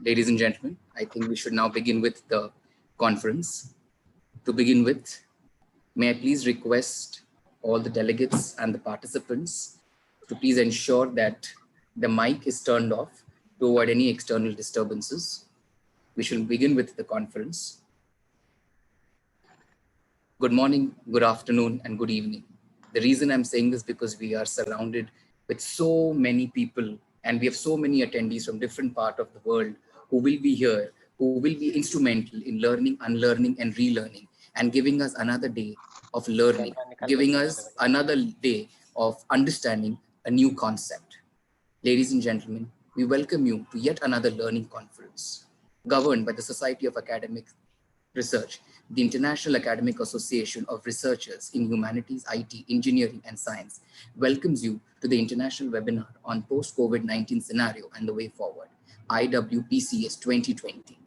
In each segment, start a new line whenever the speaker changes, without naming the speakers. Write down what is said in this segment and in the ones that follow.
Ladies and gentlemen, I think we should now begin with the conference. To begin with, may I please request all the delegates and the participants to please ensure that the mic is turned off to avoid any external disturbances. We shall begin with the conference. Good morning, good afternoon, and good evening. The reason I'm saying this because we are surrounded with so many people and we have so many attendees from different parts of the world who will be here, who will be instrumental in learning, unlearning, and relearning, and giving us another day of learning, giving us another day of understanding a new concept. Ladies and gentlemen, we welcome you to yet another learning conference governed by the Society of Academic Research, the International Academic Association of Researchers in Humanities, IT, Engineering, and Science welcomes you to the international webinar on post-COVID-19 scenario and the way forward, IWPCS 2020.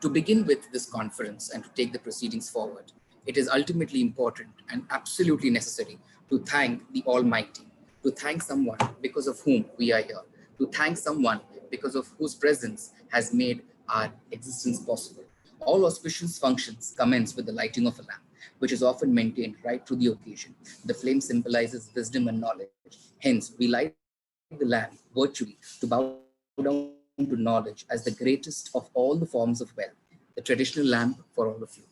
To begin with this conference and to take the proceedings forward, it is ultimately important and absolutely necessary to thank the Almighty, to thank someone because of whom we are here, to thank someone because of whose presence has made our existence possible. All auspicious functions commence with the lighting of a lamp, which is often maintained right through the occasion. The flame symbolizes wisdom and knowledge. Hence, we light the lamp virtually to bow down to knowledge as the greatest of all the forms of wealth, the traditional lamp for all of you.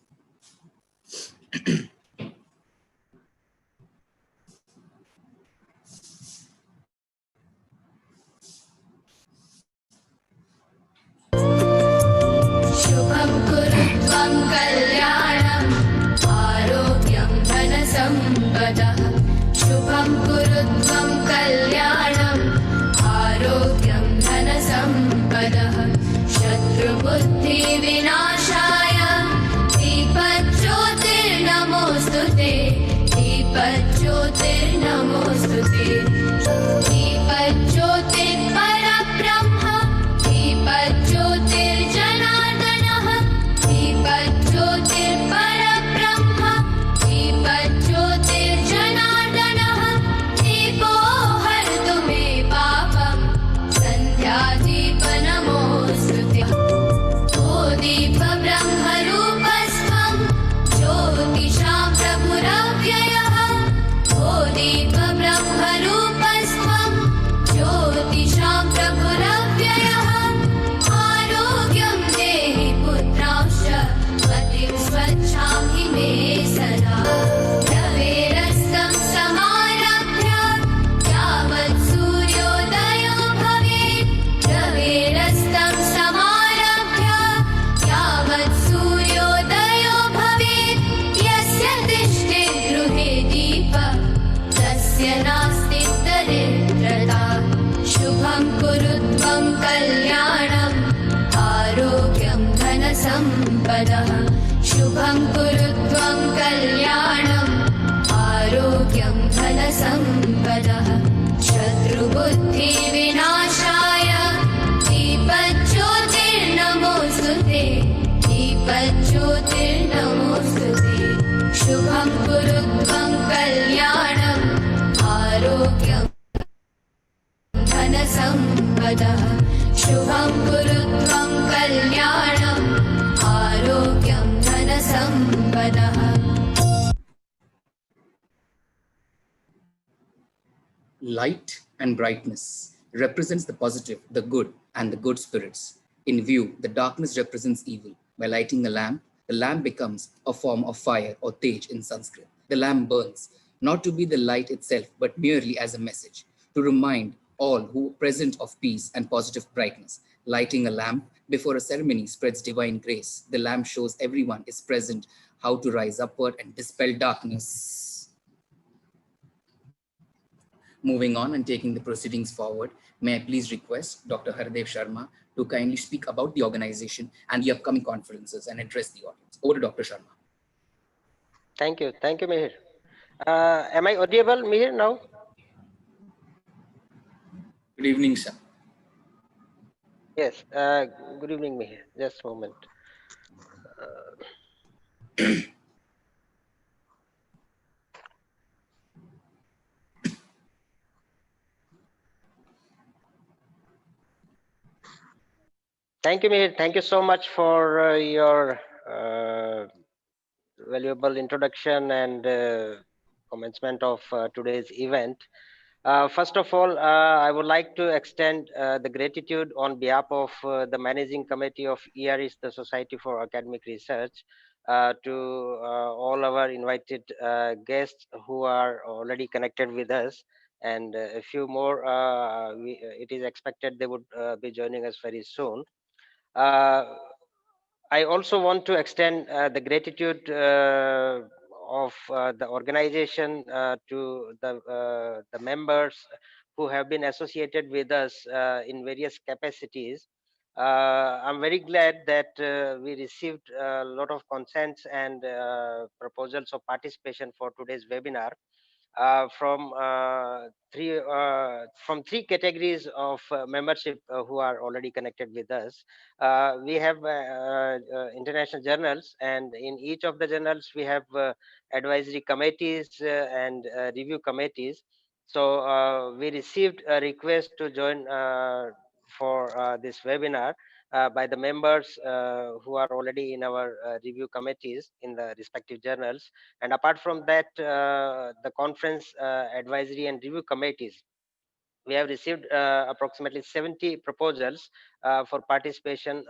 शुभं कुरुत्वं कल्याणं आरोग्यं धनसम्पदः शुभं कुरुत्वं कल्याणं आरोग्यं धनसम्पदः शत्रुबुद्धिविनाशाय दीपज्योतिर्नमोऽस्तुते दीपज्योतिर्नमोऽस्तुते दीपज्योतिर्परब्रह्म दीपज्योतिर्जनार्दनः दीपज्योतिर्परब्रह्म दीपज्योतिर्जनार्दनः दीपो हरतु मे पापं सन्ध्यादीपनमोऽस्तुते ओ दीपब्रह्मरूपस्त्वं ज्योतिषां प्रभुरव्ययः ओ दीपब्रह्मरूपस्त्वं ज्योतिषां प्रभुरव्ययः आरोग्यं देहि पुत्रांश्च मतिं स्वच्छां हि मे सदा रवेरस्तं समारभ्य यावत् सूर्योदयो भवेत् रवेरस्तं समारभ्य यावत् सूर्योदयो भवेत् यस्य तिष्ठेत् गृहे दीपः तस्य नास्ति दरिद्रता शुभं कुरुत्वं कल्याणम् आरोग्यं धनसम्पदः शुभं कुरुत्वं कल्याणम् आरोग्यं धनसम्पदः शत्रुबुद्धिविनाशाय दीपज्योतिर्नमोऽस्तुते दीपज्योतिर्नमोऽस्तुते शुभं कुरुत्वं कल्याणम् आरोग्यं धनसम्पदः शुभं कुरुत्वं कल्याणम् आरोग्यं धनसम्पदः
Light and brightness represents the positive, the good, and the good spirits. In view, the darkness represents evil. By lighting a lamp, the lamp becomes a form of fire or tej in Sanskrit. The lamp burns, not to be the light itself, but merely as a message, to remind all who are present of peace and positive brightness. Lighting a lamp before a ceremony spreads divine grace. The lamp shows everyone is present how to rise upward and dispel darkness. Moving on and taking the proceedings forward, may I please request Dr. Hardev Sharma to kindly speak about the organization and the upcoming conferences and address the audience. Over to Dr. Sharma.
Thank you, Mihir. Am I audible, Mihir, now?
Good evening, sir.
Yes, good evening, Mihir. Just a moment. Thank you, Mihir. Thank you so much for your valuable introduction and commencement of today's event. First of all, I would like to extend the gratitude on behalf of the Managing Committee of ERIS, the Society for Academic Research, to all our invited guests who are already connected with us. And a few more, it is expected they would be joining us very soon. Uh, I also want to extend the gratitude of the organization to the members who have been associated with us in various capacities. I'm very glad that we received a lot of consents and proposals of participation for today's webinar from three categories of membership who are already connected with us. We have international journals, and in each of the journals we have advisory committees and review committees. So we received a request to join for this webinar by the members who are already in our review committees in the respective journals. And apart from that, the conference advisory and review committees, we have received approximately 70 proposals for participation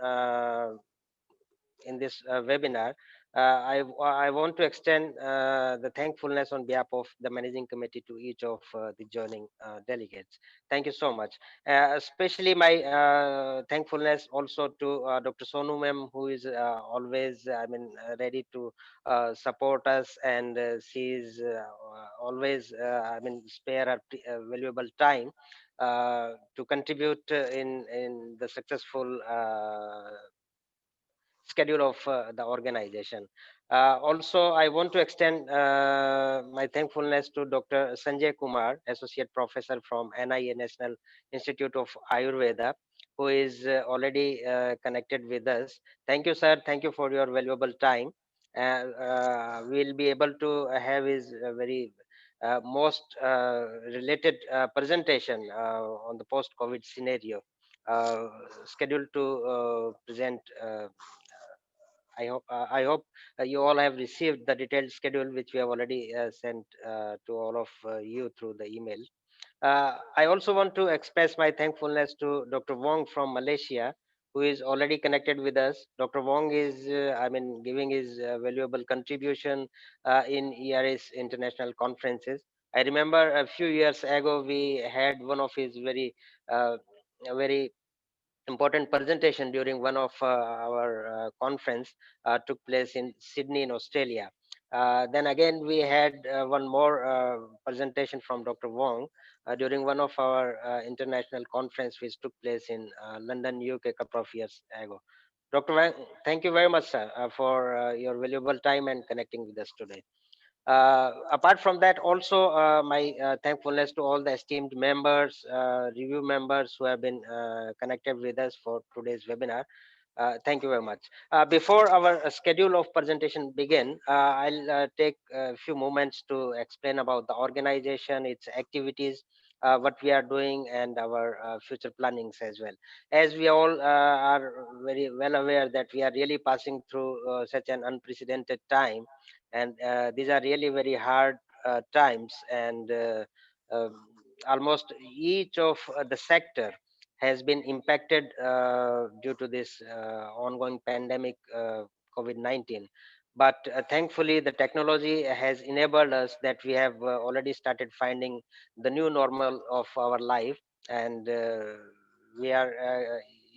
in this webinar. I want to extend the thankfulness on behalf of the managing committee to each of the joining delegates. Thank you so much. Especially my thankfulness also to Dr. Sonu ma'am, who is always, ready to support us, and she is always, spare her valuable time to contribute in the successful schedule of the organization. Also, I want to extend my thankfulness to Dr. Sanjay Kumar, Associate Professor from NIA National Institute of Ayurveda, who is already connected with us. Thank you, sir. Thank you for your valuable time. We'll be able to have his very most related presentation on the post-COVID scenario, uh, scheduled to present. I hope you all have received the detailed schedule which we have already sent to all of you through the email. I also want to express my thankfulness to Dr. Wong from Malaysia, who is already connected with us. Dr. Wong is, giving his valuable contribution in ERS international conferences. I remember a few years ago we had one of his very important presentation during one of our conference took place in Sydney in Australia. Then again we had one more presentation from Dr. Wong during one of our international conference which took place in London, UK a couple of years ago. Dr. Wang, thank you very much, sir, for your valuable time and connecting with us today. Apart from that, also my thankfulness to all the esteemed members, review members who have been connected with us for today's webinar. Thank you very much. Before our schedule of presentation begin, I'll take a few moments to explain about the organization, its activities, what we are doing, and our future plannings as well. As we all are very well aware that we are really passing through such an unprecedented time, and these are really very hard times, and almost each of the sector has been impacted due to this ongoing pandemic, COVID-19. But thankfully the technology has enabled us that we have already started finding the new normal of our life, and we are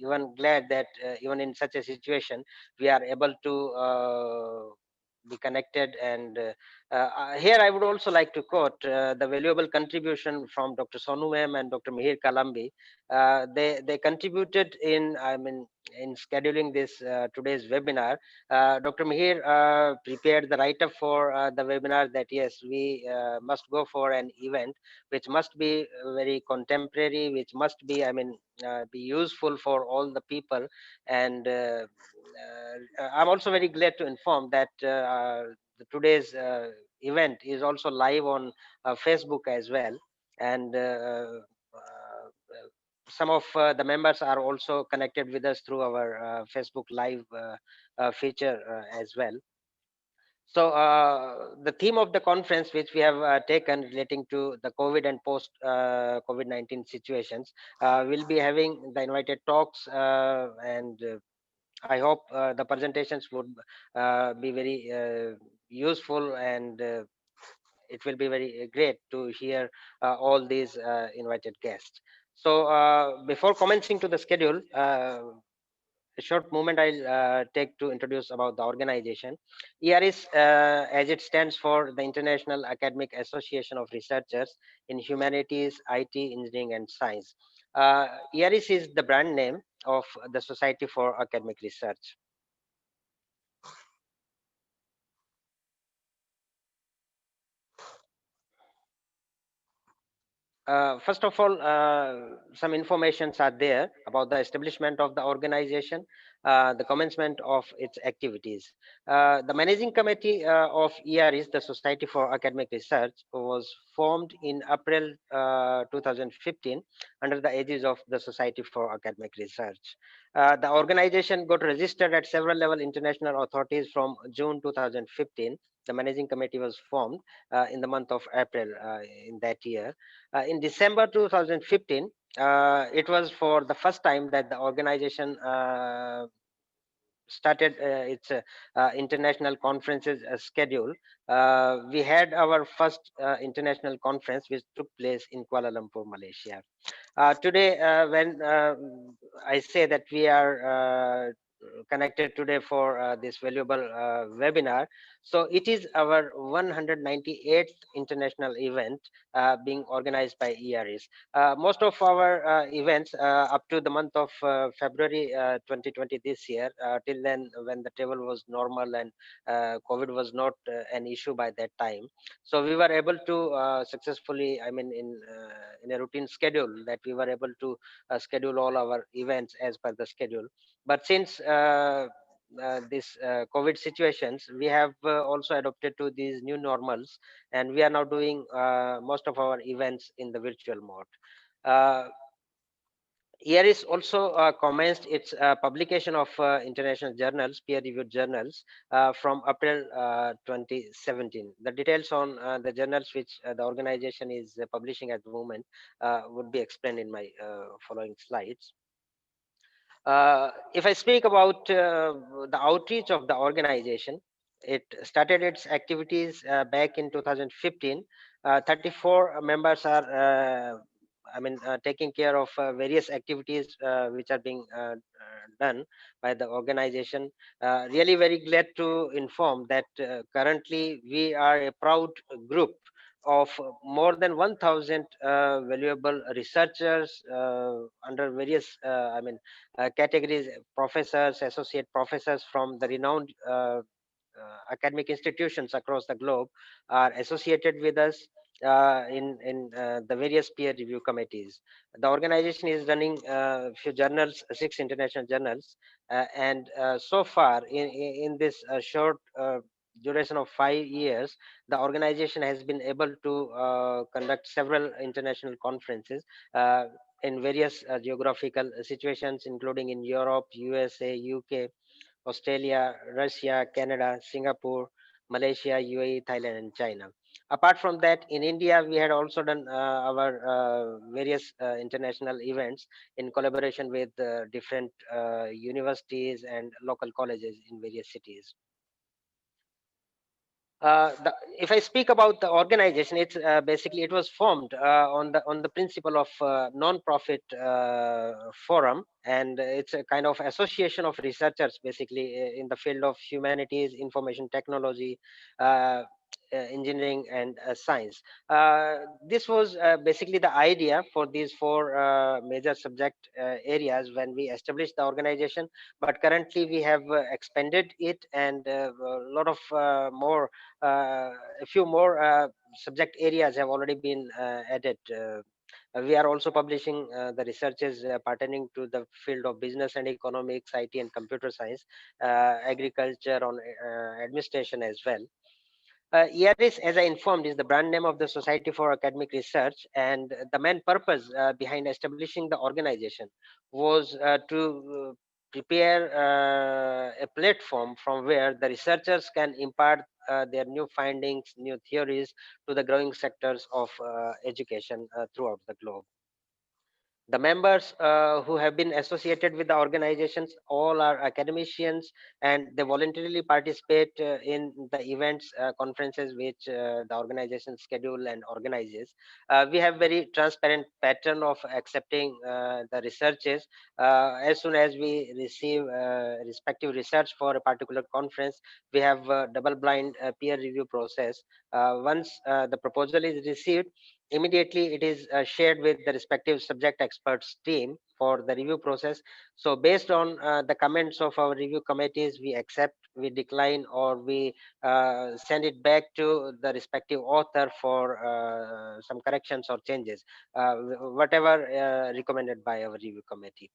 even glad that even in such a situation we are able to be connected. And here I would also like to quote the valuable contribution from Dr. Sonu ma'am and Dr. Mihir Kalambi. They contributed in scheduling this today's webinar. Dr. Mihir prepared the write-up for the webinar, that yes, we must go for an event which must be very contemporary, which must be be useful for all the people. And I'm also very glad to inform that today's event is also live on Facebook as well. And some of the members are also connected with us through our Facebook live feature as well. So the theme of the conference, which we have taken relating to the COVID and post COVID-19 situations, will be having the invited talks, and I hope the presentations would be very useful, and it will be very great to hear all these invited guests. So before commencing to the schedule, a short moment I'll take to introduce about the organization. ERIS, as it stands for the International Academic Association of Researchers in Humanities, IT, Engineering, and Science. ERIS is the brand name of the Society for Academic Research. First of all, some informations are there about the establishment of the organization, the commencement of its activities. The managing committee of ERIS, the Society for Academic Research, was formed in April 2015 under the aegis of the Society for Academic Research. The organization got registered at several level international authorities from June 2015. The managing committee was formed in the month of April in that year. In December 2015, it was for the first time that the organization started its international conferences schedule. We had our first international conference, which took place in Kuala Lumpur, Malaysia. Today, when I say that we are connected today for this valuable webinar, so it is our 198th international event being organized by ERIS. Most of our events up to the month of February 2020 this year, till then when the travel was normal and COVID was not an issue by that time, so we were able to successfully, I mean, in a routine schedule, that we were able to schedule all our events as per the schedule. But since this COVID situations, we have also adopted to these new normals, and we are now doing most of our events in the virtual mode. ERIS also commenced its publication of international journals, peer-reviewed journals, from April 2017. The details on the journals which the organization is publishing at the moment would be explained in my following slides. If I speak about the outreach of the organization, it started its activities back in 2015. 34 members are, taking care of various activities which are being done by the organization. Really very glad to inform that currently we are a proud group of more than 1,000 valuable researchers under various, categories, professors, associate professors from the renowned academic institutions across the globe are associated with us in the various peer review committees. The organization is running a few journals, 6 international journals, and so far in this short duration of 5 years, the organization has been able to conduct several international conferences in various geographical situations, including in Europe, USA, UK, Australia, Russia, Canada, Singapore, Malaysia, UAE, Thailand, and China. Apart from that, in India, we had also done our various international events in collaboration with different universities and local colleges in various cities. If I speak about the organization, it's basically it was formed on the principle of non-profit forum, and it's a kind of association of researchers, basically in the field of humanities, information technology, engineering, and science. This was basically the idea for these four major subject areas when we established the organization. But currently, we have expanded it, and a lot of more a few more subject areas have already been added. We are also publishing the researches pertaining to the field of business and economics, IT and computer science, agriculture, on administration as well. IARHIES, as I informed, is the brand name of the Society for Academic Research, and the main purpose behind establishing the organization was to prepare a platform from where the researchers can impart their new findings, new theories to the growing sectors of education throughout the globe. The members who have been associated with the organizations all are academicians, and they voluntarily participate in the events, conferences which the organization schedule and organizes. We have very transparent pattern of accepting the researches. As soon as we receive respective research for a particular conference, we have a double blind peer review process. Once the proposal is received, immediately it is shared with the respective subject experts team for the review process. So based on the comments of our review committees, we accept, we decline, or we send it back to the respective author for some corrections or changes, whatever recommended by our review committee.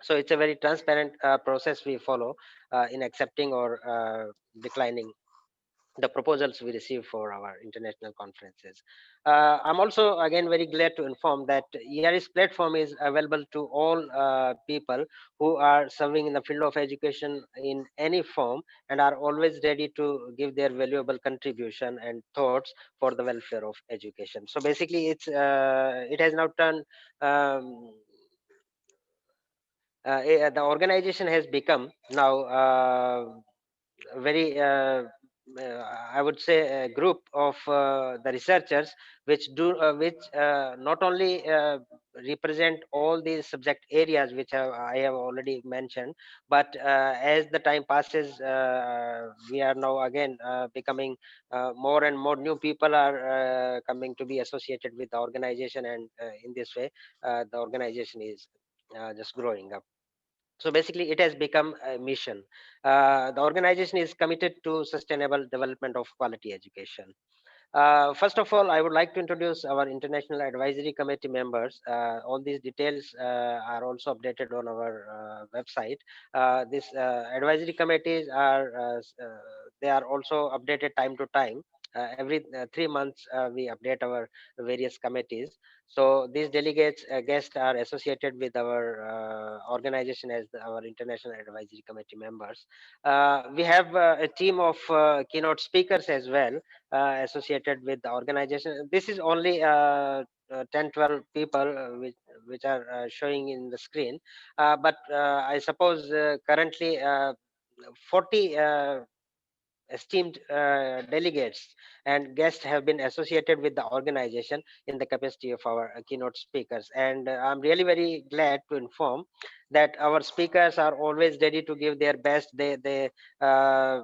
So it's a very transparent process we follow in accepting or declining the proposals we receive for our international conferences. I'm also again very glad to inform that ERS platform is available to all people who are serving in the field of education in any form and are always ready to give their valuable contribution and thoughts for the welfare of education. So basically, it has now turned the organization has become now very I would say a group of the researchers which not only represent all these subject areas which I have already mentioned, but as the time passes, we are now again becoming more and more new people are coming to be associated with the organization, and in this way the organization is just growing up. So basically, it has become a mission. The organization is committed to sustainable development of quality education. First of all, I would like to introduce our International Advisory Committee members. All these details are also updated on our website. These advisory committees they are also updated time to time. Every 3 months, we update our various committees. So these delegates, guests are associated with our organization as our International Advisory Committee members. We have a team of keynote speakers as well associated with the organization. This is only 10-12 people which are showing in the screen, but I suppose currently 40 esteemed delegates and guests have been associated with the organization in the capacity of our keynote speakers, and I'm really very glad to inform that our speakers are always ready to give their best. They uh,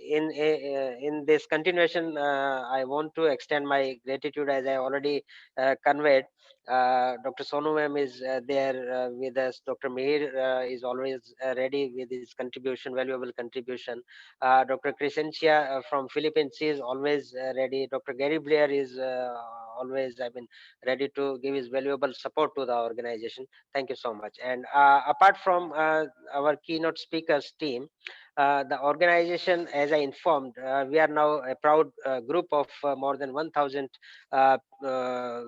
in this continuation, I want to extend my gratitude, as I already conveyed. Dr. Sonu ma'am is there with us. Dr. Meir is always ready with his contribution, valuable contribution. Dr. Crescencia from Philippines is always ready. Dr. Gary Blair is always, I mean, ready to give his valuable support to the organization. Thank you so much. And apart from our keynote speakers team, the organization, as I informed, we are now a proud group of more than 1,000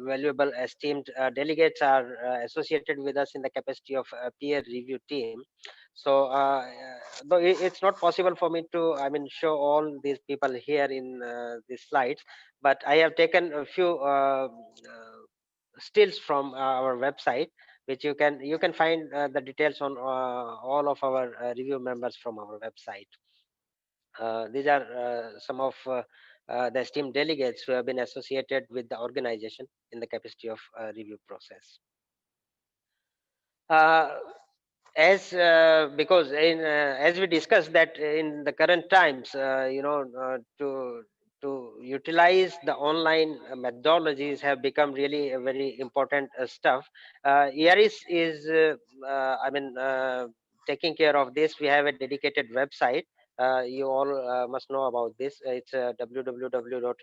valuable esteemed delegates are associated with us in the capacity of a peer review team. So though it's not possible for me to, I mean, show all these people here in these slides, but I have taken a few stills from our website, which you can find the details on all of our review members from our website. These are some of the esteemed delegates who have been associated with the organization in the capacity of review process. Uh, as because in as we discussed that in the current times, to utilize the online methodologies have become really a very important stuff. Iaris is I mean taking care of this. We have a dedicated website. You all must know about this. It's www.eris.org.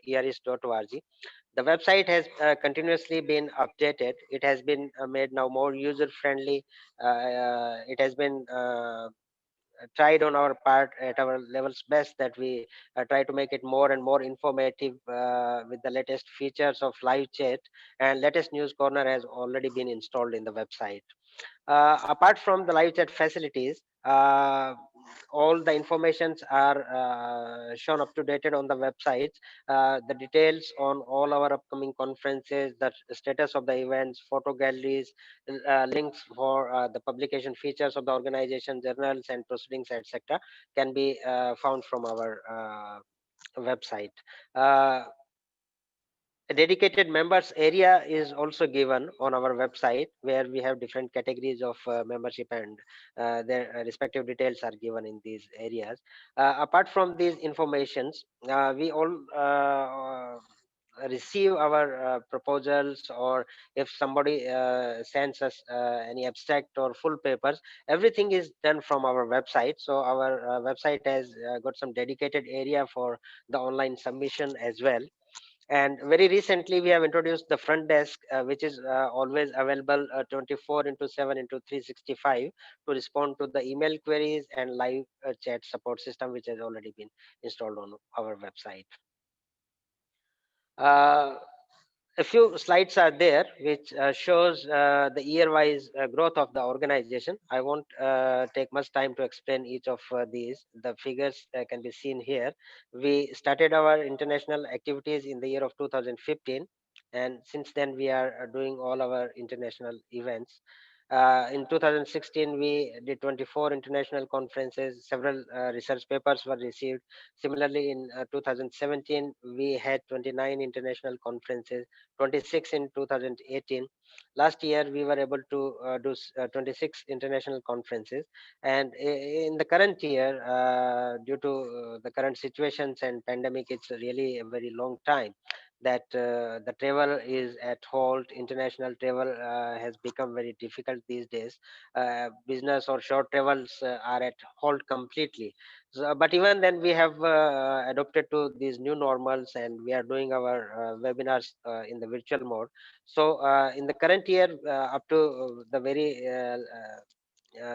The website has continuously been updated. It has been made now more user friendly. It has been tried on our part at our levels best that we try to make it more and more informative with the latest features of live chat, and latest news corner has already been installed in the website. Apart from the live chat facilities, all the informations are shown up to date on the websites. The details on all our upcoming conferences, the status of the events, photo galleries, links for the publication features of the organization, journals and proceedings, etc., can be found from our website. Uh, a dedicated members area is also given on our website, where we have different categories of membership, and their respective details are given in these areas. Apart from these informations, we all receive our proposals, or if somebody sends us any abstract or full papers, everything is done from our website. So our website has got some dedicated area for the online submission as well. And very recently we have introduced the front desk, which is always available 24 into 7 into 365 to respond to the email queries and live chat support system, which has already been installed on our website. uh, a few slides are there which shows the year-wise growth of the organization. I won't take much time to explain each of these. The figures can be seen here. We started our international activities in the year of 2015, and since then we are doing all our international events. In 2016, we did 24 international conferences. Several research papers were received. Similarly, in 2017, we had 29 international conferences, 26 in 2018. Last year we were able to do 26 international conferences, and in the current year, due to the current situations and pandemic, it's really a very long time that the travel is at halt. International travel has become very difficult these days. Business or short travels are at halt completely. So, but even then, we have adopted to these new normals, and we are doing our webinars in the virtual mode. So, in the current year, up to the very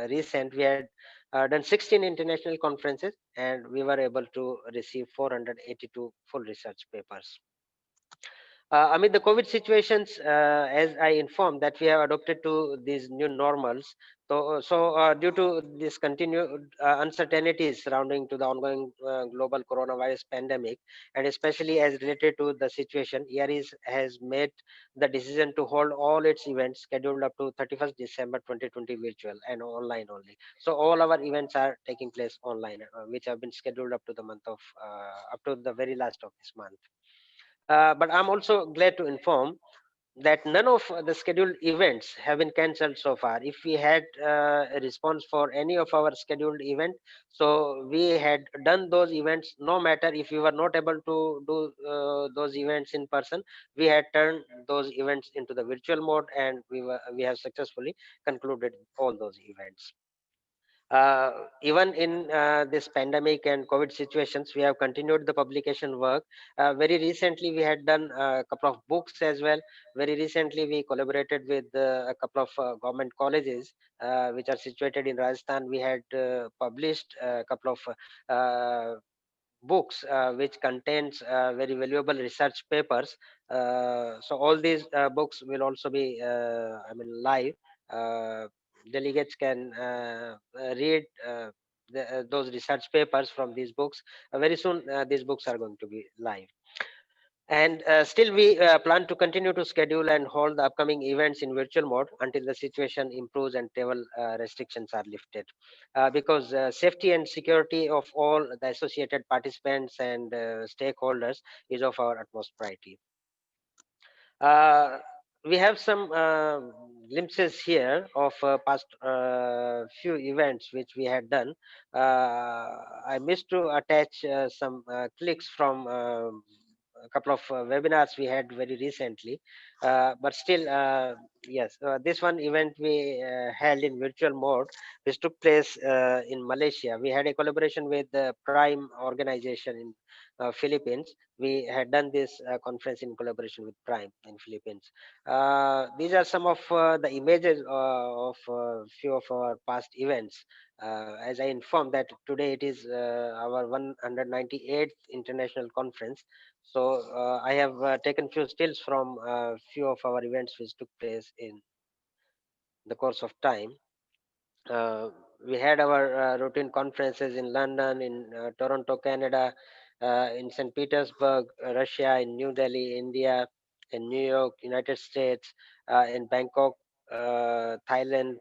recent, we had done 16 international conferences, and we were able to receive 482 full research papers. Amid the COVID situations, as I informed, that we have adopted to these new normals. So, due to this continued uncertainties surrounding to the ongoing global coronavirus pandemic, and especially as related to the situation, IARHIES has made the decision to hold all its events scheduled up to 31st December 2020 virtual and online only. So all our events are taking place online, which have been scheduled up to the month of up to the very last of this month. But I'm also glad to inform that none of the scheduled events have been cancelled so far. If we had a response for any of our scheduled event, so we had done those events. No matter if we were not able to do those events in person, we had turned those events into the virtual mode, and we have successfully concluded all those events. Even in this pandemic and COVID situations, we have continued the publication work. Very recently, we had done a couple of books as well. Very recently, we collaborated with a couple of government colleges which are situated in Rajasthan. We had published a couple of books which contains very valuable research papers. So all these books will also be live. uh, Delegates can read those research papers from these books. Very soon these books are going to be live. And still, we plan to continue to schedule and hold the upcoming events in virtual mode until the situation improves and travel restrictions are lifted. Because safety and security of all the associated participants and stakeholders is of our utmost priority. Uh, we have some glimpses here of past few events which we had done. I missed to attach some clicks from a couple of webinars we had very recently, but still, yes, this one event we held in virtual mode, which took place in Malaysia. We had a collaboration with the Prime organization in Philippines. We had done this conference in collaboration with Prime in Philippines. These are some of the images of few of our past events. As I informed that today it is our 198th international conference. So I have taken few stills from few of our events which took place in the course of time. uh, we had our routine conferences in London, in Toronto, Canada, in St. Petersburg, Russia, in New Delhi, India, in New York, United States, in Bangkok, Thailand,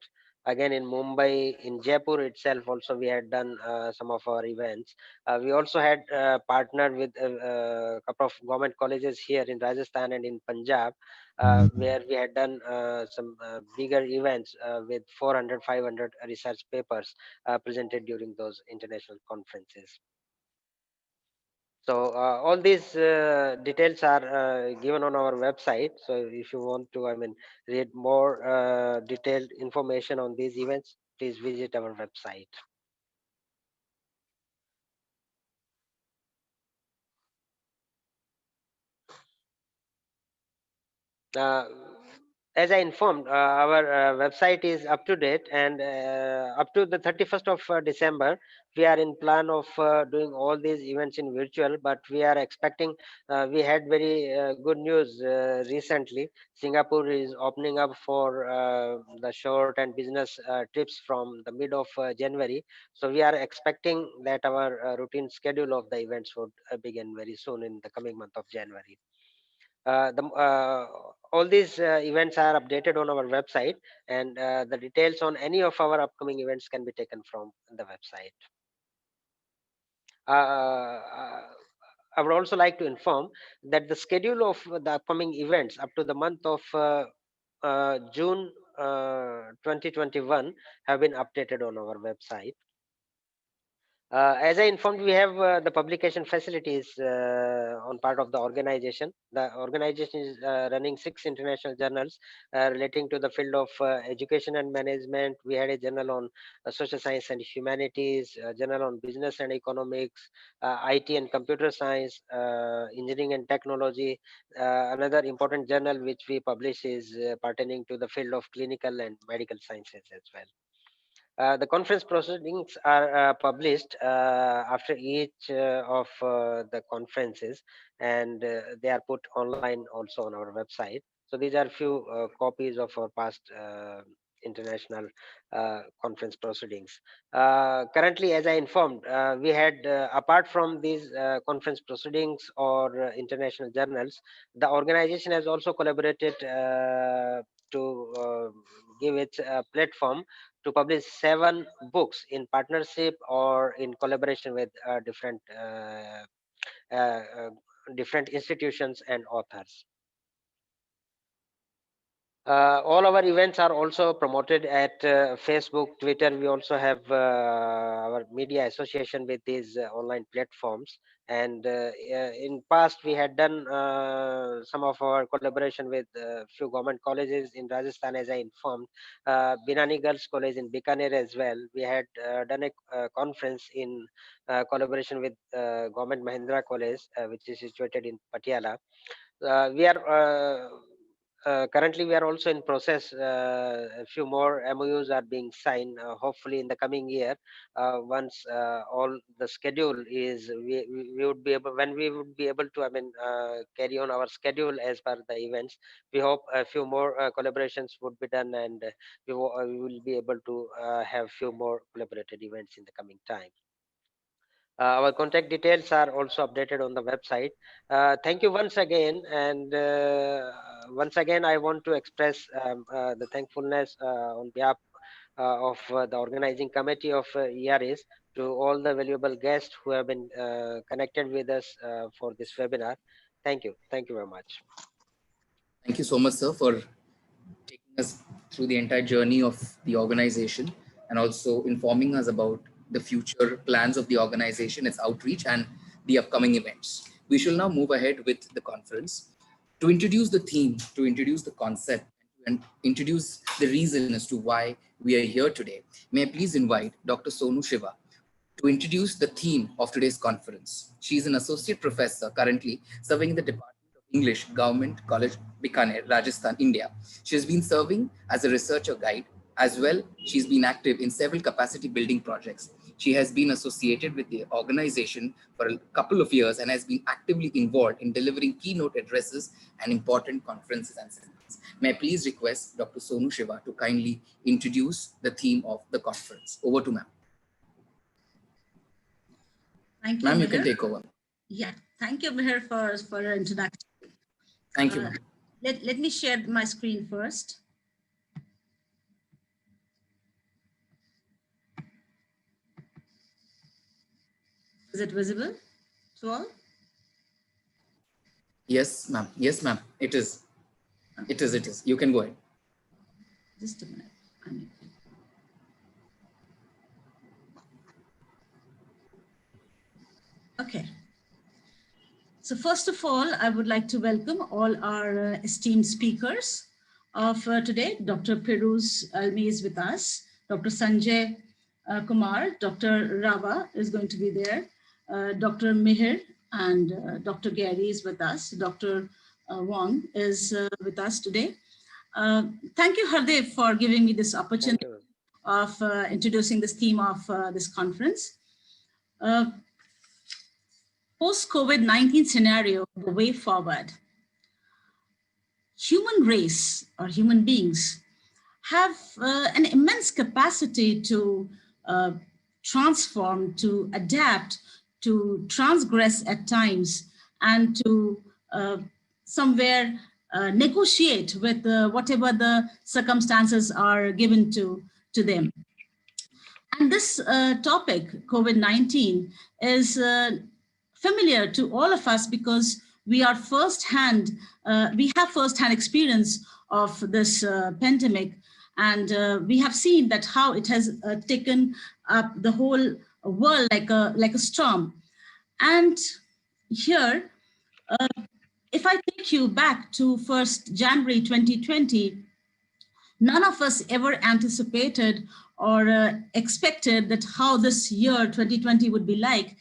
again in Mumbai, in Jaipur itself. Also, we had done some of our events. We also had partnered with a couple of government colleges here in Rajasthan and in Punjab, where we had done some bigger events with 400, 500 research papers presented during those international conferences. So all these details are given on our website. So if you want to, read more detailed information on these events, please visit our website. Uh, as I informed, our website is up to date, and up to the 31st of December, we are in plan of doing all these events in virtual. But we are expecting. We had very good news recently. Singapore is opening up for the short and business trips from the mid of January. So we are expecting that our routine schedule of the events would begin very soon in the coming month of January. All these events are updated on our website, and the details on any of our upcoming events can be taken from the website. I would also like to inform that the schedule of the upcoming events up to the month of June 2021 have been updated on our website. As I informed, we have the publication facilities on part of the organization. The organization is running 6 international journals relating to the field of education and management. We had a journal on social science and humanities, a journal on business and economics, IT and computer science, engineering and technology. Another important journal which we publish is pertaining to the field of clinical and medical sciences as well. The conference proceedings are published after each of the conferences, and they are put online also on our website. So these are few copies of our past international conference proceedings. Currently, as I informed, we had, apart from these conference proceedings or international journals, the organization has also collaborated to give its platform to publish 7 books in partnership or in collaboration with uh, uh, different institutions and authors. All our events are also promoted at Facebook, Twitter. We also have our media association with these online platforms. And in past, we had done some of our collaboration with few government colleges in Rajasthan, as I informed. Binani Girls College in Bikaner as well. We had done a conference in collaboration with Government Mahindra College, which is situated in Patiala. We are currently we are also in process. A few more MOUs are being signed. Hopefully, in the coming year, once all the schedule is, we would be able, when we would be able to, carry on our schedule as per the events. We hope a few more collaborations would be done, and we will be able to have few more collaborated events in the coming time. Our contact details are also updated on the website. Thank you once again, and once again I want to express the thankfulness on behalf of the organizing committee of IAARHIES to all the valuable guests who have been connected with us for this webinar. Thank you very much.
Thank you so much, sir, for taking us through the entire journey of the organization and also informing us about the future plans of the organization, its outreach, and the upcoming events. We shall now move ahead with the conference. To introduce the theme, to introduce the concept, and introduce the reason as to why we are here today, may I please invite Dr. Sonu Shiva to introduce the theme of today's conference. She is an associate professor currently serving in the Department of English, Government College, Bikaner, Rajasthan, India. She has been serving as a researcher guide As well, she's been active in several capacity building projects. She has been associated with the organization for a couple of years and has been actively involved in delivering keynote addresses and important conferences and seminars. May I please request Dr. Sonu Shiva to kindly introduce the theme of the conference. Over to ma'am.
Thank you,
Ma'am, you
Meher.
can take over.
Yeah, thank you, Meher, for your introduction.
Thank you, ma'am.
Let me share my screen first. Is it visible to all?
Yes, ma'am. Yes, ma'am. It is. It is. It is. You can go ahead.
Just a minute. Okay. So first of all, I would like to welcome all our esteemed speakers of today. Dr. Piruz Almi is with us. Dr. Sanjay Kumar, Dr. Rava is going to be there. Dr. Mihir and Dr. Gary is with us. Dr. Wong is with us today. Thank you, Hardev, for giving me this opportunity of introducing this theme of this conference. Post-COVID-19 scenario, the way forward. Human race or human beings have an immense capacity to transform, to adapt, to transgress at times, and to somewhere negotiate with whatever the circumstances are given to them. And this topic, COVID-19, is familiar to all of us because we are we have firsthand experience of this pandemic, and we have seen that how it has taken up the whole world like a storm. And here, if I take you back to 1st January 2020, none of us ever anticipated or expected that how this year 2020 would be like.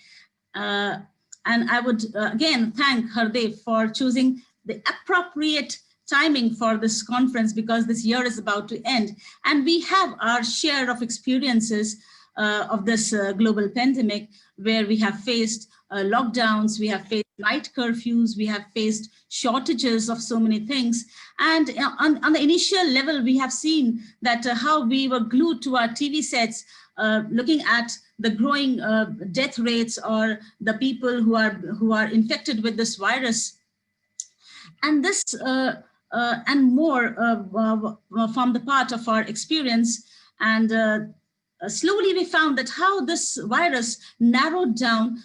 And I would again thank Hardev for choosing the appropriate timing for this conference because this year is about to end. And we have our share of experiences of this global pandemic where we have faced lockdowns, we have faced night curfews, we have faced shortages of so many things. And on the initial level, we have seen that how we were glued to our TV sets, looking at the growing death rates or the people who are infected with this virus. And this and more from the part of our experience. And slowly we found that how this virus narrowed down.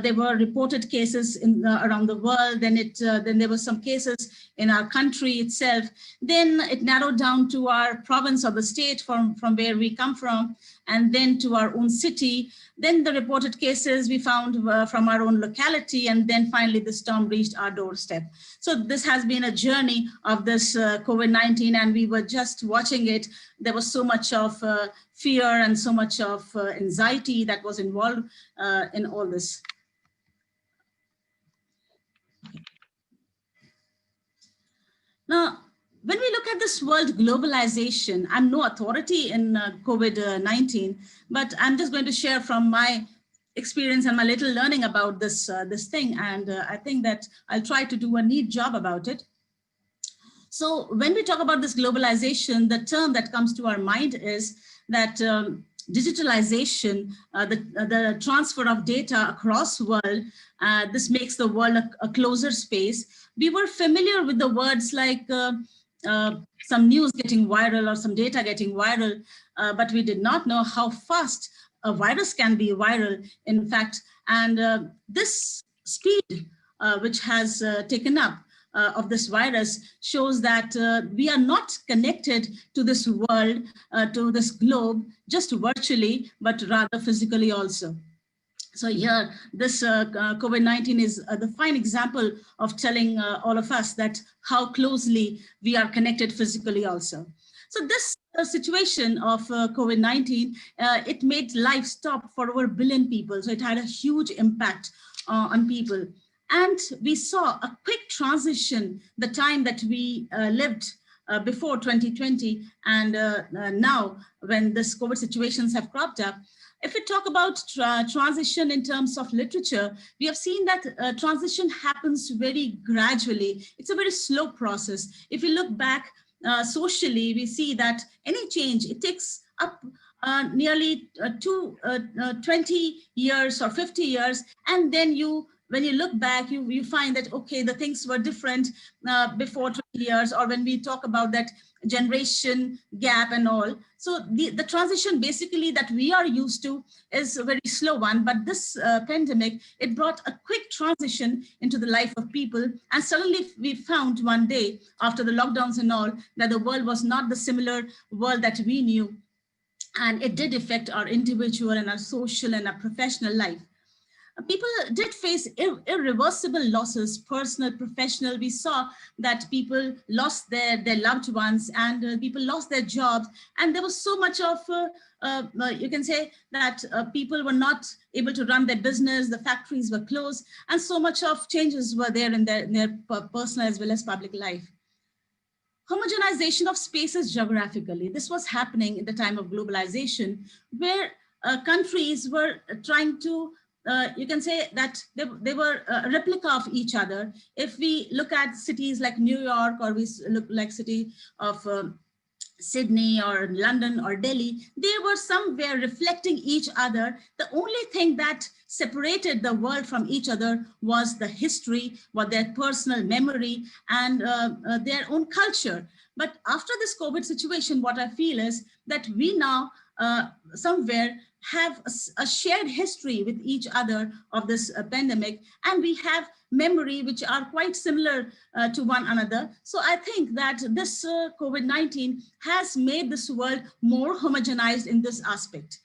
There were reported cases in around the world. Then there were some cases in our country itself. Then it narrowed down to our province or the state from where we come from, and then to our own city. Then the reported cases we found from our own locality, and then finally the storm reached our doorstep. So this has been a journey of this COVID-19, and we were just watching it. There was so much of fear and so much of anxiety that was involved in all this. Now, when we look at this world globalization, I'm no authority in COVID-19, but I'm just going to share from my experience and my little learning about this, this thing. And I think that I'll try to do a neat job about it. So when we talk about this globalization, the term that comes to our mind is that digitalization, the transfer of data across the world, this makes the world a closer space. We were familiar with the words like some news getting viral or some data getting viral, but we did not know how fast a virus can be viral, in fact. And this speed which has taken up of this virus shows that we are not connected to this world, to this globe, just virtually, but rather physically also. So here, this COVID-19 is the fine example of telling all of us that how closely we are connected physically also. So this situation of COVID-19, it made life stop for over 1 billion people. So it had a huge impact on people. And we saw a quick transition, the time that we lived before 2020 and now when this COVID situations have cropped up. If we talk about transition in terms of literature, we have seen that transition happens very gradually. It's a very slow process. If you look back socially, we see that any change, it takes up nearly 20 years or 50 years. And then when you look back, you find that, okay, the things were different before 20 years, or when we talk about that generation gap and all. So the transition basically that we are used to is a very slow one, but this pandemic, it brought a quick transition into the life of people. And suddenly we found one day after the lockdowns and all, that the world was not the similar world that we knew. And it did affect our individual and our social and our professional life. People did face irreversible losses, personal, professional. We saw that people lost their loved ones, and people lost their jobs. And there was so much of, you can say that people were not able to run their business, the factories were closed, and so much of changes were there in their personal as well as public life. Homogenization of spaces geographically. This was happening in the time of globalization, where countries were trying to, you can say that they were a replica of each other. If we look at cities like New York, or we look like city of Sydney or London or Delhi, they were somewhere reflecting each other. The only thing that separated the world from each other was the history, was their personal memory, and their own culture. But after this COVID situation, what I feel is that we now somewhere have a shared history with each other of this pandemic, and we have memory which are quite similar to one another. So I think that this COVID-19 has made this world more homogenized in this aspect.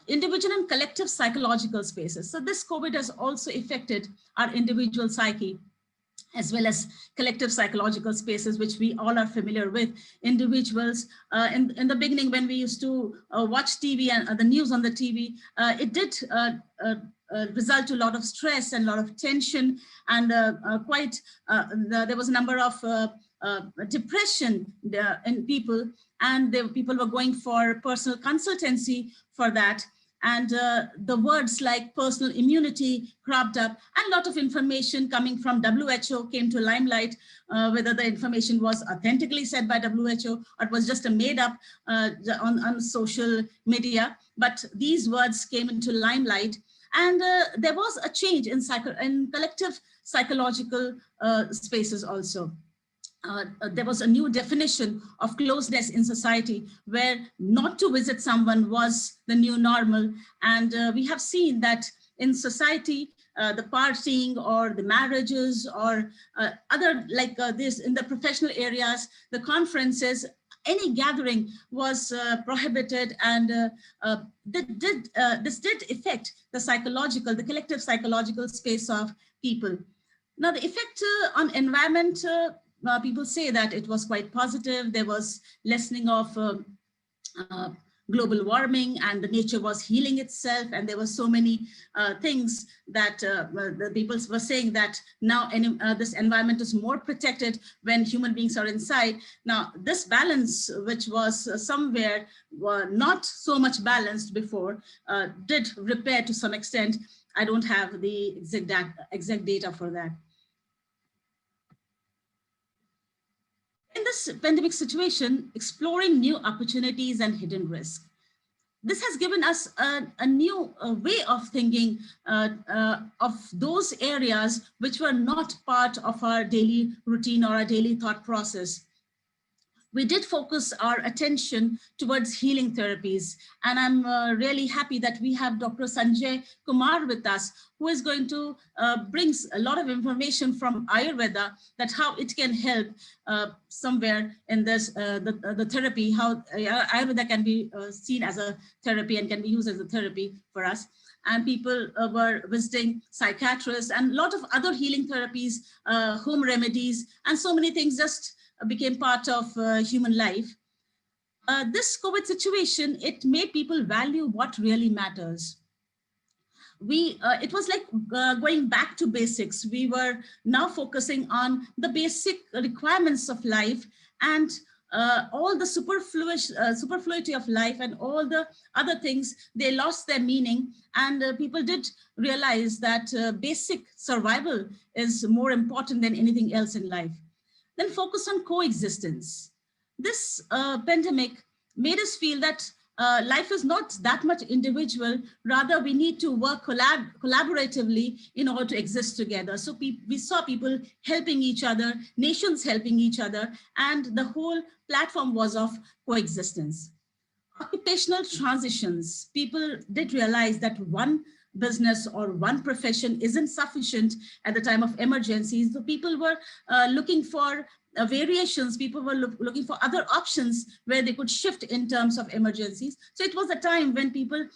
Individual and collective psychological spaces. So this COVID has also affected our individual psyche, as well as collective psychological spaces, which we all are familiar with. Individuals, in the beginning, when we used to watch TV and the news on the TV, it did result to a lot of stress and a lot of tension, and there was a number of depression in people, and people were going for personal consultancy for that. And the words like personal immunity cropped up, and a lot of information coming from WHO came to limelight, whether the information was authentically said by WHO or it was just a made up on social media. But these words came into limelight, and there was a change in collective psychological spaces also. There was a new definition of closeness in society, where not to visit someone was the new normal. And we have seen that in society, the partying or the marriages or other like this in the professional areas, the conferences, any gathering was prohibited, and this did affect the collective psychological space of people. Now, the effect on environment, people say that it was quite positive. There was lessening of global warming, and the nature was healing itself. And there were so many things that the people were saying that now this environment is more protected when human beings are inside. Now, this balance, which was somewhere not so much balanced before, did repair to some extent. I don't have the exact data for that. In this pandemic situation, exploring new opportunities and hidden risk. This has given us a new way of thinking of those areas which were not part of our daily routine or our daily thought process. We did focus our attention towards healing therapies. And I'm really happy that we have Dr. Sanjay Kumar with us, who is going to bring a lot of information from Ayurveda, that how it can help somewhere in this, the therapy, how Ayurveda can be seen as a therapy and can be used as a therapy for us. And people were visiting psychiatrists and a lot of other healing therapies, home remedies, and so many things just became part of human life. This COVID situation, it made people value what really matters. It was like going back to basics. We were now focusing on the basic requirements of life, and all the superfluity of life and all the other things, they lost their meaning, and people did realize that basic survival is more important than anything else in life. Then focus on coexistence. This pandemic made us feel that life is not that much individual, rather we need to work collaboratively in order to exist together. So we saw people helping each other, nations helping each other, and the whole platform was of coexistence. Occupational transitions, people did realize that one business or one profession isn't sufficient at the time of emergencies. So people were looking for variations, people were looking for other options where they could shift in terms of emergencies. So it was a time when people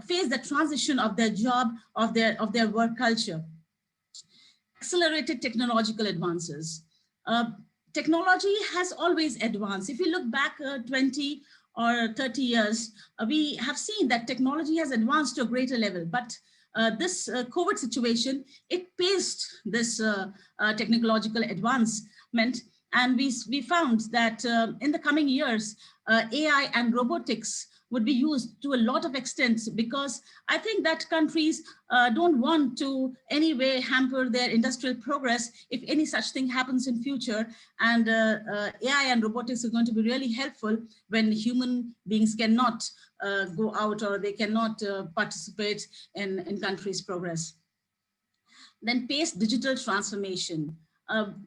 faced the transition of their job, of their work culture. Accelerated technological advances. Technology has always advanced. If you look back 20 or 30 years, we have seen that technology has advanced to a greater level, but this COVID situation, it paced this technological advancement. And we found that in the coming years, AI and robotics would be used to a lot of extent, because I think that countries don't want to any way hamper their industrial progress if any such thing happens in future. And AI and robotics are going to be really helpful when human beings cannot go out, or they cannot participate in countries' progress. Then pace digital transformation.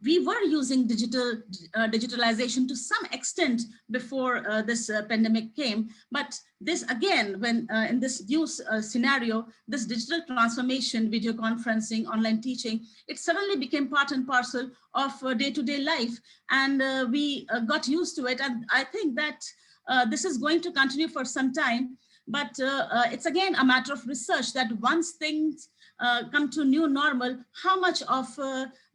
We were using digitalization to some extent before this pandemic came, but this again, when in this new scenario, this digital transformation, video conferencing, online teaching, it suddenly became part and parcel of day-to-day life, and we got used to it. And I think that this is going to continue for some time, but it's again a matter of research that once things come to new normal, how much of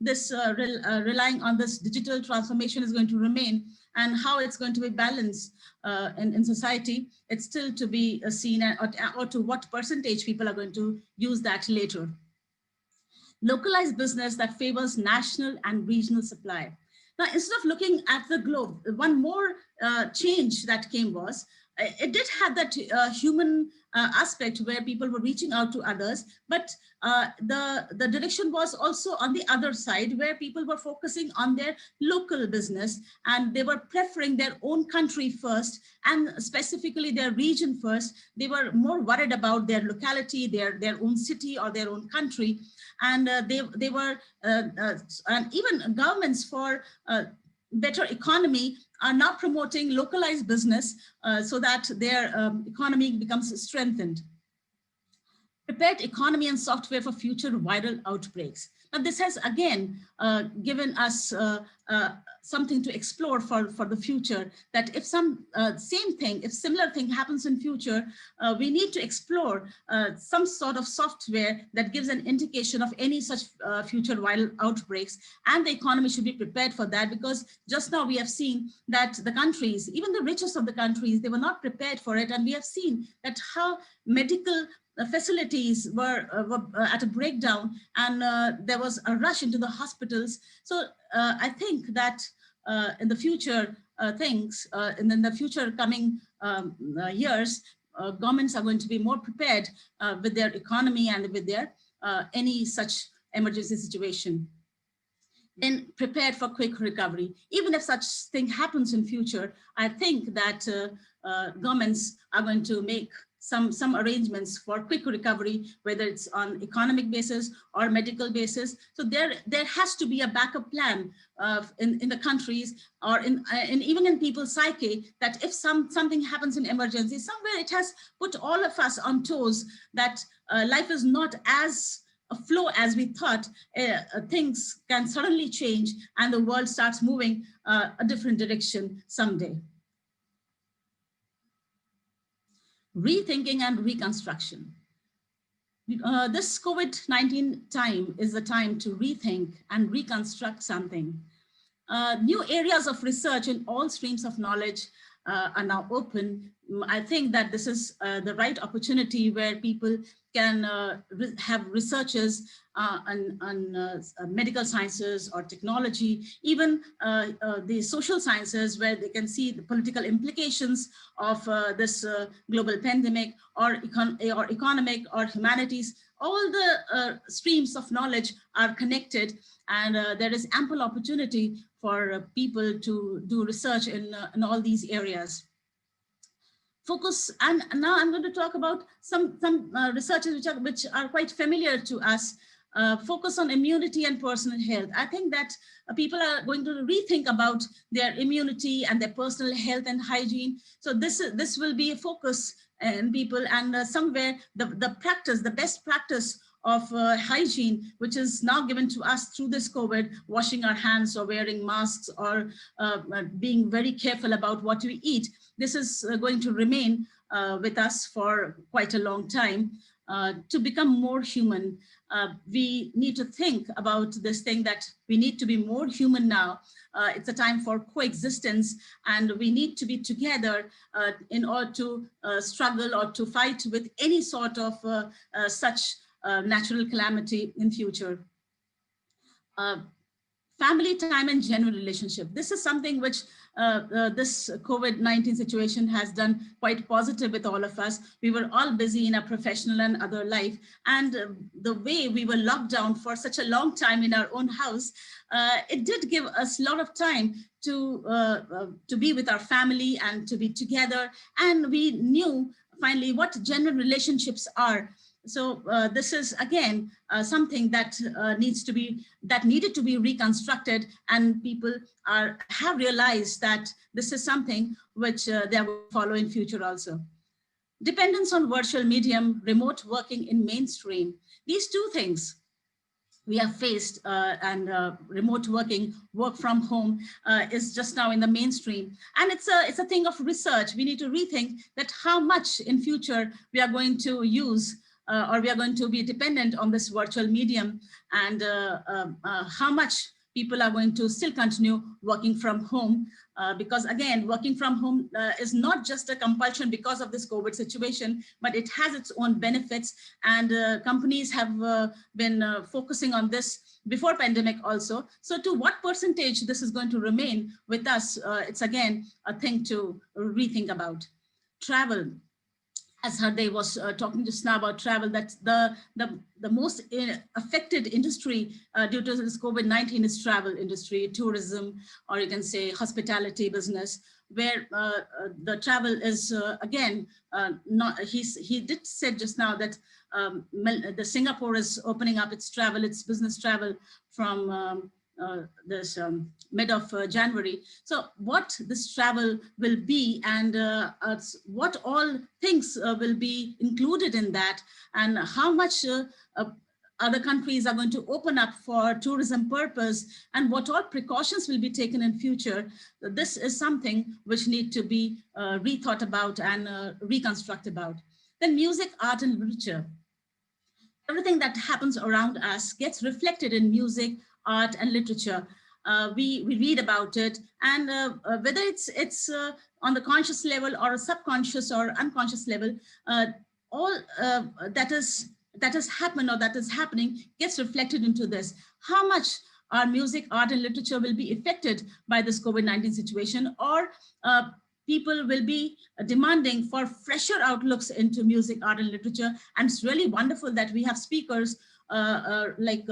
this relying on this digital transformation is going to remain, and how it's going to be balanced in society, it's still to be seen, or to what percentage people are going to use that later. Localized business that favors national and regional supply. Now, instead of looking at the globe, one more change that came was, it did have that human aspect where people were reaching out to others, but the direction was also on the other side, where people were focusing on their local business, and they were preferring their own country first, and specifically their region first. They were more worried about their locality, their own city or their own country, and they were, and even governments for better economy are now promoting localized business so that their economy becomes strengthened. Prepared economy and software for future viral outbreaks. Now, this has again given us something to explore for the future, that if some if similar thing happens in future, we need to explore some sort of software that gives an indication of any such future viral outbreaks, and the economy should be prepared for that, because just now we have seen that the countries, even the richest of the countries, they were not prepared for it, and we have seen that how medical facilities were at a breakdown, and there was a rush into the hospitals. So I think that in the future and in the future coming years, governments are going to be more prepared with their economy and with their any such emergency situation. Then prepared for quick recovery. Even if such thing happens in future, I think that governments are going to make some arrangements for quick recovery, whether it's on economic basis or medical basis. So there has to be a backup plan in the countries, or in even in people's psyche, that if something happens in emergency, somewhere it has put all of us on toes, that life is not as a flow as we thought. Things can suddenly change, and the world starts moving a different direction someday. Rethinking and reconstruction. This COVID-19 time is the time to rethink and reconstruct something. New areas of research in all streams of knowledge are now open. I think that this is the right opportunity where people can have researchers on medical sciences or technology, even the social sciences, where they can see the political implications of this global pandemic, or economic or humanities. All the streams of knowledge are connected, and there is ample opportunity for people to do research in all these areas. Focus, and now I'm going to talk about some researches which are quite familiar to us. Focus on immunity and personal health. I think that people are going to rethink about their immunity and their personal health and hygiene. So this will be a focus in people, and somewhere the best practice of hygiene, which is now given to us through this COVID, washing our hands or wearing masks, or being very careful about what we eat. This is going to remain with us for quite a long time. To become more human, we need to think about this thing that we need to be more human now. It's a time for coexistence, and we need to be together in order to struggle or to fight with any sort of such natural calamity in future. Family time and genuine relationship. This is something which this COVID-19 situation has done quite positive with all of us. We were all busy in our professional and other life, and the way we were locked down for such a long time in our own house, it did give us a lot of time to be with our family and to be together, and we knew finally what genuine relationships are. So this is again something that needed to be reconstructed, and people have realized that this is something which they will follow in future also. Dependence on virtual medium, remote working in mainstream. These two things we have faced, and remote working, work from home is just now in the mainstream, and it's a thing of research. We need to rethink that how much in future we are going to use or we are going to be dependent on this virtual medium, and how much people are going to still continue working from home, because again, working from home is not just a compulsion because of this COVID situation, but it has its own benefits, and companies have been focusing on this before pandemic also. So to what percentage this is going to remain with us, it's again a thing to rethink about. Travel. As Hardev was talking just now about travel, that the most affected industry due to this COVID-19 is travel industry, tourism, or you can say hospitality business, where the travel is again not. He did say just now that the Singapore is opening up its travel, its business travel from this mid of January. So what this travel will be, and what all things will be included in that, and how much other countries are going to open up for tourism purpose, and what all precautions will be taken in future. This is something which need to be rethought about and reconstruct about. Then music, art, and literature. Everything that happens around us gets reflected in music, art, and literature. We read about it, and whether it's on the conscious level or a subconscious or unconscious level, all that has happened or that is happening gets reflected into this. How much our music, art, and literature will be affected by this COVID-19 situation, or people will be demanding for fresher outlooks into music, art, and literature. And it's really wonderful that we have speakers like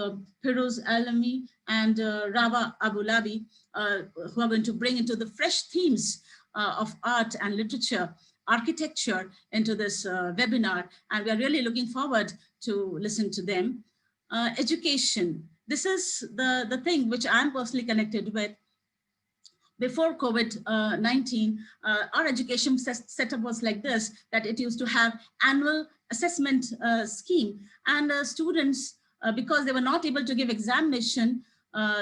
Piruz Alami and Rava Abulabi, who are going to bring into the fresh themes of art and literature, architecture into this webinar. And we are really looking forward to listen to them. Education. This is the thing which I'm personally connected with. Before COVID-19, our education setup was like this, that it used to have annual assessment scheme, and students, because they were not able to give examination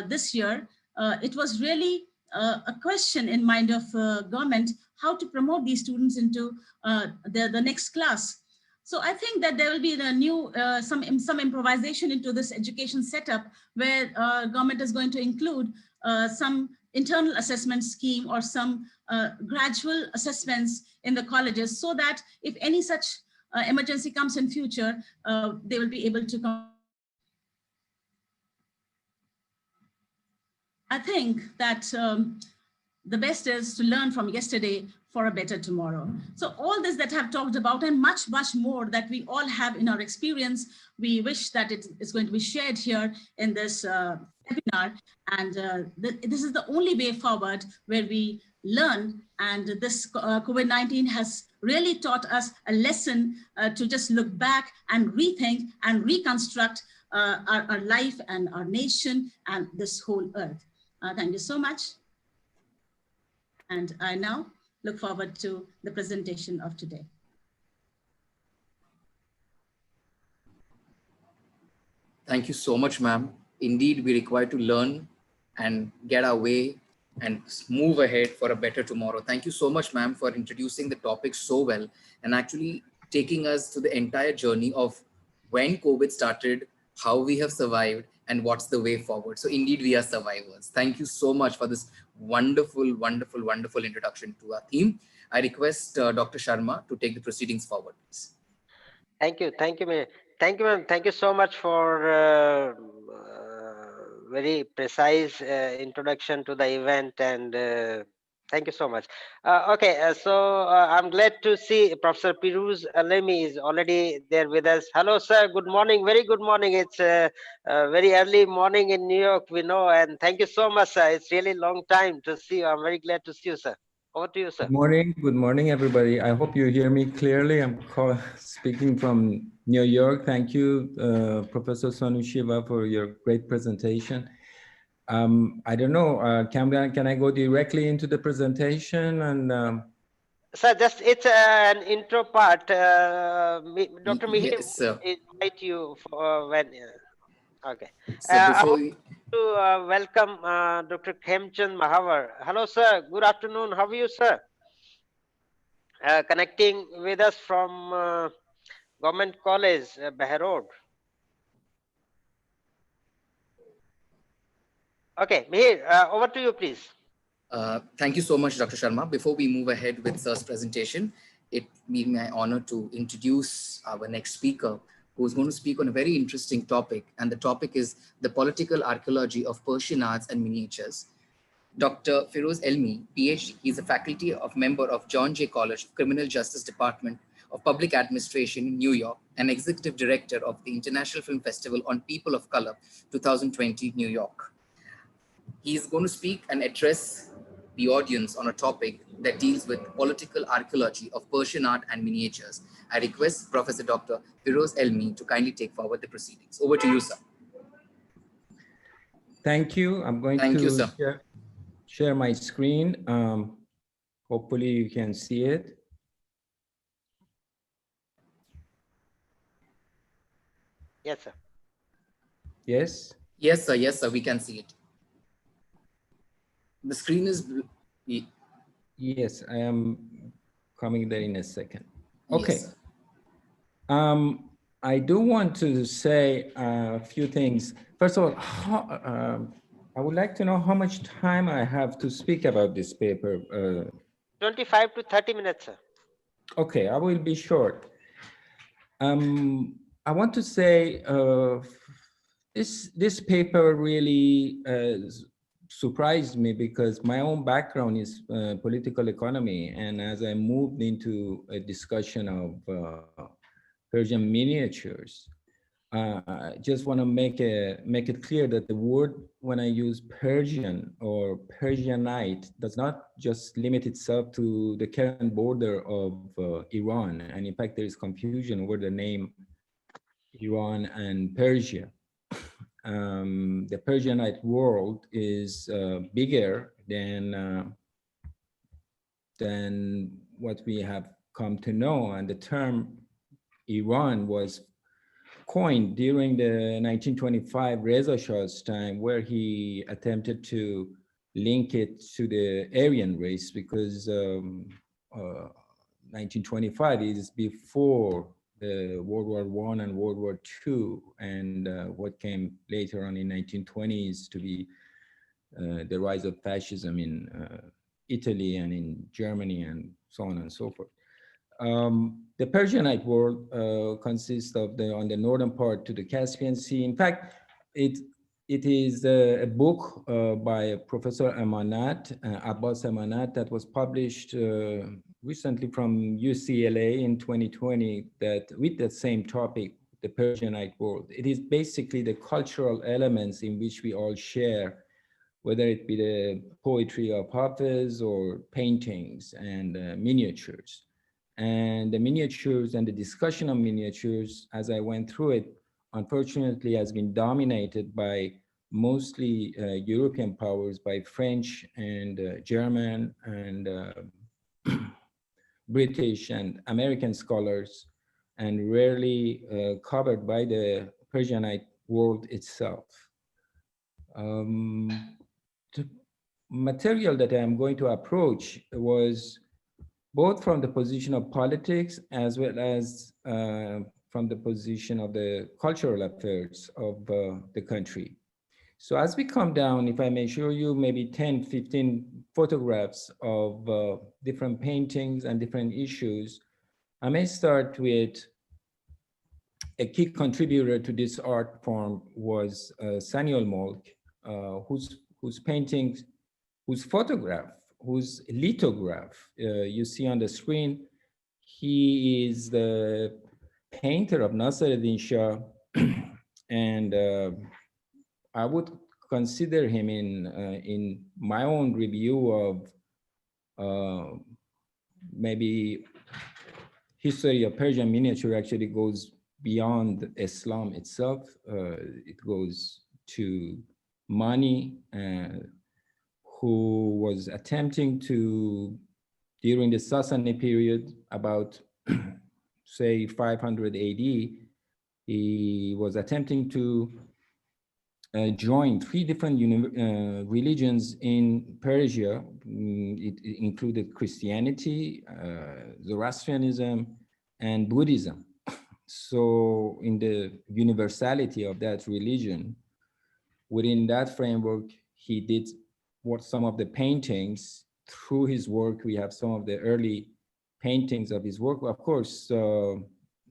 this year, it was really a question in mind of government, how to promote these students into the next class. So I think that there will be a new, some improvisation into this education setup, where government is going to include some internal assessment scheme or some gradual assessments in the colleges, so that if any such emergency comes in future, they will be able to come. I think that the best is to learn from yesterday for a better tomorrow. So all this that I've talked about and much, much more that we all have in our experience, we wish that it is going to be shared here in this webinar. And this is the only way forward where we learn. And this COVID-19 has really taught us a lesson to just look back and rethink and reconstruct our life and our nation and this whole earth. Thank you so much. And I now look forward to the presentation of today.
Thank you so much, ma'am. Indeed, we require to learn and get our way and move ahead for a better tomorrow. Thank you so much, ma'am, for introducing the topic so well and actually taking us to the entire journey of when COVID started, how we have survived, and what's the way forward. So indeed, we are survivors. Thank you so much for this wonderful, wonderful, wonderful introduction to our theme. I request Dr. Sharma to take the proceedings forward, please.
Thank you, ma'am. Thank you so much for very precise introduction to the event, and thank you so much. So I'm glad to see Professor Piruz Alemi is already there with us. Hello, sir. Good morning. Very good morning. It's very early morning in New York, we know, and thank you so much, sir. It's really long time to see you. I'm very glad to see you, sir. Over to you, sir.
Good morning, everybody. I hope you hear me clearly. I'm speaking from New York. Thank you, Professor Sonu Shiva, for your great presentation. I don't know, can I go directly into the presentation? And
sir, just it's an intro part. Dr. Mihir
yes, sir.
invite you for when. Okay.
So before
to welcome Dr. Khemchand Mahavar. Hello, sir. Good afternoon. How are you, sir? Connecting with us from Government College, Behrod. Okay, Mihir, over to you, please.
Thank you so much, Dr. Sharma. Before we move ahead with Sir's presentation, it be my honor to introduce our next speaker, who's going to speak on a very interesting topic. And the topic is the political archaeology of Persian arts and miniatures. Dr. Feroz Elmi, PhD, he's a faculty member of John Jay College of Criminal Justice Department of Public Administration in New York, and executive director of the International Film Festival on People of Color 2020, New York. He's going to speak and address the audience on a topic that deals with political archaeology of Persian art and miniatures. I request Professor Dr. Feroz Elmi to kindly take forward the proceedings. Over to you, sir.
Thank you. I'm going to share my screen. Hopefully you can see it.
Yes, sir.
Yes?
Yes, sir. Yes, sir. We can see it. The screen is blue.
Yes, I am coming there in a second. Okay.
Yes,
I do want to say a few things. First of all, I would like to know how much time I have to speak about this paper.
25 to 30 minutes, sir.
Okay, I will be short. I want to say this paper really surprised me because my own background is political economy, and as I moved into a discussion of Persian miniatures, I just want to make it clear that the word, when I use Persian or Persianite, does not just limit itself to the current border of Iran, and in fact there is confusion over the name Iran and Persia. The Persianite world is bigger than what we have come to know, and the term Iran was coined during the 1925 Reza Shah's time, where he attempted to link it to the Aryan race, because 1925 is before the World War I and World War II, and what came later on in 1920s to be the rise of fascism in Italy and in Germany and so on and so forth. The Persianate world consists of on the northern part to the Caspian Sea. In fact, it is a book by Professor Amanat, Abbas Amanat, that was published recently from UCLA in 2020 that with the same topic, the Persianate world. It is basically the cultural elements in which we all share, whether it be the poetry of Hafiz or paintings and miniatures. And the miniatures and the discussion of miniatures, as I went through it, unfortunately has been dominated by mostly European powers, by French and German and British and American scholars, and rarely covered by the Persianate world itself. The material that I'm going to approach was both from the position of politics as well as from the position of the cultural affairs of the country. So as we come down, if I may show you maybe 10, 15 photographs of different paintings and different issues, I may start with a key contributor to this art form was Samuel Molk, whose paintings, whose photograph, whose lithograph you see on the screen. He is the painter of Nasruddin Shah, and I would consider him in my own review of maybe history of Persian miniature actually goes beyond Islam itself. It goes to Mani, who was attempting to, during the Sasani period, about say 500 AD, he was attempting to join 3 different religions in Persia. It included Christianity, Zoroastrianism, and Buddhism. So in the universality of that religion, within that framework, he did what some of the paintings. Through his work, we have some of the early paintings of his work. Of course,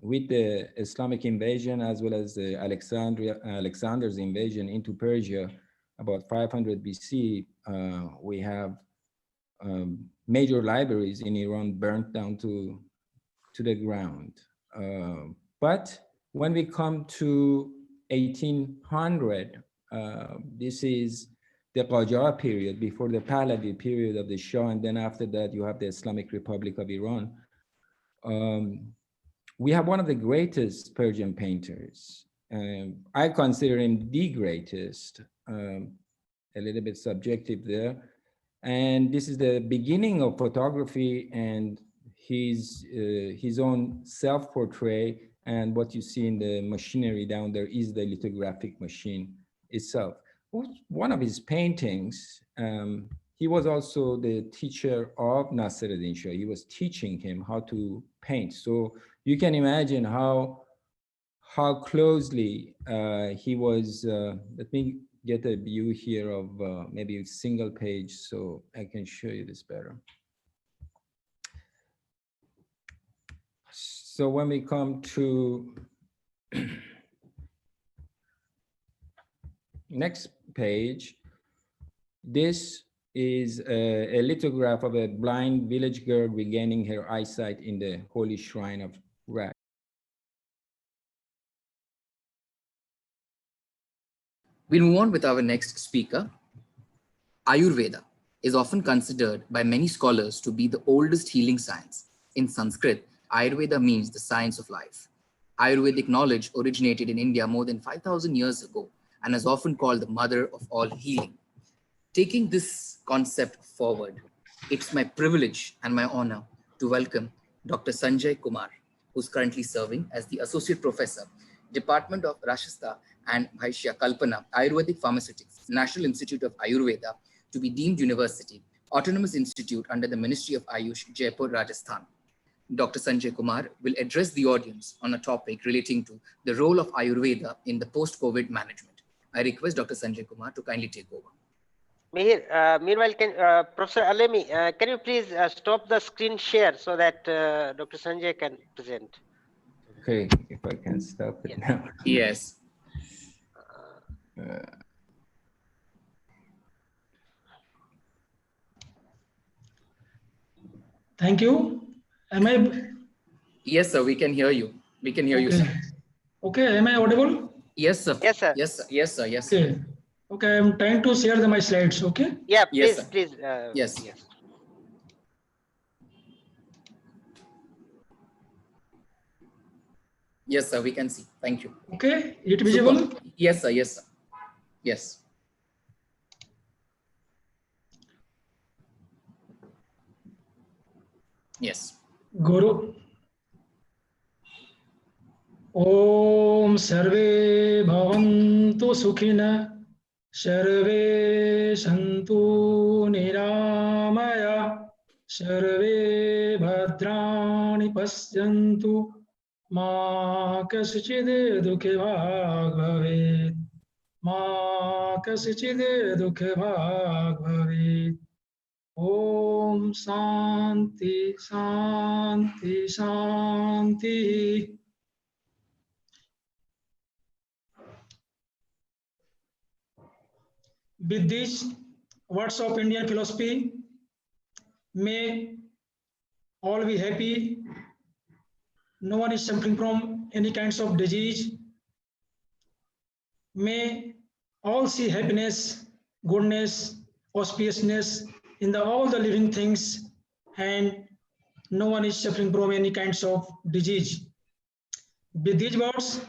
with the Islamic invasion as well as the Alexander's invasion into Persia, about 500 BC, we have major libraries in Iran burnt down to the ground. But when we come to 1800, this is the Qajar period, before the Pahlavi period of the Shah, and then after that you have the Islamic Republic of Iran. We have one of the greatest Persian painters. I consider him the greatest, a little bit subjective there. And this is the beginning of photography and his own self-portrait, and what you see in the machinery down there is the lithographic machine itself. One of his paintings, he was also the teacher of Nasruddin Shah. He was teaching him how to paint. So you can imagine how closely he was. Let me get a view here of maybe a single page so I can show you this better. So when we come to next page, this is a lithograph of a blind village girl regaining her eyesight in the holy shrine of Ra.
We'll move on with our next speaker. Ayurveda is often considered by many scholars to be the oldest healing science. In Sanskrit, Ayurveda means the science of life. Ayurvedic knowledge originated in India more than 5,000 years ago and is often called the mother of all healing. Taking this concept forward, it's my privilege and my honor to welcome Dr. Sanjay Kumar, who's currently serving as the Associate Professor, Department of Rashastra and Bhaishya Kalpana, Ayurvedic Pharmaceutics, National Institute of Ayurveda, to be deemed university, Autonomous Institute under the Ministry of Ayush, Jaipur, Rajasthan. Dr. Sanjay Kumar will address the audience on a topic relating to the role of Ayurveda in the post-COVID management. I request Dr. Sanjay Kumar to kindly take over.
Mihir, meanwhile, Professor Alemi, can you please stop the screen share so that Dr. Sanjay can present?
Okay, if I can stop it
Yes.
now.
Yes.
Thank you. Am I
Yes, sir. We can hear you. We can hear you,
okay?
sir.
Okay, am I audible?
Yes, sir.
Yes, sir.
Yes, sir. Yes, sir. Yes, sir.
Okay. Okay, I'm trying to share my slides. Okay.
Yeah,
Yes,
please,
sir.
please.
Yes.
Yes.
Yes, sir. We can see. Thank you.
Okay. Is it
Super.
visible?
Yes, sir. Yes, sir. Yes. Yes.
Guru. Om Sarve Bhavantu Sukhina Sarve Santu Niramaya Sarve Bhadrani Pasyantu Ma Kasachid Dukhe Bhag Bhavet Ma Kasachid Dukhe Bhag Bhavet Om Santi Santi Santi. With these words of Indian philosophy, may all be happy. No one is suffering from any kinds of disease. May all see happiness, goodness, auspiciousness in all the living things, and no one is suffering from any kinds of disease. With these words,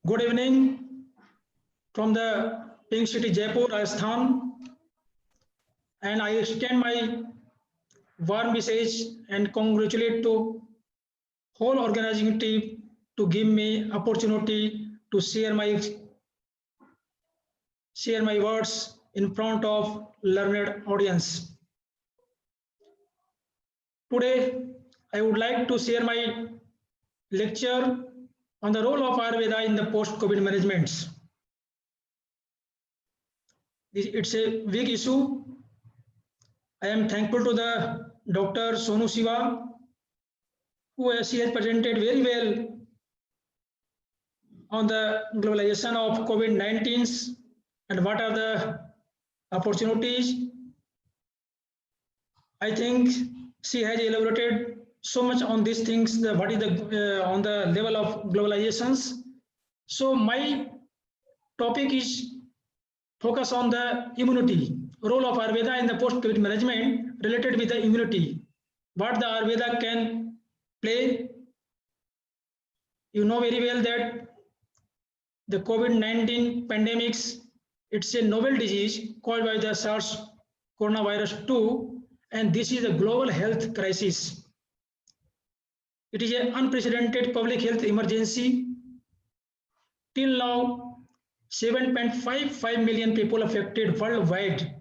good evening from the pink city Jaipur, Rajasthan, and I extend my warm message and congratulate to whole organizing team to give me opportunity to share my words in front of learned audience. Today, I would like to share my lecture on the role of Ayurveda in the post-COVID management. It's a big issue. I am thankful to the Dr. Sonu Siva, who she has presented very well on the globalization of COVID-19 and what are the opportunities. I think she has elaborated so much on these things, what is the on the level of globalizations. So my topic is focus on the immunity, role of Ayurveda in the post-COVID management related with the immunity, what the Ayurveda can play. You know very well that the COVID-19 pandemics, it's a novel disease caused by the SARS coronavirus 2, and this is a global health crisis. It is an unprecedented public health emergency. Till now, 7.55 million people affected worldwide.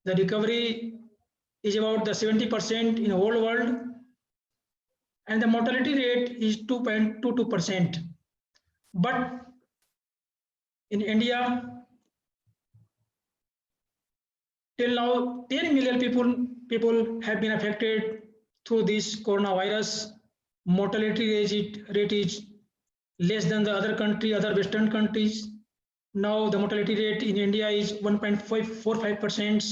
The recovery is about the 70% in the whole world, and the mortality rate is 2.22%. But in India, till now, 10 million people have been affected through this coronavirus. Mortality rate is less than the other Western countries. Now the mortality rate in India is 1.45%,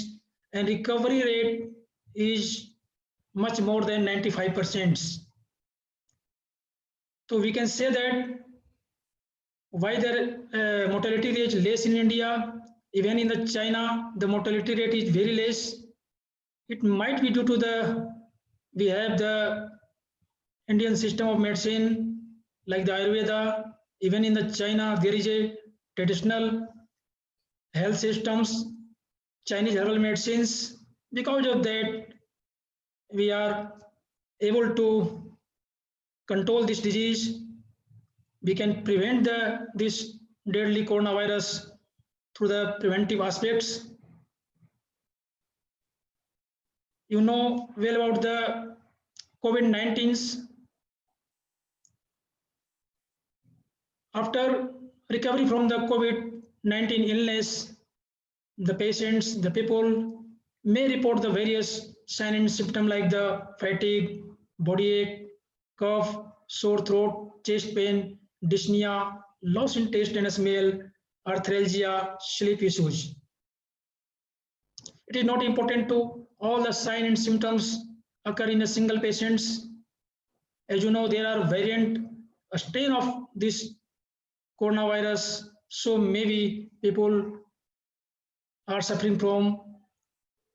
and recovery rate is much more than 95%. So we can say that why the mortality rate is less in India, even in the China, the mortality rate is very less. It might be due to we have the Indian system of medicine like the Ayurveda. Even in the China, there is a traditional health systems, Chinese herbal medicines. Because of that, we are able to control this disease. We can prevent this deadly coronavirus through the preventive aspects. You know well about the COVID-19. After recovery from the COVID, COVID-19 illness, the patients, the people may report the various signs and symptoms like the fatigue, body ache, cough, sore throat, chest pain, dyspnea, loss in taste and smell, arthralgia, sleep issues. It is not important to all the signs and symptoms occur in a single patient. As you know, there are variant strain of this coronavirus, so maybe people are suffering from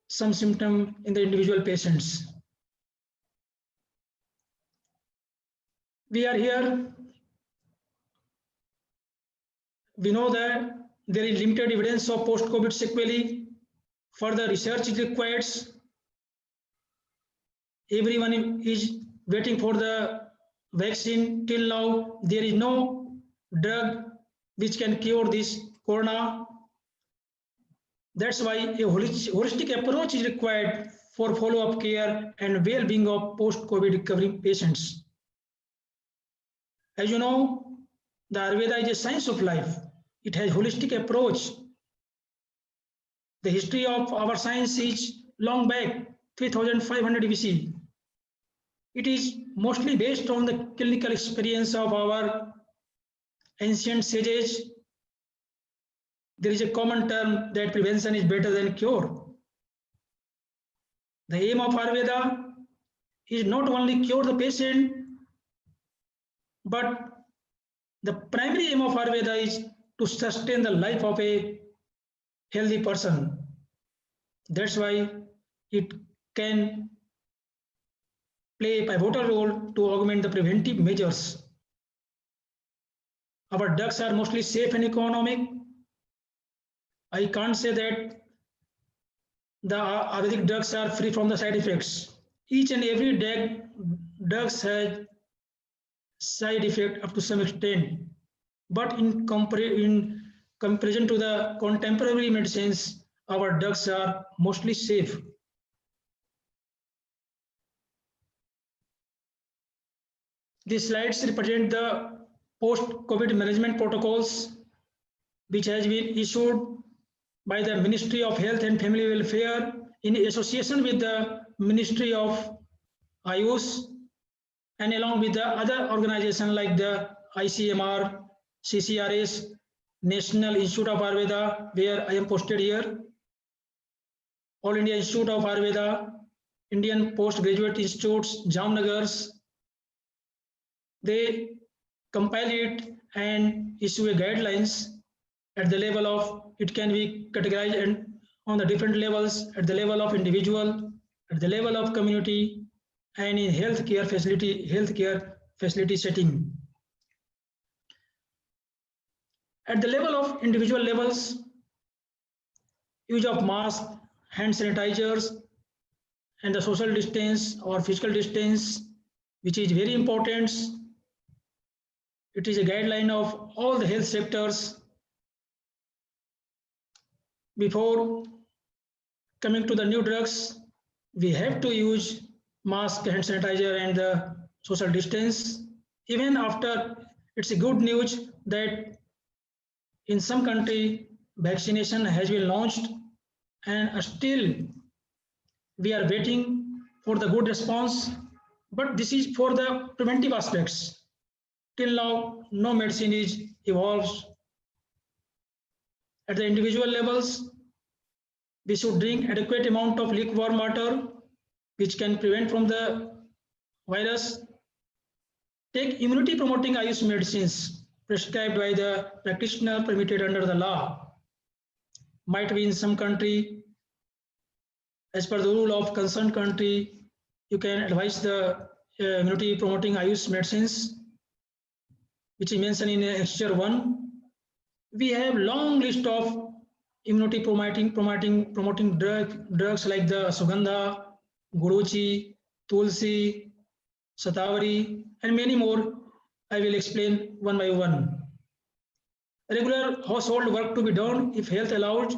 some symptom in the individual patients. We are here. We know that there is limited evidence of post-COVID sequelae. Further research is required. Everyone is waiting for the vaccine. Till now, there is no drug which can cure this corona. That's why a holistic approach is required for follow-up care and well-being of post-COVID recovery patients. As you know, the Ayurveda is a science of life. It has holistic approach. The history of our science is long back, 3500 BC. It is mostly based on the clinical experience of our ancient sages. There is a common term that prevention is better than cure. The aim of Ayurveda is not only cure the patient, but the primary aim of Ayurveda is to sustain the life of a healthy person. That's why it can play a pivotal role to augment the preventive measures. Our drugs are mostly safe and economic. I can't say that the Ayurvedic drugs are free from the side effects. Each and every drugs has side effect up to some extent, but in comparison to the contemporary medicines, our drugs are mostly safe. These slides represent the post-COVID management protocols which has been issued by the Ministry of Health and Family Welfare in association with the Ministry of Ayush and along with the other organizations like the ICMR, CCRS, National Institute of Ayurveda, where I am posted here, All India Institute of Ayurveda, Indian Postgraduate Institutes, Jamnagars. They compile it and issue a guidelines at the level of, it can be categorized and on the different levels, at the level of individual, at the level of community, and in healthcare facility setting. At the level of individual levels, use of masks, hand sanitizers, and the social distance or physical distance, which is very important. It is a guideline of all the health sectors. Before coming to the new drugs, we have to use mask, hand sanitizer, and the social distance. Even after, it's a good news that in some country, vaccination has been launched, and still we are waiting for the good response. But this is for the preventive aspects. Till now, no medicine is evolved. At the individual levels, we should drink adequate amount of lukewarm water, which can prevent from the virus. Take immunity promoting Ayush medicines prescribed by the practitioner permitted under the law. Might be in some country, as per the rule of concerned country, you can advise the immunity promoting Ayush medicines, which is mentioned in Exchequer 1. We have long list of immunity promoting drugs like the Sugandha, Guruchi, Tulsi, Satavari, and many more. I will explain one by one. Regular household work to be done if health allows.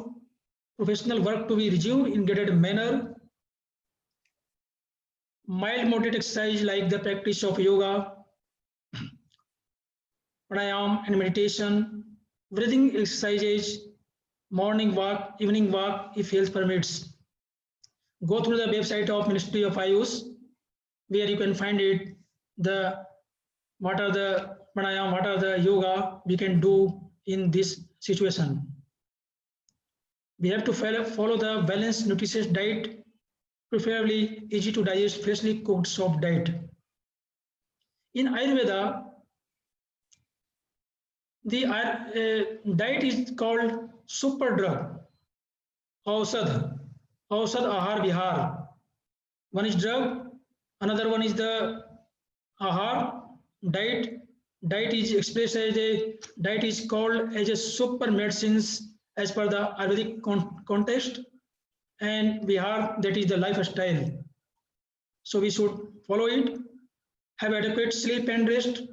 Professional work to be resumed in graded manner. Mild moderate exercise like the practice of yoga, pranayam, and meditation breathing exercises, morning walk, evening walk if health permits. Go through the website of Ministry of Ayush, where you can find it, what are the pranayam, what are the yoga we can do in this situation. We have to follow the balanced nutritious diet, preferably easy to digest, freshly cooked soft diet. In Ayurveda, the diet is called super drug, Ausad Ahar Vihar. One is drug, another one is the Ahar diet. Diet is expressed as a diet is called as a super medicines as per the Ayurvedic context, and Vihar, that is the lifestyle. So we should follow it, have adequate sleep and rest,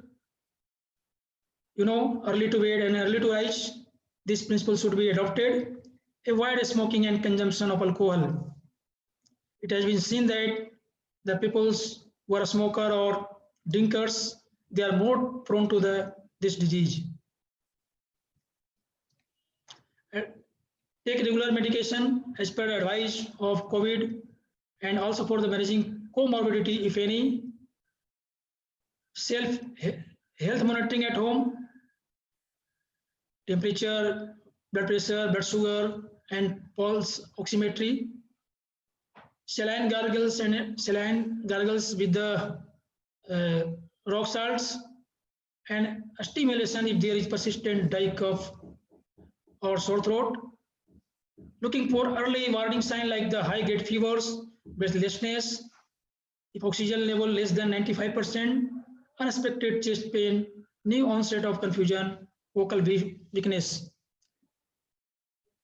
early to bed and early to rise. This principle should be adopted. Avoid smoking and consumption of alcohol. It has been seen that the people who are a smoker or drinkers, they are more prone to this disease. Take regular medication as per advice of COVID, and also for the managing comorbidity, if any. Self health monitoring at home, temperature, blood pressure, blood sugar, and pulse oximetry. Saline gargles with the rock salts, and stimulation if there is persistent dry cough or sore throat. Looking for early warning sign like the high grade fevers, breathlessness, if oxygen level less than 95%, unexpected chest pain, new onset of confusion, vocal weakness.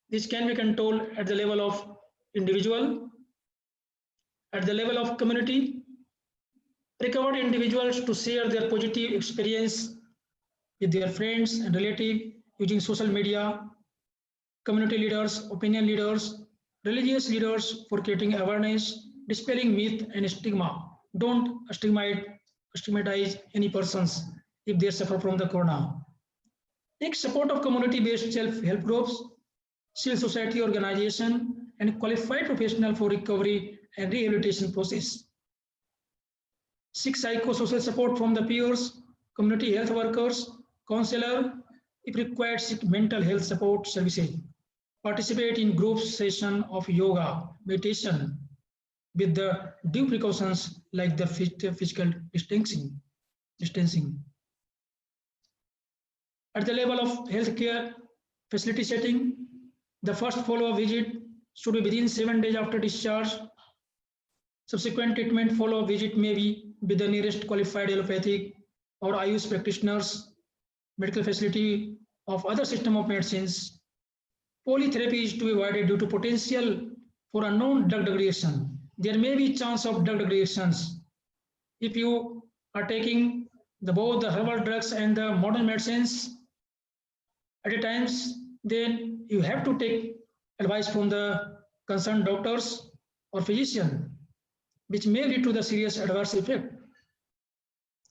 This can be controlled at the level of individual, at the level of community. Recovered individuals to share their positive experience with their friends and relatives using social media, community leaders, opinion leaders, religious leaders for creating awareness, dispelling myth and stigma. Don't stigmatize any persons if they suffer from the corona. Take support of community-based self-help groups, civil society organization, and qualified professional for recovery and rehabilitation process. Seek psychosocial support from the peers, community health workers, counselor, if required, seek mental health support services. Participate in group session of yoga, meditation, with the due precautions like the physical distancing. At the level of healthcare facility setting, the first follow-up visit should be within 7 days after discharge. Subsequent treatment follow-up visit may be with the nearest qualified allopathic or Ayush practitioners, medical facility of other system of medicines. Polytherapy is to be avoided due to potential for unknown drug degradation. There may be chance of drug degradations. If you are taking both the herbal drugs and the modern medicines at a times, then you have to take advice from the concerned doctors or physician, which may lead to the serious adverse effect.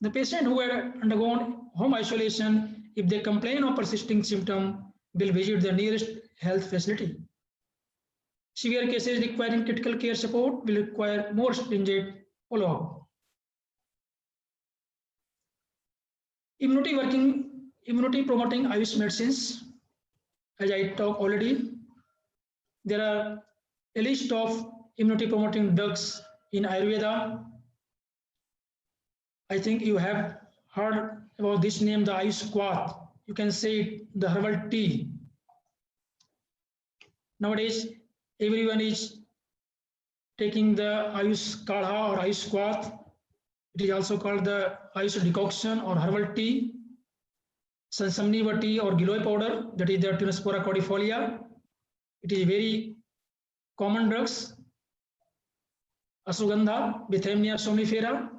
The patient who had undergone home isolation, if they complain of persisting symptom, will visit the nearest health facility. Severe cases requiring critical care support will require more stringent follow-up. Immunity promoting Ayush medicines, as I talked already, there are a list of immunity promoting drugs in Ayurveda. I think you have heard about this name, the Ayush Quath. You can say the herbal tea. Nowadays, everyone is taking the Ayush Kadha or Ayush Quath. It is also called the Ayush decoction or herbal tea. Sansamniva tea or giloy powder, that is the Tinospora cordifolia. It is very common drugs. Ashwagandha, Bithynia somnifera.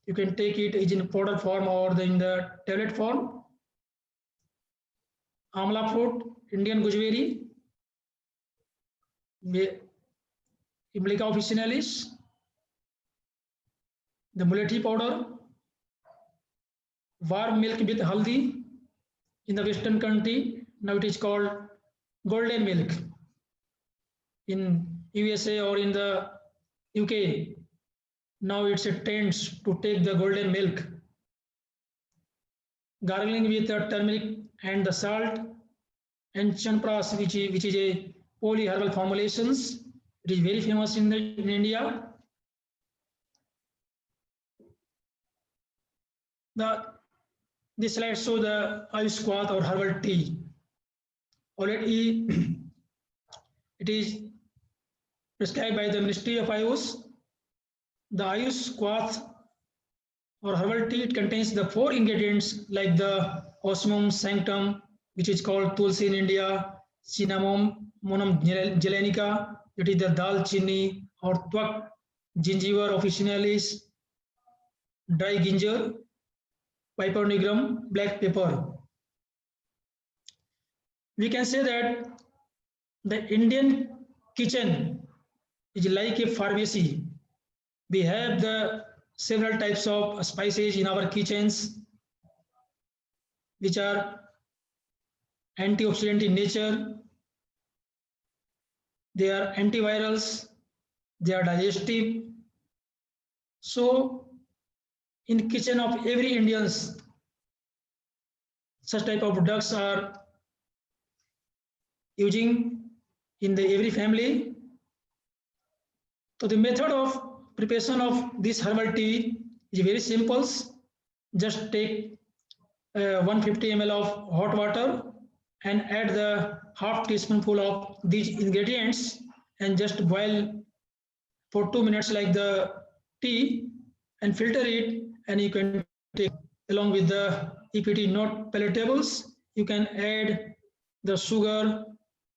You can take it in powder form or in the tablet form. Amla fruit, Indian gooseberry, Imblica officinalis, the mulethi powder, warm milk with haldi. In the Western country, Now it is called golden milk. In USA or in the UK, now it's a trend to take the golden milk, gargling with the turmeric and the salt, and chanpras, which is a polyherbal formulations. It is very famous in India. This slide shows the Ayush Kwath or herbal tea. Already it is prescribed by the Ministry of Ayush. The Ayush Kwath or herbal tea, it contains the 4 ingredients like the Osmum sanctum, which is called Tulsi in India, Cinnamon gelanica, that is the Dalchini or Twak, Gingiver officinalis, dry ginger, Piper nigrum, black pepper. We can say that the Indian kitchen is like a pharmacy. We have the several types of spices in our kitchens, which are antioxidant in nature. They are antivirals, they are digestive. So in kitchen of every Indians, such type of products are using in the every family. So the method of preparation of this herbal tea is very simple. Just take 150 ml of hot water and add the half teaspoonful of these ingredients and just boil for 2 minutes like the tea and filter it, and you can take along with the, if it is not palatables, you can add the sugar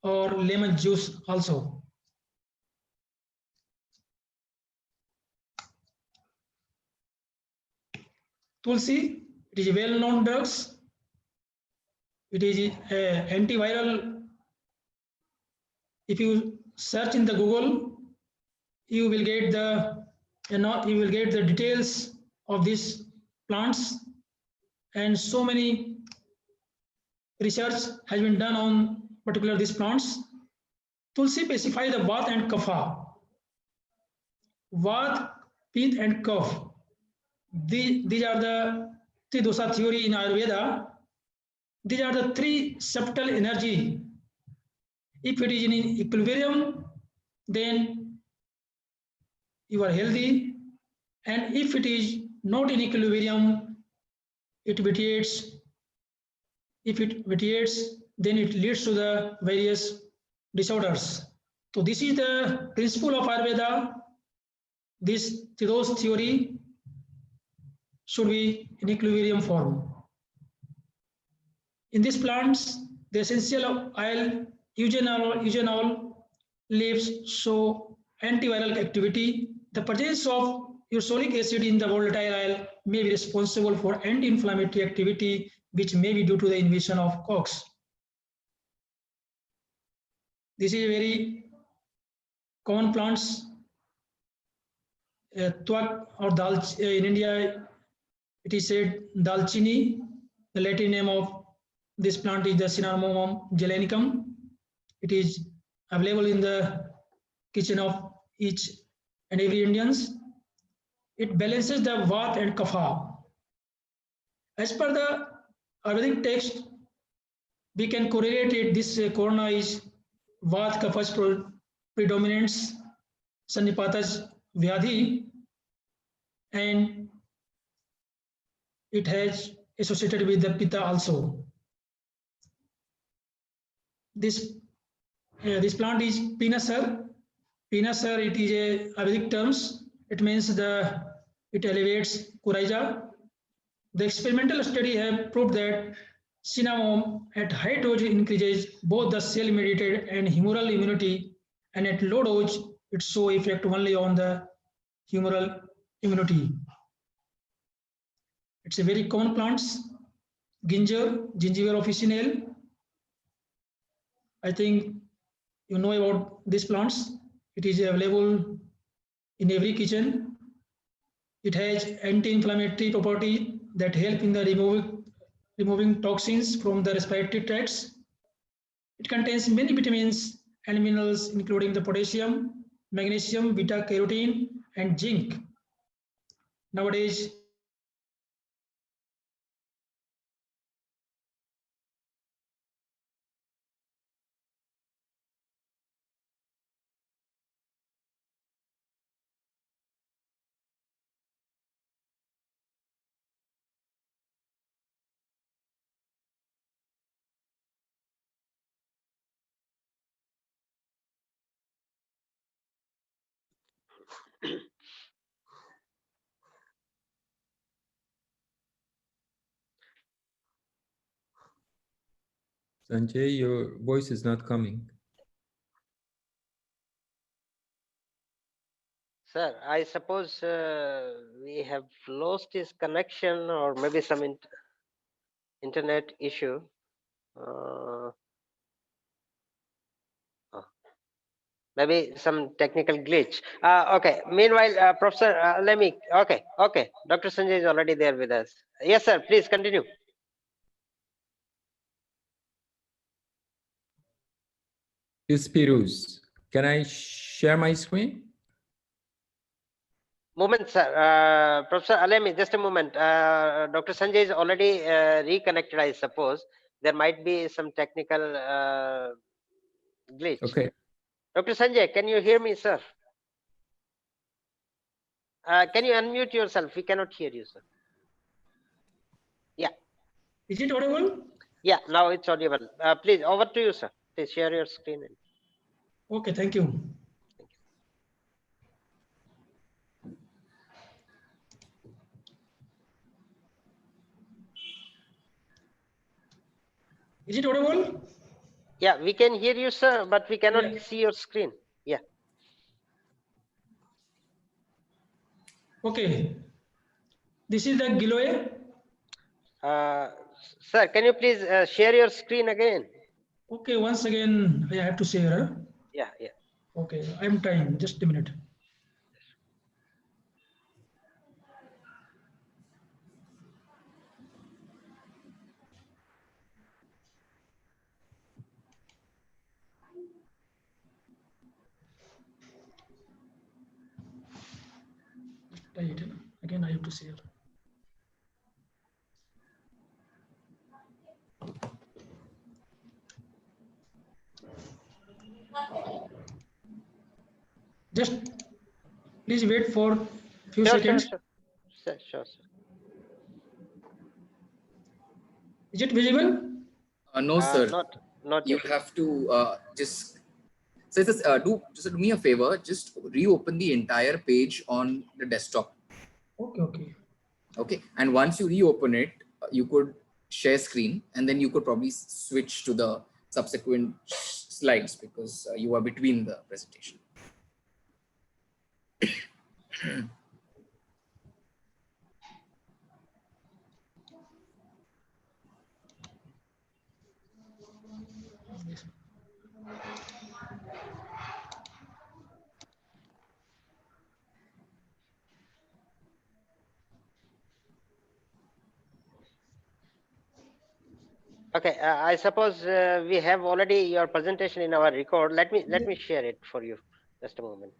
or lemon juice also. Tulsi, it is a well-known drugs. It is antiviral. If you search in the Google, you will get the details of these plants, and so many research has been done on particular these plants. Tulsi specify the Vat and Kapha. Vat, Pitta and Kapha. These are the Tridosha theory in Ayurveda. These are the 3 subtle energy. If it is in equilibrium, then you are healthy, and if it is not in equilibrium, it vitiates. If it vitiates, then it leads to the various disorders. So this is the principle of Ayurveda. This Tridosha theory should be in equilibrium form. In these plants, the essential oil, eugenol leaves show antiviral activity. The presence of ursolinic acid in the volatile oil may be responsible for anti-inflammatory activity, which may be due to the inhibition of COX. This is a very common plants. Twak or dal in India, it is said Dalchini. The Latin name of this plant is the Cinnamon gelanicum. It is available in the kitchen of each and every Indians. It balances the Vat and Kapha. As per the Ayurvedic text, we can correlate it. This corona is Vat Kapha's predominance, Sannipata's Vyadhi, and it has associated with the Pitta also. This plant is Pinasar. Pinasar, it is a Ayurvedic terms. It means it elevates coryza. The experimental study have proved that cinnamon at high dose increases both the cell-mediated and humoral immunity, and at low dose it shows effect only on the humoral immunity. It's a very common plants. Ginger, Gingiver officinale. I think you know about these plants. It is available in every kitchen. It has anti-inflammatory property that help in the removing toxins from the respiratory tracts. It contains many vitamins and minerals, including the potassium, magnesium, beta carotene, and zinc. Nowadays,
Sanjay, your voice is not coming.
Sir, I suppose we have lost his connection or maybe some internet issue. Uh, oh, maybe some technical glitch. Okay. Meanwhile, Professor, let me. Okay. Okay. Dr. Sanjay is already there with us. Yes, sir. Please continue.
Piruz, can I share my screen?
Moment, sir. Professor Alemi, just a moment. Dr. Sanjay is already reconnected, I suppose. There might be some technical glitch.
Okay.
Dr. Sanjay, can you hear me, sir? Can you unmute yourself? We cannot hear you, sir. Yeah.
is it audible?
Yeah, now it's audible. Please, over to you, sir. Please share your screen.
Okay, thank you. Is it audible?
Yeah, we can hear you, sir, but we cannot
Yeah.
see your screen. Yeah.
Okay. This is the giloy.
Sir, can you please share your screen again?
Okay, once again, I have to share.
Yeah, yeah.
Okay, I'm trying. Just a minute. Right. Again, I have to share. Just please wait for few
Sure,
seconds.
sure, sure. Sure, sure.
Is it visible?
No, sir.
Not
You
yet.
have to just so do me a favor. Just reopen the entire page on the desktop.
Okay, okay.
Okay, and once you reopen it, you could share screen, and then you could probably switch to the subsequent slides because you are between the presentation.
Okay, I suppose we have already your presentation in our record. Let me share it for you. Just a moment.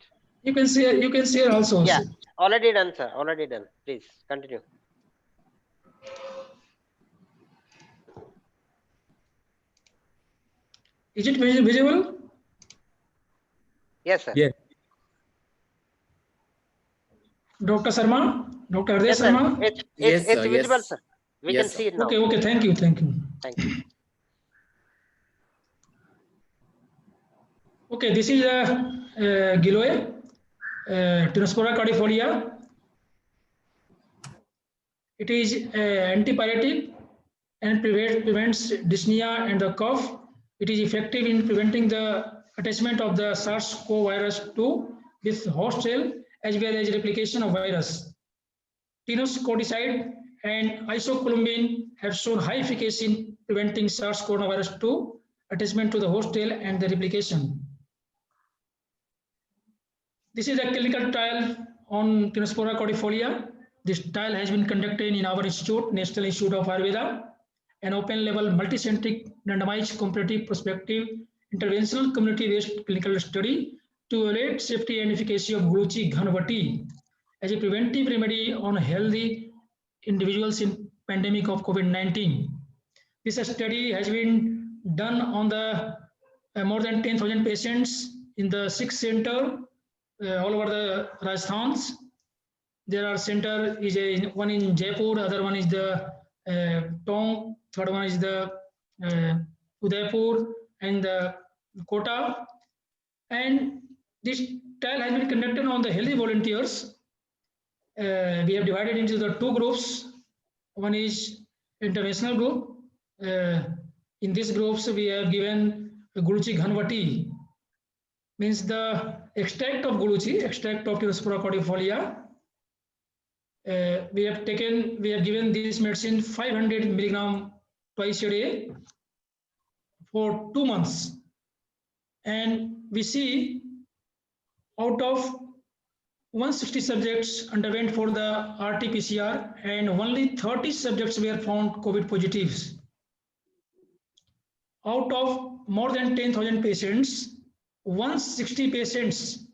You can share. You can share also.
Yeah, already done, sir. Already done. Please continue.
Is it visible?
Yes, sir.
Yes.
Dr. Sharma, Dr. Hardev
Yes, sir.
Sharma.
Yes,
It's
sir.
visible,
Yes.
sir. We
Yes,
can
sir.
see it now.
Okay, okay. Thank you, thank you.
Thank you.
Okay, this is giloy, Tinospora cardifolia. It is antipyretic and prevents dyspnea and the cough. It is effective in preventing the attachment of the SARS-CoV virus 2 with host cell as well as replication of virus. Tinocorticide and isocolumbin have shown high efficacy in preventing SARS-CoV 2 attachment to the host cell and the replication. This is a clinical trial on Tinospora cordifolia. This trial has been conducted in our institute, National Institute of Ayurveda, an open-label, multicentric, randomized, comparative, prospective, interventional, community-based clinical study to evaluate safety and efficacy of Gluchi Ghanvati as a preventive remedy on healthy individuals in pandemic of COVID-19. This study has been done on the more than 10,000 patients in the 6 centers all over the Rajasthans. There are center is one in Jaipur, other one is the Tong, third one is the Udaipur and the Kota. And this trial has been conducted on the healthy volunteers. We have divided into the 2 groups. One is interventional group. In these groups, we have given Guluchi Ghanvati, means the extract of Guluchi, extract of Tinospora cordifolia. We have given this medicine 500 milligram twice a day for 2 months. And we see out of 160 subjects underwent for the RT-PCR and only 30 subjects were found COVID positives. Out of more than 10,000 patients, 160 patients,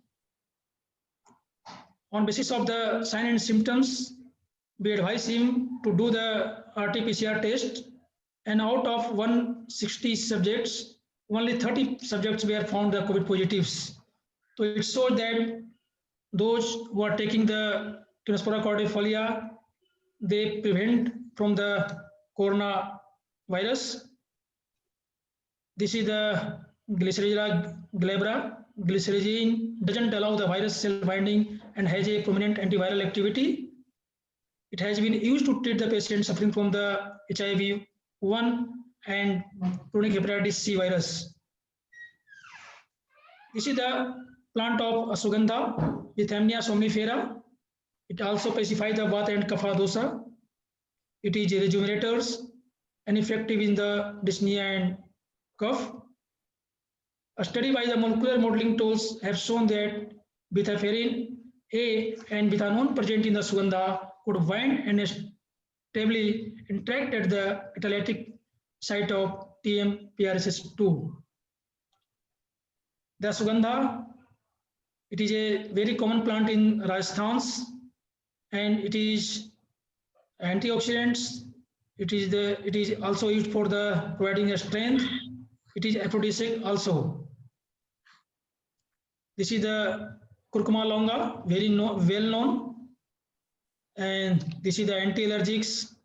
on basis of the sign and symptoms, we advise him to do the RT-PCR test, and out of 160 subjects, only 30 subjects were found the COVID positives. So it showed that those who are taking the Tinospora cordifolia, they prevent from the coronavirus. This is the Glycerella glabra. Glycerine doesn't allow the virus cell binding and has a prominent antiviral activity. It has been used to treat the patient suffering from the HIV-1 and chronic hepatitis C virus. This is the plant of Ashwagandha, Bithynia somnifera. It also pacifies the Vata and Kapha dosa. It is rejuvenators and effective in the dyspnea and cough. A study by the molecular modeling tools have shown that betaferrin A and bethanone present in the Ashwagandha could bind and stably interact at the catalytic site of TMPRSS2. The Ashwagandha, it is a very common plant in Rajasthans, and it is antioxidants. It is also used for the providing a strength. It is aphrodisiac also. This is the curcuma longa, very well known, and this is the anti-allergics.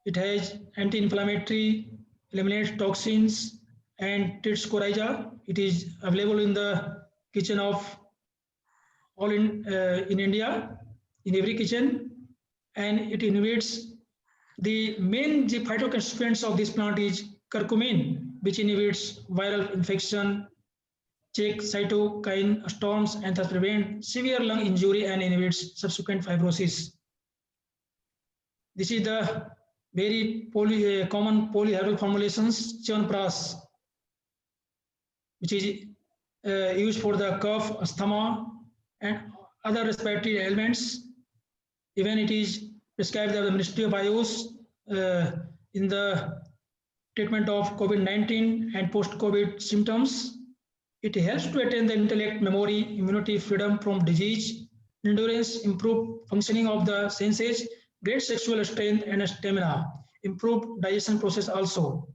It has anti-inflammatory, eliminates toxins, and treats coryza. It is available in the kitchen of all in India, in every kitchen, and it inhibits the main phytoconstituents of this plant is curcumin, which inhibits viral infection, check cytokine storms, and thus prevent severe lung injury and inhibits subsequent fibrosis. This is the very common polyherbal formulations, Chyawanprash, which is used for the cough, asthma, and other respiratory ailments. Even it is prescribed by the Ministry of Ayush in the treatment of COVID-19 and post-COVID symptoms. It helps to attain the intellect, memory, immunity, freedom from disease, endurance, improved functioning of the senses, great sexual strength and stamina, improved digestion process also.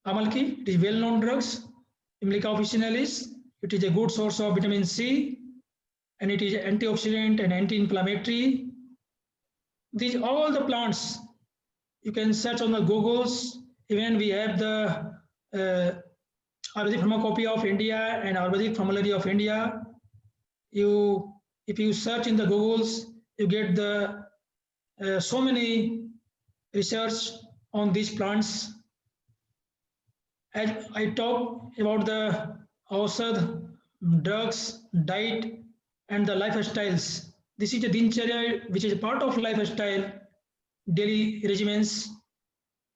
Amalki, it is well-known drugs. Emilica officinalis, it is a good source of vitamin C, and it is antioxidant and anti-inflammatory. These all the plants you can search on the Googles. Even we have the Ayurvedic Pharmacopoeia of India and Ayurvedic Formulary of India. If you search in the Googles, you get the so many research on these plants. As I talk about the Ausad, drugs, diet, and the lifestyles. This is a dincharya, which is a part of lifestyle, daily regimens,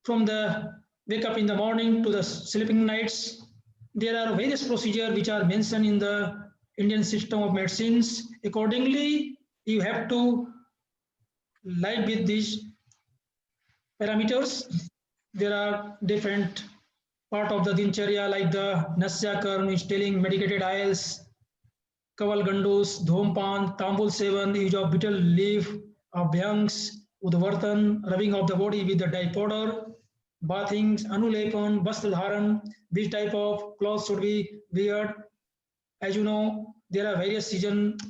from the wake up in the morning to the sleeping nights. There are various procedures which are mentioned in the Indian system of medicines. Accordingly, you have to live with these parameters. There are different part of the dincharya like the Nasya Karm is telling medicated oils, Kaval Gandus, Dhompan, Tambul Sevan, use of betel leaf, Abhyangs, Udvartan, rubbing of the body with the dye powder, bathing, Anulepan, Vastradharan, this type of clothes should be wear. As you know, there are various seasons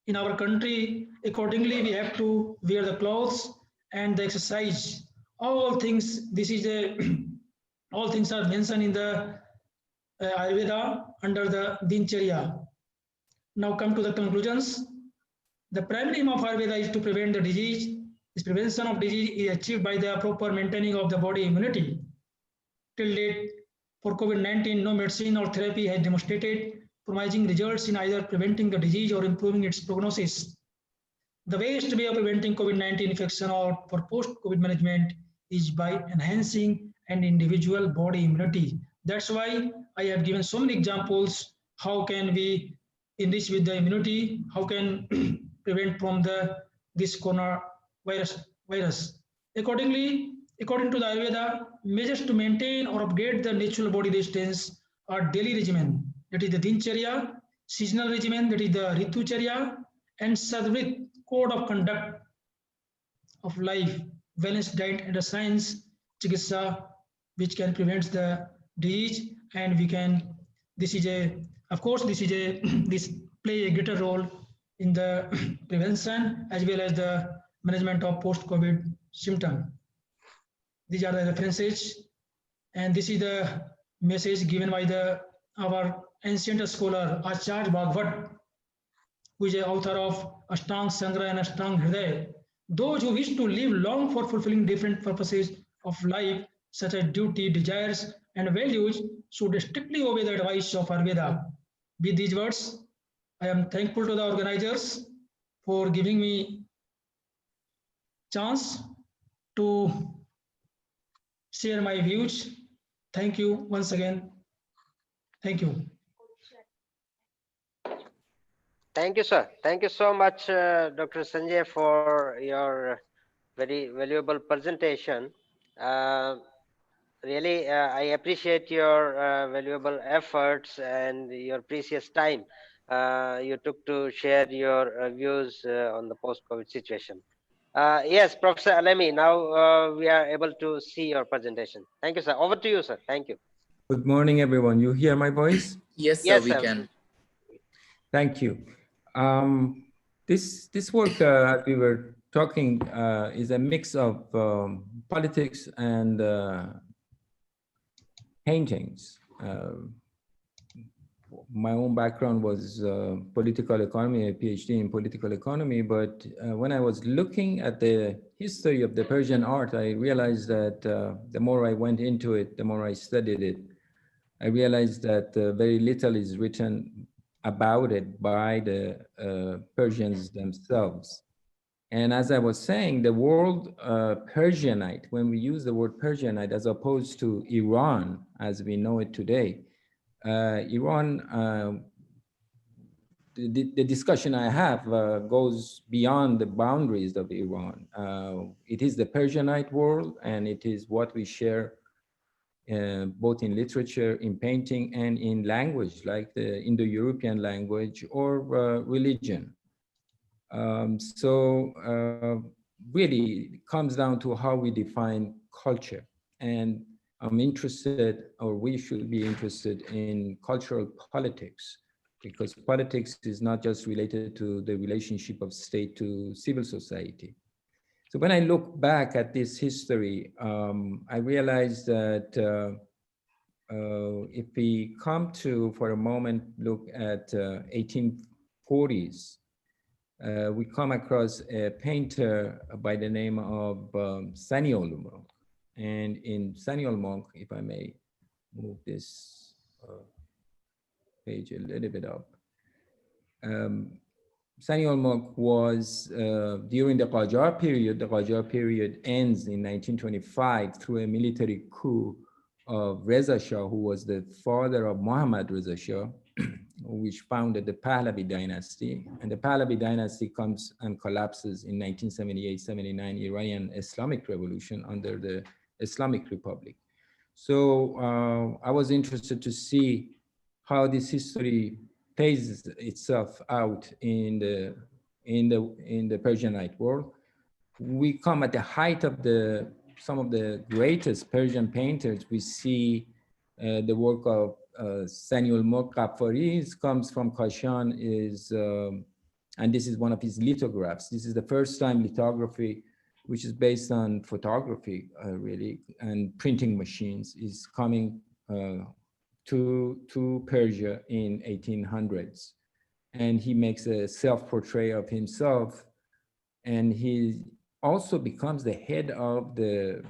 in our country. Accordingly, we have to wear the clothes and the exercise. All things, this is a, all things are mentioned in the Ayurveda under the Dincharya. Now come to the conclusions. The primary aim of Ayurveda is to prevent the disease. This prevention of disease is achieved by the proper maintaining of the body immunity. Till date, for COVID-19, no medicine or therapy has demonstrated promising results in either preventing the disease or improving its prognosis. The best way of preventing COVID-19 infection or for post-COVID management is by enhancing an individual body immunity. That's why I have given so many examples. How can we enrich with the immunity? How can prevent from this coronavirus? Accordingly, according to the Ayurveda, measures to maintain or upgrade the natural body resistance are daily regimen, that is the Dincharya, seasonal regimen, that is the Ritucharya, and Sadvrit, code of conduct of life, balanced diet and a science, Chikitsa, which can prevent the disease, and we can, this is a, of course, this is a, this play a greater role in the prevention as well as the management of post-COVID symptom. These are the references, and this is the message given by our ancient scholar Acharya Bhagavad, who is the author of Ashtang Sangra and Ashtang Hriday. Those who wish to live long for fulfilling different purposes of life, such as duty, desires, and values, should strictly obey the advice of Ayurveda. With these words, I am thankful to the organizers for giving me chance to share my views. Thank you once again. Thank you.
Thank you, sir. Thank you so much, Dr. Sanjay, for your very valuable presentation. Really, I appreciate your valuable efforts and your precious time you took to share your views on the post-COVID situation. Yes, Professor Alemi, now we are able to see your presentation. Thank you, sir. Over to you, sir. Thank you.
Good morning, everyone. You hear my voice?
Yes, sir,
Yes,
we
sir.
can.
Thank you. This work, as we were talking, is a mix of politics and paintings. My own background was political economy, a PhD in political economy, but when I was looking at the history of the Persian art, I realized that the more I went into it, the more I studied it, I realized that very little is written about it by the Persians themselves. And as I was saying, the word Persianite, when we use the word Persianite as opposed to Iran as we know it today, Iran, the discussion I have goes beyond the boundaries of Iran. It is the Persianite world, and it is what we share both in literature, in painting, and in language, like the Indo-European language or religion. Really, it comes down to how we define culture. And I'm interested, or we should be interested in cultural politics, because politics is not just related to the relationship of state to civil society. So when I look back at this history, I realized that if we come to, for a moment, look at 1840s, we come across a painter by the name of Samuel Monk. And in Samuel Monk, if I may move this page a little bit up, Samuel Monk was, during the Qajar period ends in 1925 through a military coup of Reza Shah, who was the father of Mohammad Reza Shah. which founded the Pahlavi dynasty. And the Pahlavi dynasty comes and collapses in 1978-79 Iranian Islamic Revolution under the Islamic Republic. So I was interested to see how this history plays itself out in the Persianate world. We come at the height of some of the greatest Persian painters. We see the work of Saniul Mulk Ghaffari comes from Kashan, and this is one of his lithographs. This is the first time lithography, which is based on photography, really, and printing machines, is coming to Persia in 1800s. And he makes a self-portrait of himself, and he also becomes the head of the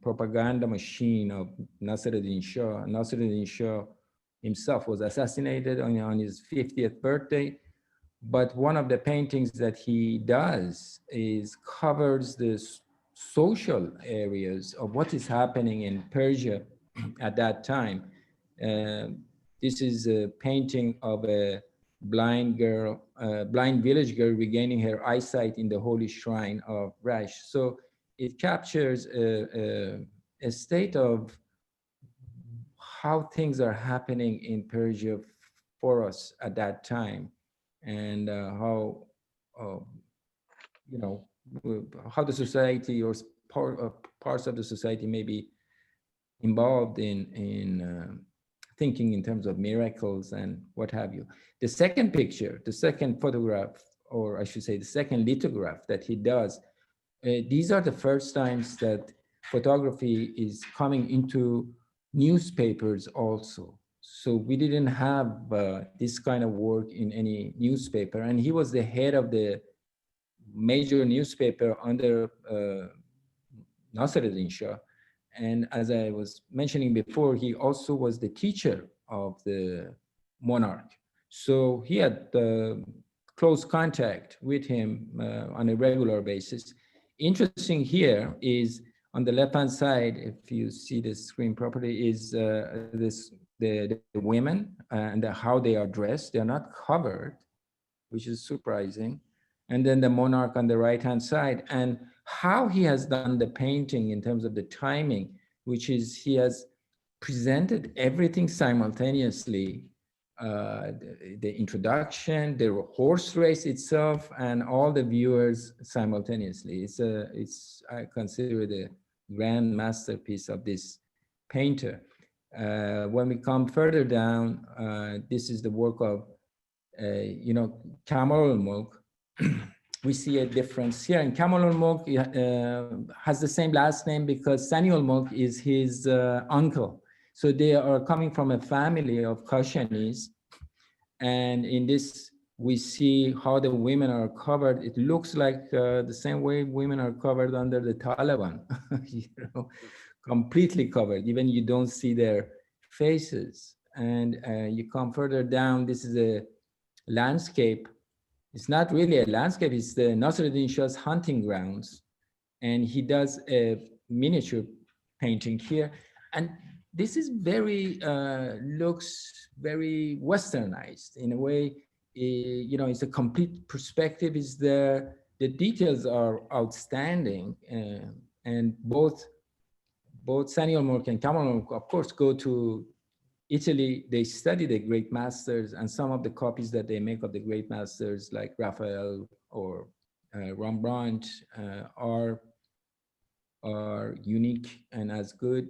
propaganda machine of Nasruddin Shah. Nasruddin Shah himself was assassinated on his 50th birthday. But one of the paintings that he does is covers the social areas of what is happening in Persia at that time. This is a painting of a blind girl, blind village girl regaining her eyesight in the holy shrine of Rash. So it captures a state of how things are happening in Persia for us at that time, and how you know, how the society or parts of the society may be involved in thinking in terms of miracles and what have you. The second picture, the second photograph, or I should say the second lithograph that he does, these are the first times that photography is coming into newspapers also. So we didn't have this kind of work in any newspaper. And he was the head of the major newspaper under Nasruddin Shah. And as I was mentioning before, he also was the teacher of the monarch. So he had close contact with him on a regular basis. Interesting here is on the left-hand side, if you see the screen properly, is the women and how they are dressed. They're not covered, which is surprising. And then the monarch on the right-hand side, and how he has done the painting in terms of the timing, which is he has presented everything simultaneously, the introduction, the horse race itself, and all the viewers simultaneously. I consider it a grand masterpiece of this painter. When we come further down, this is the work of, Kamal al-Mulk. We see a difference here. And Kamal al-Mulk has the same last name because Saniul Mulk is his uncle. So they are coming from a family of Kashanis. And in this, we see how the women are covered. It looks like the same way women are covered under the Taliban, completely covered. Even you don't see their faces. And you come further down, this is a landscape. It's not really a landscape, it's the Nasruddin Shah's hunting grounds. And he does a miniature painting here. And this is looks very westernized in a way. It's a complete perspective is there. The details are outstanding. And both Saniul Mulk and Kamal Mulk, of course, go to Italy. They study the great masters, and some of the copies that they make of the great masters like Raphael or Rembrandt are unique and as good,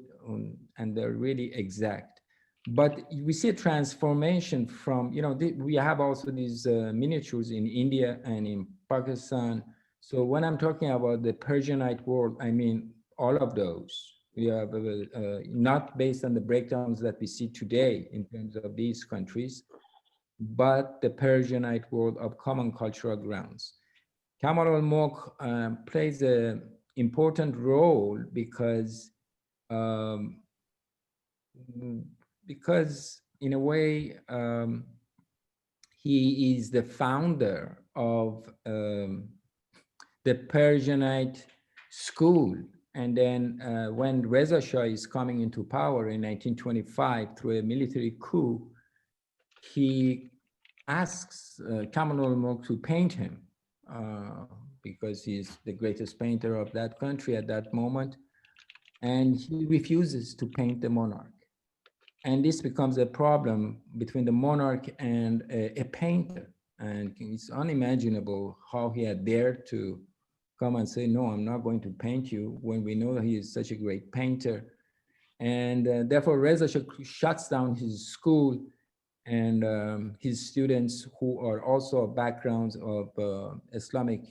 and they're really exact. But we see a transformation from, we have also these miniatures in India and in Pakistan. So when I'm talking about the Persianate world, I mean all of those. We have not based on the breakdowns that we see today in terms of these countries, but the Persianate world of common cultural grounds. Kamal al-Mulk plays an important role because in a way, he is the founder of the Persianate school. And then when Reza Shah is coming into power in 1925 through a military coup, he asks Kamal Ulmok to paint him because he's the greatest painter of that country at that moment. And he refuses to paint the monarch. And this becomes a problem between the monarch and a painter. And it's unimaginable how he had dared to come and say, no, I'm not going to paint you, when we know he is such a great painter. And therefore, Reza Shah shuts down his school, and his students, who are also backgrounds of Islamic,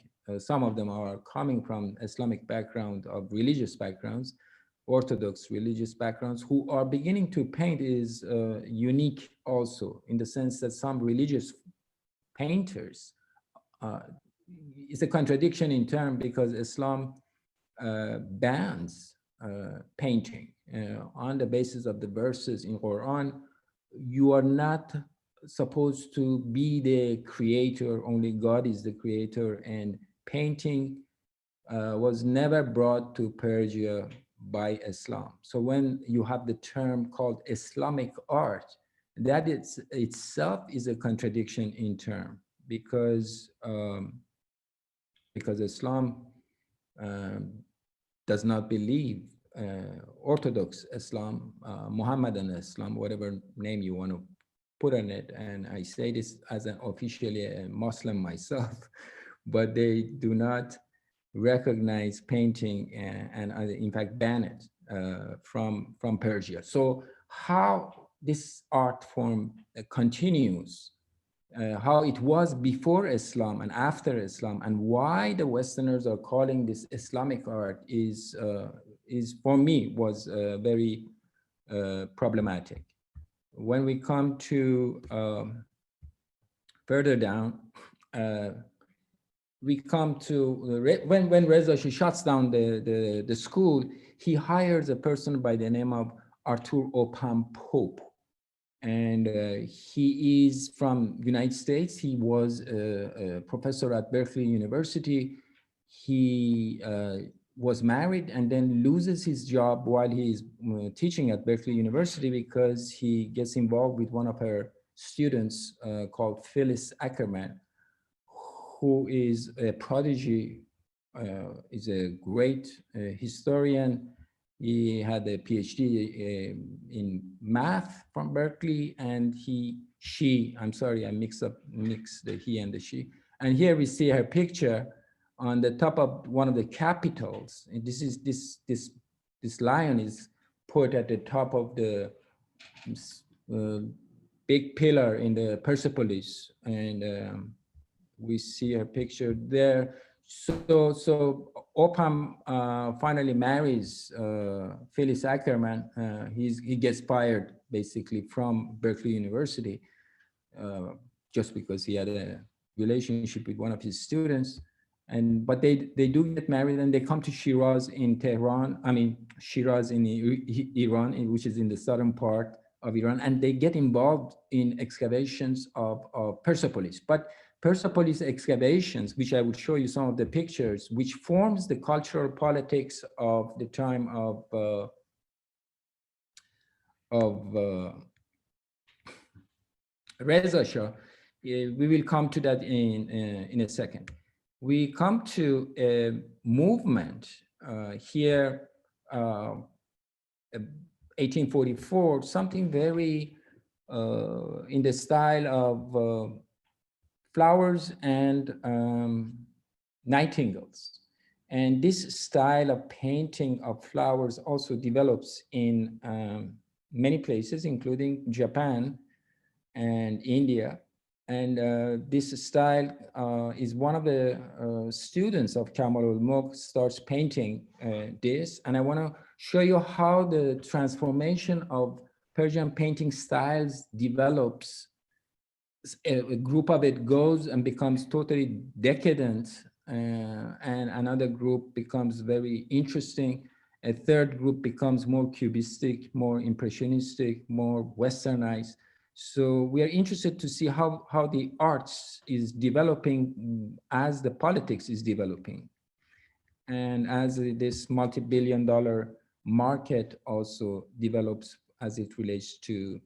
some of them are coming from Islamic background, of religious backgrounds, Orthodox religious backgrounds, who are beginning to paint, is unique also, in the sense that some religious painters, it's a contradiction in term, because Islam bans painting on the basis of the verses in Quran. You are not supposed to be the creator, only God is the creator, and painting was never brought to Persia by Islam. So when you have the term called Islamic art, that itself is a contradiction in term, because Islam does not believe, Orthodox Islam, Muhammadan Islam, whatever name you want to put on it, and I say this as an officially a Muslim myself, but they do not recognize painting and in fact ban it from Persia. So how this art form continues, how it was before Islam and after Islam, and why the Westerners are calling this Islamic art is for me was very problematic. When we come to further down, we come to when Reza Shah shuts down the school, he hires a person by the name of Arthur Opham Pope, and he is from United States. He was a professor at Berkeley University. He was married and then loses his job while he is teaching at Berkeley University, because he gets involved with one of her students called Phyllis Ackerman, who is a prodigy, is a great historian. He had a PhD in math from Berkeley, and I'm sorry, I mix the he and the she. And here we see her picture on the top of one of the capitals. And this lion is put at the top of the big pillar in the Persepolis, and we see her picture there. So Opham finally marries Phyllis Ackerman. He gets fired basically from Berkeley University just because he had a relationship with one of his students. But they do get married, and they come to Shiraz in Tehran. I mean, Shiraz in Iran, which is in the southern part of Iran, and they get involved in excavations of Persepolis. But Persepolis excavations, which I will show you some of the pictures, which forms the cultural politics of the time of Reza Shah. We will come to that in a second. We come to a movement here, 1844, something very in the style of flowers and nightingales. And this style of painting of flowers also develops in many places, including Japan and India. And this style is one of the students of Kamal Ulmok starts painting this. And I want to show you how the transformation of Persian painting styles develops. A group of it goes and becomes totally decadent, and another group becomes very interesting. A third group becomes more cubistic, more impressionistic, more westernized. So we are interested to see how the arts is developing as the politics is developing, and as this multi-billion-dollar market also develops as it relates to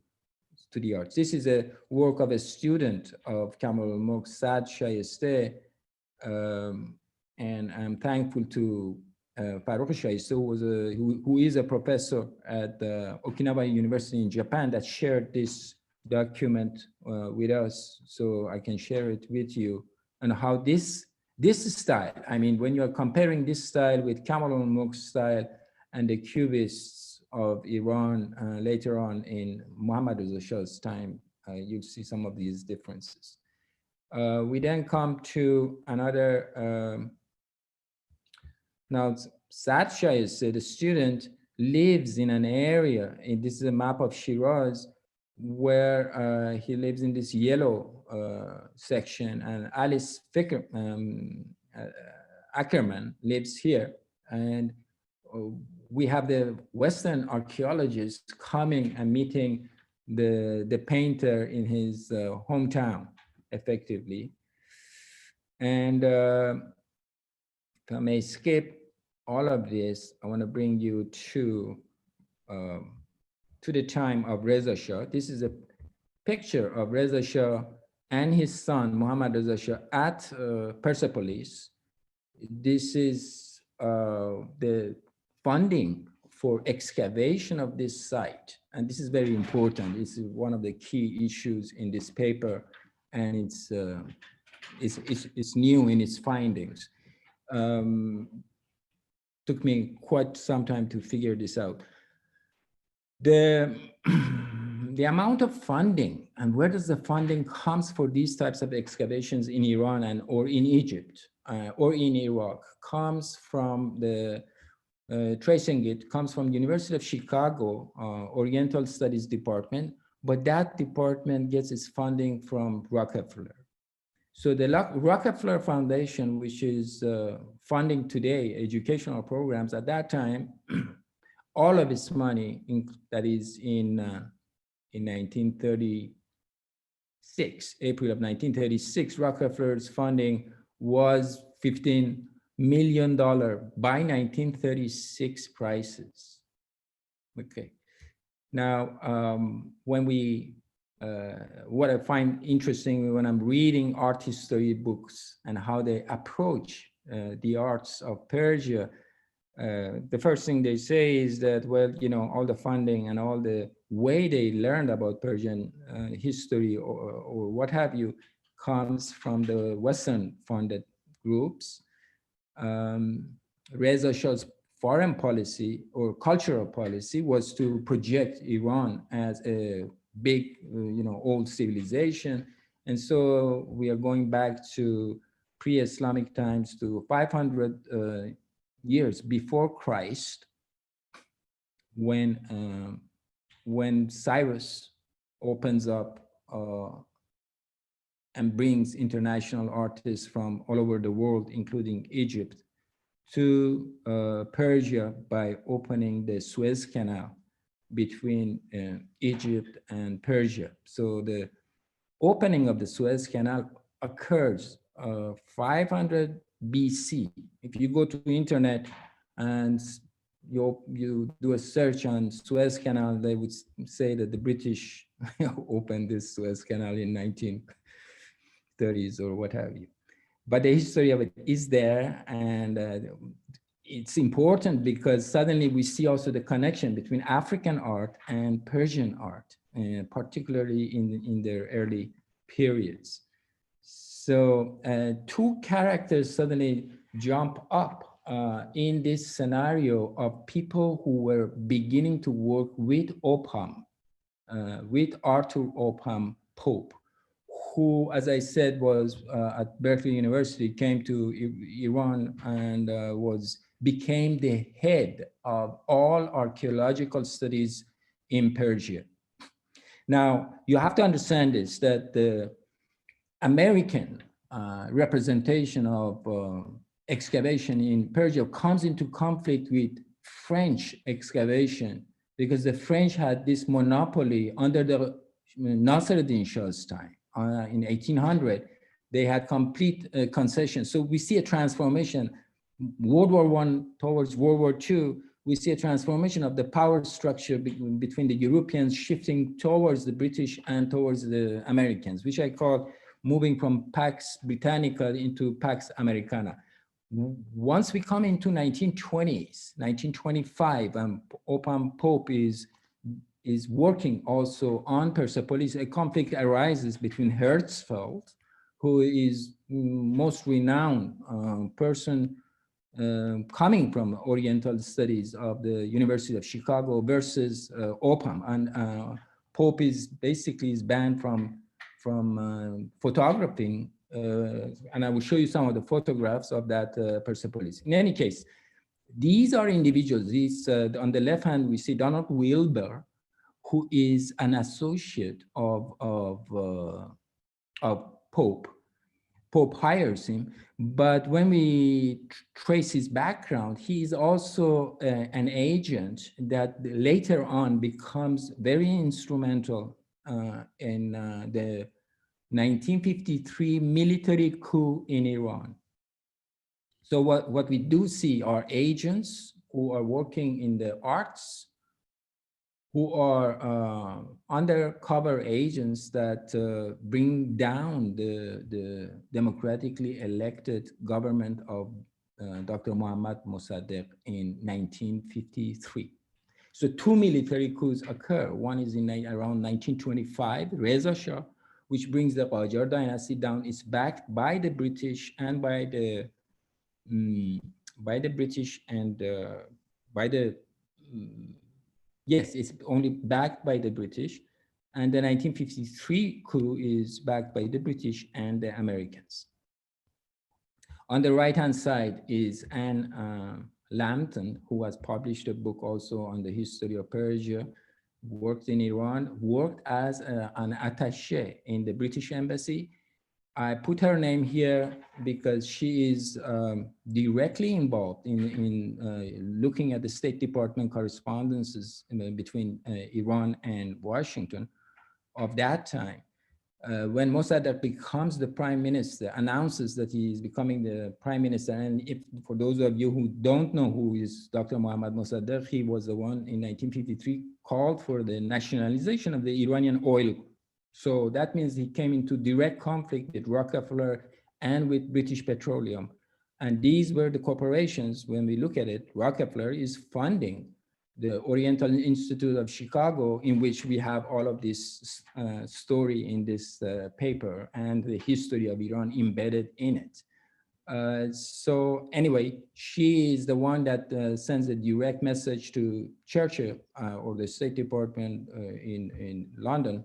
to the arts. This is a work of a student of Kamal al-Mulk, Saad Shayesteh, and I'm thankful to Farrokh Shayesteh, who is a professor at Okinawa University in Japan, that shared this document with us, so I can share it with you, and how this style, I mean, when you're comparing this style with Kamal al-Mulk's style and the Cubists of Iran later on in Muhammad Reza Shah's time, you'll see some of these differences. We then come to another, now Saad Shayesteh, the student, lives in an area, and this is a map of Shiraz, where he lives in this yellow section, and Alice Ackerman lives here. And we have the Western archaeologists coming and meeting the painter in his hometown, effectively. And if I may skip all of this, I want to bring you to the time of Reza Shah. This is a picture of Reza Shah and his son, Muhammad Reza Shah, at Persepolis. This is the funding for excavation of this site. And this is very important. This is one of the key issues in this paper, and it's new in its findings. Took me quite some time to figure this out. The amount of funding and where does the funding comes for these types of excavations in Iran and or in Egypt or in Iraq comes from the tracing it comes from University of Chicago Oriental Studies Department, but that department gets its funding from Rockefeller. So the Rockefeller Foundation, which is funding today educational programs, at that time, all of its money, that is in 1936, April of 1936, Rockefeller's funding was $15 million by 1936 prices. Okay. Now, when we, what I find interesting when I'm reading art history books and how they approach the arts of Persia, the first thing they say is that, well, you know, all the funding and all the way they learned about Persian history or what have you comes from the Western funded groups. Reza Shah's foreign policy or cultural policy was to project Iran as a big, you know, old civilization. And so we are going back to pre-Islamic times, to 500 years before Christ, when Cyrus opens up and brings international artists from all over the world, including Egypt, to Persia by opening the Suez Canal between Egypt and Persia. So the opening of the Suez Canal occurs 500 BC. If you go to the internet and you do a search on Suez Canal, they would say that the British opened this Suez Canal in 1930s or what have you. But the history of it is there, and it's important because suddenly we see also the connection between African art and Persian art, particularly in their early periods. So two characters suddenly jump up in this scenario of people who were beginning to work with Opham, with Arthur Opham Pope, who, as I said, was at Berkeley University, came to Iran and became the head of all archaeological studies in Persia. Now, you have to understand this, that the American representation of excavation in Persia comes into conflict with French excavation, because the French had this monopoly under the Nasruddin Shah's time. In 1800, they had complete concession. So we see a transformation, World War I towards World War II, we see a transformation of the power structure between the Europeans shifting towards the British and towards the Americans, which I call moving from Pax Britannica into Pax Americana. Once we come into 1920s, 1925, Open Pope is working also on Persepolis. A conflict arises between Herzfeld, who is most renowned person coming from Oriental Studies of the University of Chicago, versus Opham. And Pope is basically banned from photographing, and I will show you some of the photographs of that Persepolis. In any case, these are individuals. These on the left hand, we see Donald Wilbur, who is an associate of Pope. Pope hires him, but when we trace his background, he is also an agent that later on becomes very instrumental in the 1953 military coup in Iran. So what we do see are agents who are working in the arts, who are undercover agents that bring down the democratically elected government of Dr. Mohammad Mossadegh in 1953. So two military coups occur. One is in around 1925, Reza Shah, which brings the Qajar dynasty down. It's backed by the British and by the yes, it's only backed by the British. And the 1953 coup is backed by the British and the Americans. On the right-hand side is Anne Lambton, who has published a book also on the history of Persia, worked in Iran, worked as an attaché in the British embassy. I put her name here because she is directly involved in looking at the State Department correspondences between Iran and Washington of that time. When Mossadegh becomes the prime minister, announces that he is becoming the prime minister. And if, for those of you who don't know who is Dr. Mohammad Mossadegh, he was the one in 1953 called for the nationalization of the Iranian oil. So that means he came into direct conflict with Rockefeller and with British Petroleum. And these were the corporations. When we look at it, Rockefeller is funding the Oriental Institute of Chicago, in which we have all of this story in this paper and the history of Iran embedded in it. So anyway, she is the one that sends a direct message to Churchill or the State Department in London,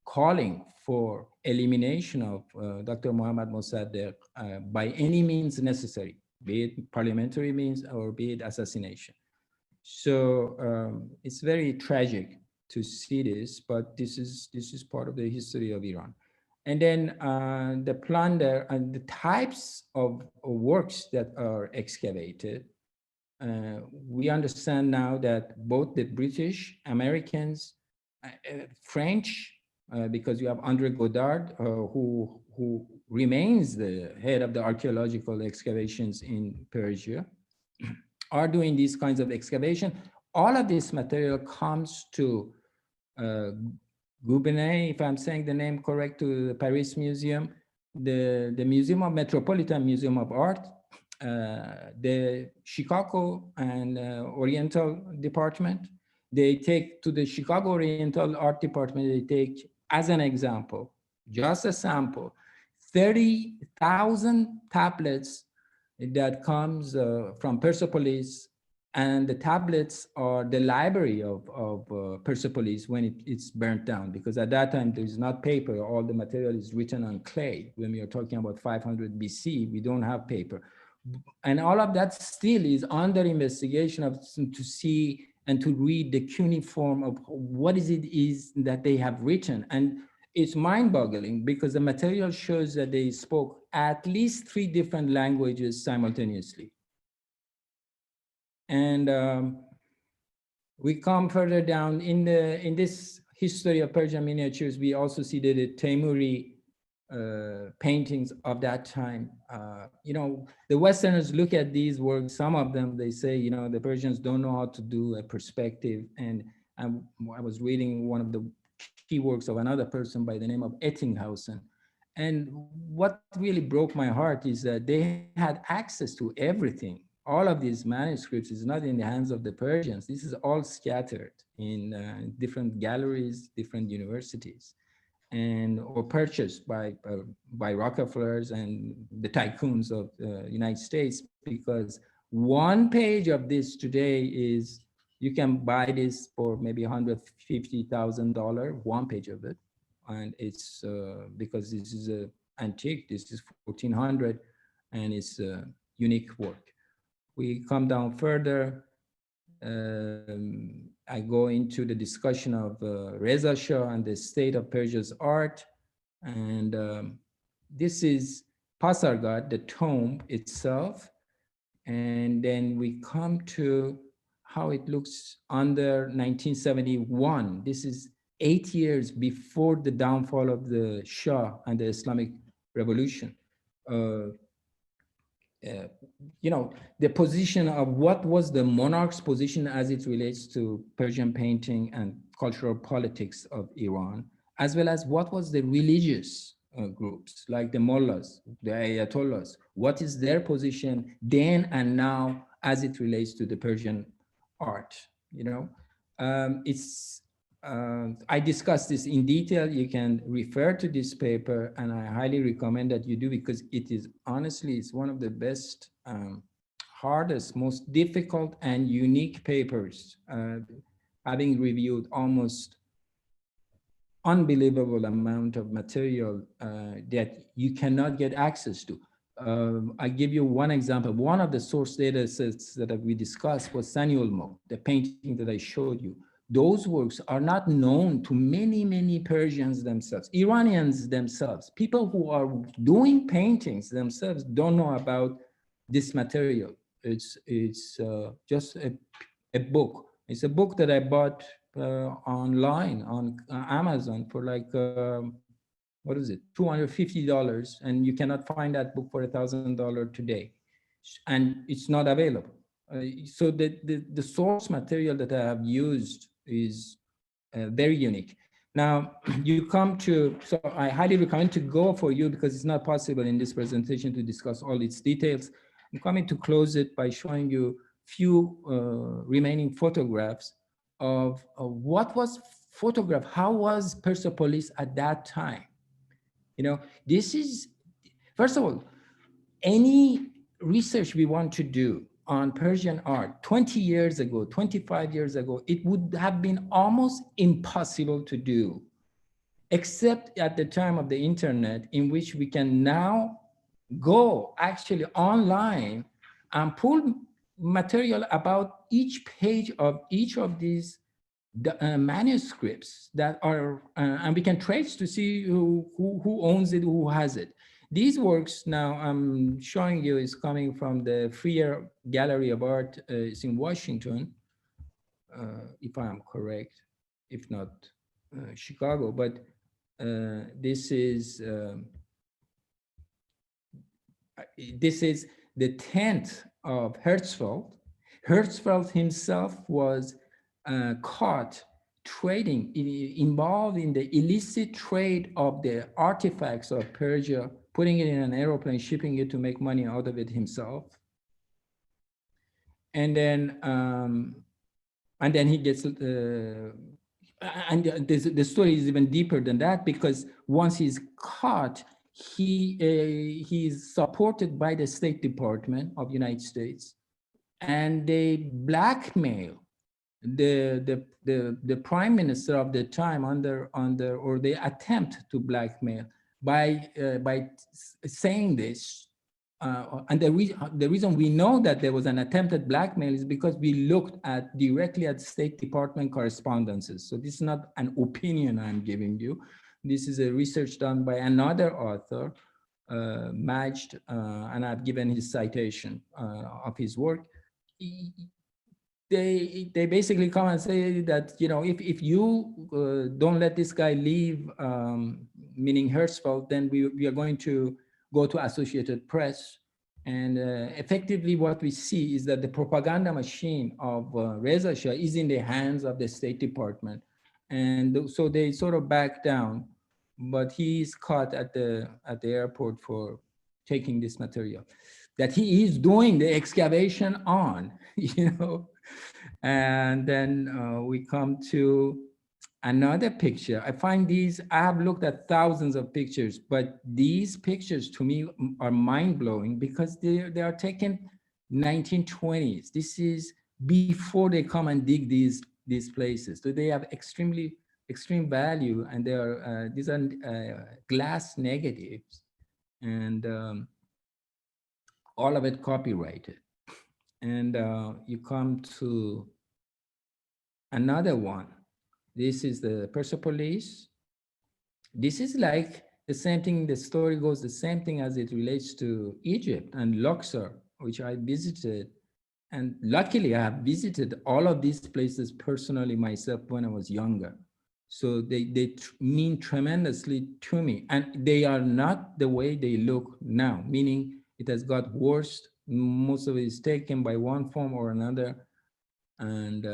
calling for elimination of Dr. Mohammad Mossadegh by any means necessary, be it parliamentary means or be it assassination. So it's very tragic to see this, but this is part of the history of Iran. And then the plunder and the types of works that are excavated, we understand now that both the British, Americans, French, because you have André Godard, who remains the head of the archaeological excavations in Persia, are doing these kinds of excavation. All of this material comes to Goubinay, if I'm saying the name correct, to the Paris Museum, the Museum of Metropolitan Museum of Art, the Chicago and Oriental Department. They take to the Chicago Oriental Art Department, they take as an example, just a sample, 30,000 tablets that comes from Persepolis, and the tablets are the library of Persepolis when it's burnt down, because at that time there's not paper, all the material is written on clay. When we are talking about 500 BC, we don't have paper. And all of that still is under investigation to see and to read the cuneiform of what is that they have written. And it's mind-boggling because the material shows that they spoke at least 3 different languages simultaneously. And we come further down in this history of Persian miniatures. We also see that the Temuri paintings of that time. You know, the Westerners look at these works, some of them, they say, you know, the Persians don't know how to do a perspective. And I was reading one of the key works of another person by the name of Ettinghausen. And what really broke my heart is that they had access to everything. All of these manuscripts is not in the hands of the Persians. This is all scattered in different galleries, different universities, and or purchased by Rockefellers and the tycoons of the United States. Because one page of this today is, you can buy this for maybe $150,000, one page of it, and it's because this is a antique. This is 1400, and it's a unique work. We come down further. I go into the discussion of Reza Shah and the state of Persia's art. And this is Pasargad, the tomb itself. And then we come to how it looks under 1971. This is 8 years before the downfall of the Shah and the Islamic Revolution. You know, the position of what was the monarch's position as it relates to Persian painting and cultural politics of Iran, as well as what was the religious groups like the mullahs, the ayatollahs, what is their position then and now as it relates to the Persian art. You know, I discussed this in detail. You can refer to this paper, and I highly recommend that you do, because it is honestly, it's one of the best, hardest, most difficult and unique papers, having reviewed almost unbelievable amount of material that you cannot get access to. I give you one example. One of the source data sets that we discussed was Saniulmo, the painting that I showed you. Those works are not known to many, many Persians themselves, Iranians themselves. People who are doing paintings themselves don't know about this material. It's just a book. It's a book that I bought online on Amazon for like, what is it, $250, and you cannot find that book for $1,000 today, and it's not available. So the source material that I have used is very unique. Now you come to, so I highly recommend to go for you, because it's not possible in this presentation to discuss all its details. I'm coming to close it by showing you few remaining photographs of what was photographed, how was Persepolis at that time. You know, this is, first of all, any research we want to do on Persian art 20 years ago, 25 years ago, it would have been almost impossible to do, except at the time of the internet, in which we can now go actually online and pull material about each page of each of these manuscripts that are, and we can trace to see who owns it, who has it. These works now I'm showing you is coming from the Freer Gallery of Art. It's in Washington, if I am correct, if not Chicago, but this is the tent of Herzfeld. Herzfeld himself was caught trading, involved in the illicit trade of the artifacts of Persia, putting it in an aeroplane, shipping it to make money out of it himself. And then he gets, and the story is even deeper than that, because once he's caught, he's supported by the State Department of the United States, and they blackmail the prime minister of the time or they attempt to blackmail by saying this. And the reason we know that there was an attempted blackmail is because we looked directly at State Department correspondences. So this is not an opinion I'm giving you. This is a research done by another author, Majd, and I've given his citation of his work. They basically come and say that, you know, if you don't let this guy leave meaning Hertzfeld, then we are going to go to Associated Press. And effectively what we see is that the propaganda machine of Reza Shah is in the hands of the State Department. And so they sort of back down, but he is caught at the airport for taking this material that he is doing the excavation on, you know. And then we come to another picture. I find these, I have looked at thousands of pictures, but these pictures to me are mind-blowing because they are taken 1920s. This is before they come and dig these places. So they have extreme value, and they are these are glass negatives, and all of it copyrighted. And you come to another one. This is the Persepolis. This is like the same thing, the story goes the same thing as it relates to Egypt and Luxor, which I visited. And luckily I have visited all of these places personally myself when I was younger. So they mean tremendously to me. And they are not the way they look now, meaning it has got worse. Most of it is taken by one form or another. And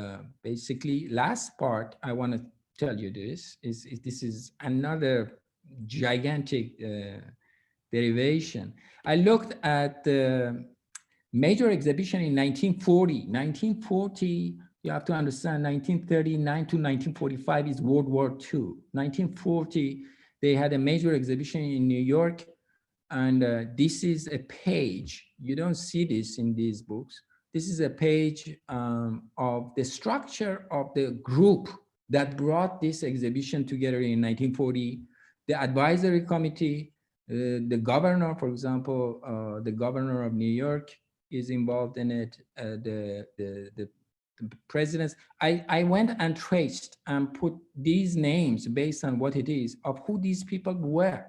basically, last part I want to tell you this is another gigantic derivation. I looked at the major exhibition in 1940. 1940, you have to understand, 1939 to 1945 is World War II. 1940, they had a major exhibition in New York. And this is a page. You don't see this in these books. This is a page of the structure of the group that brought this exhibition together in 1940. The advisory committee, the governor, for example, the governor of New York is involved in it, the presidents. I went and traced and put these names based on what it is of who these people were.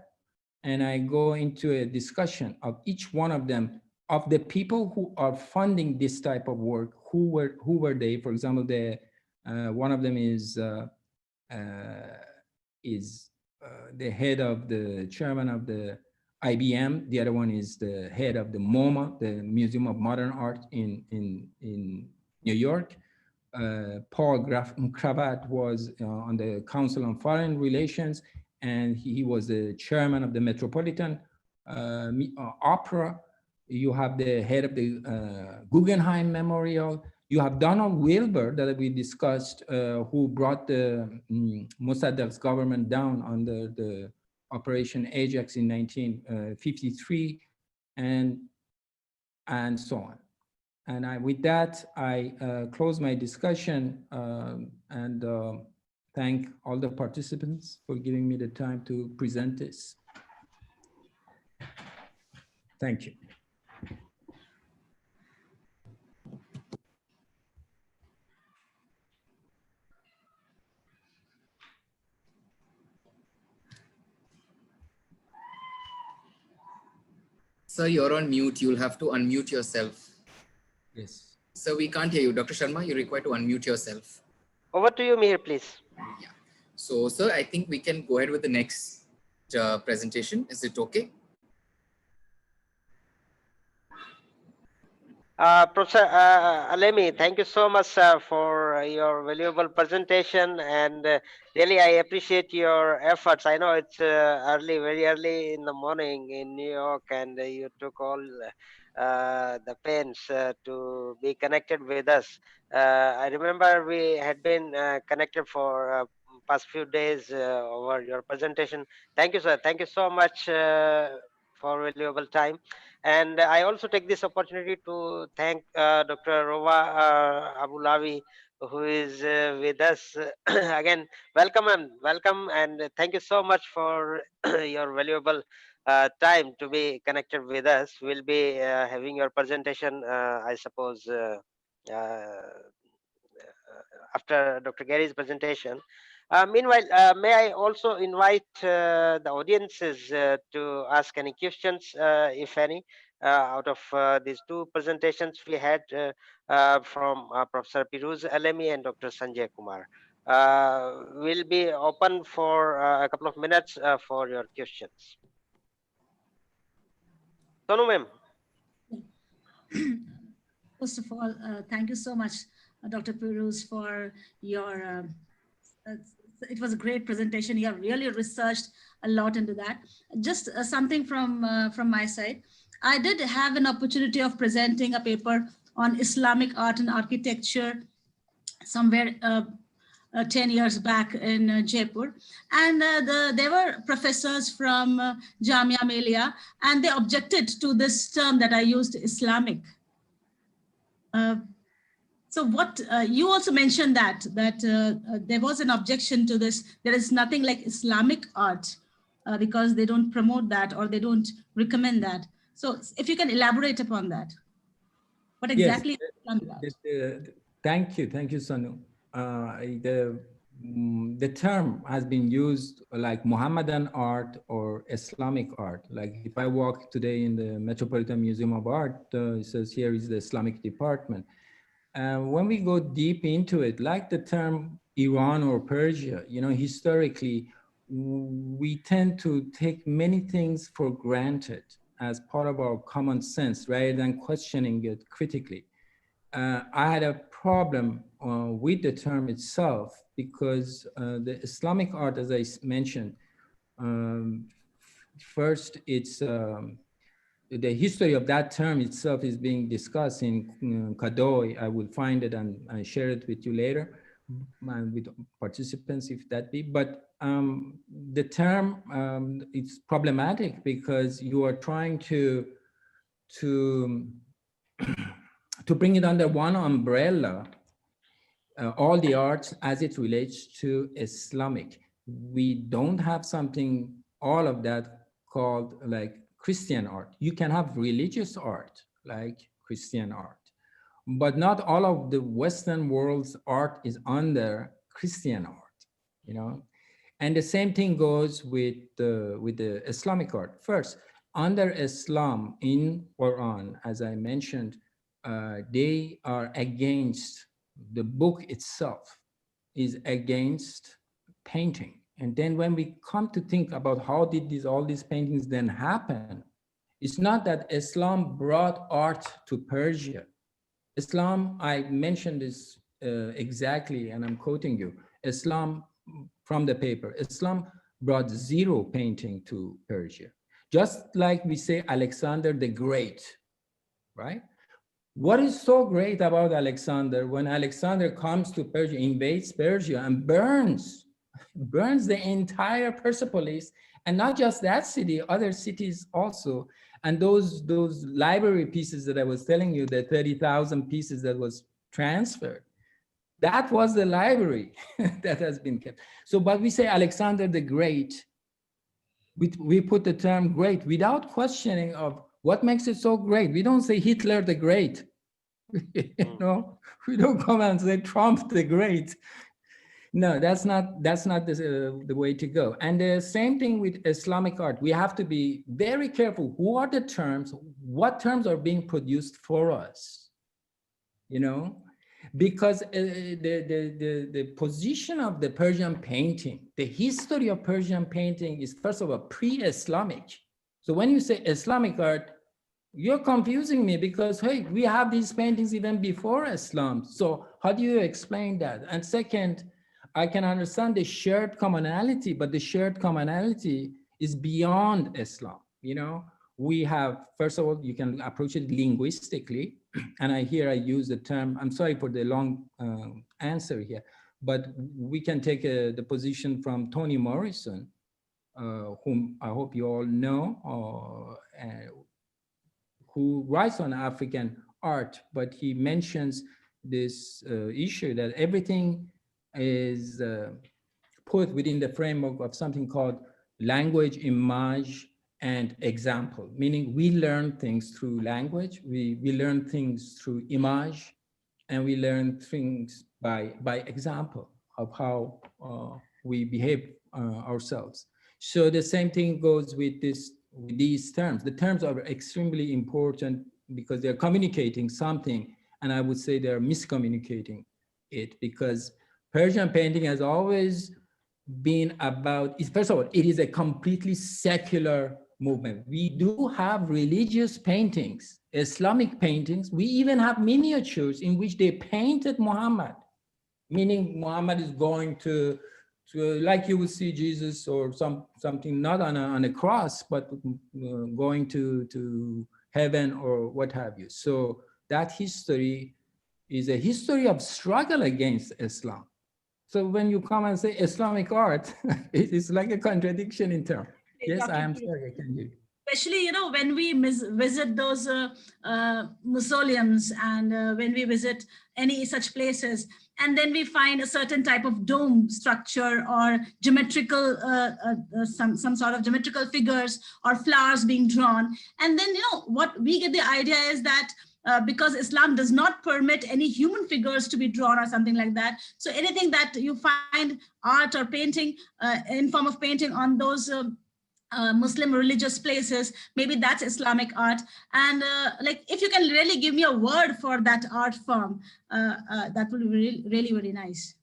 And I go into a discussion of each one of them, of the people who are funding this type of work. Who were they? For example, one of them is the head of the chairman of the IBM. The other one is the head of the MoMA, the Museum of Modern Art in New York. Paul Cravat was on the Council on Foreign Relations, and he was the chairman of the Metropolitan Opera. You have the head of the Guggenheim Memorial. You have Donald Wilbur that we discussed, who brought the Mossadegh's government down under the Operation Ajax in 1953, and so on. And with that, I close my discussion and thank all the participants for giving me the time to present this. Thank you.
Sir, you're on mute. You'll have to unmute yourself.
Yes.
Sir, we can't hear you. Dr. Sharma, you're required to unmute yourself.
Over to you, Mihir, please.
Yeah. So, sir, I think we can go ahead with the next presentation. Is it okay?
Professor Alemi, thank you so much for your valuable presentation, and really I appreciate your efforts. I know it's very early in the morning in New York, and you took all the pains to be connected with us. I remember we had been connected for past few days over your presentation. Thank you, sir. Thank you so much for valuable time. And I also take this opportunity to thank Dr. Rova Abulawi, who is with us. Again, welcome, and thank you so much for your valuable time to be connected with us. We'll be having your presentation, I suppose, after Dr. Gary's presentation. Meanwhile, may I also invite the audiences to ask any questions, if any, out of these two presentations we had from Professor Pirooz Alemi and Dr. Sanjay Kumar. We'll be open for a couple of minutes for your questions. Sonu ma'am.
First of all, thank you so much, Dr. Piruz, for your, uh, it was a great presentation. You have really researched a lot into that. Just something from my side. I did have an opportunity of presenting a paper on Islamic art and architecture somewhere 10 years back in Jaipur. And there were professors from Jamia Millia, and they objected to this term that I used, Islamic. So what you also mentioned that there was an objection to this. There is nothing like Islamic art because they don't promote that or they don't recommend that. So if you can elaborate upon that, what
Yes,
exactly is Islamic art?
thank you, Sanu. The term has been used like Mohammedan art or Islamic art. Like if I walk today in the Metropolitan Museum of Art, it says here is the Islamic department. When we go deep into it, like the term Iran or Persia, you know, historically, we tend to take many things for granted as part of our common sense rather than questioning it critically. I had a problem with the term itself because the Islamic art, as I mentioned, first it's the history of that term itself is being discussed in Kadoy. I will find it and I share it with you later with participants if that be. But the term, it's problematic because you are trying to to bring it under one umbrella, all the arts as it relates to Islamic. We don't have something, all of that called like Christian art. You can have religious art like Christian art, but not all of the Western world's art is under Christian art, you know? And the same thing goes with the Islamic art. First, under Islam in Quran, as I mentioned, they are against, the book itself is against painting. And then when we come to think about how did all these paintings then happen, it's not that Islam brought art to Persia. Islam, I mentioned this exactly, and I'm quoting you. Islam, from the paper, Islam brought zero painting to Persia. Just like we say Alexander the Great, right? What is so great about Alexander when Alexander comes to Persia, invades Persia and burns the entire Persepolis, and not just that city, other cities also. And those library pieces that I was telling you, the 30,000 pieces that was transferred, that was the library that has been kept. So, but we say Alexander the Great, we put the term great without questioning of what makes it so great. We don't say Hitler the Great. You know, we don't come and say Trump the Great. No, that's not the way to go. And the same thing with Islamic art. We have to be very careful. Who are the terms? What terms are being produced for us? You know, because the position of the Persian painting, the history of Persian painting is first of all pre-Islamic. So when you say Islamic art, you're confusing me because, hey, we have these paintings even before Islam. So how do you explain that? And second, I can understand the shared commonality, but the shared commonality is beyond Islam. You know, we have, first of all, you can approach it linguistically. And I use the term, I'm sorry for the long answer here, but we can take the position from Toni Morrison, whom I hope you all know, who writes on African art, but he mentions this issue that everything is put within the framework of something called language, image, and example, meaning we learn things through language, we learn things through image, and we learn things by example of how we behave ourselves. So the same thing goes with these terms. The terms are extremely important because they're communicating something, and I would say they're miscommunicating it because Persian painting has always been about, first of all, it is a completely secular movement. We do have religious paintings, Islamic paintings. We even have miniatures in which they painted Muhammad, meaning Muhammad is going to like you would see Jesus or something not on a cross, but going to heaven or what have you. So that history is a history of struggle against Islam. So when you come and say Islamic art, it's like a contradiction in terms. Yes, I am sorry, I can hear you.
Especially, when we visit those mausoleums and when we visit any such places, and then we find a certain type of dome structure or geometrical, some sort of geometrical figures or flowers being drawn. And then, what we get the idea is that because Islam does not permit any human figures to be drawn or something like that. So anything that you find art or painting in form of painting on those Muslim religious places, maybe that's Islamic art. And like, if you can really give me a word for that art form, that would be really, really very nice.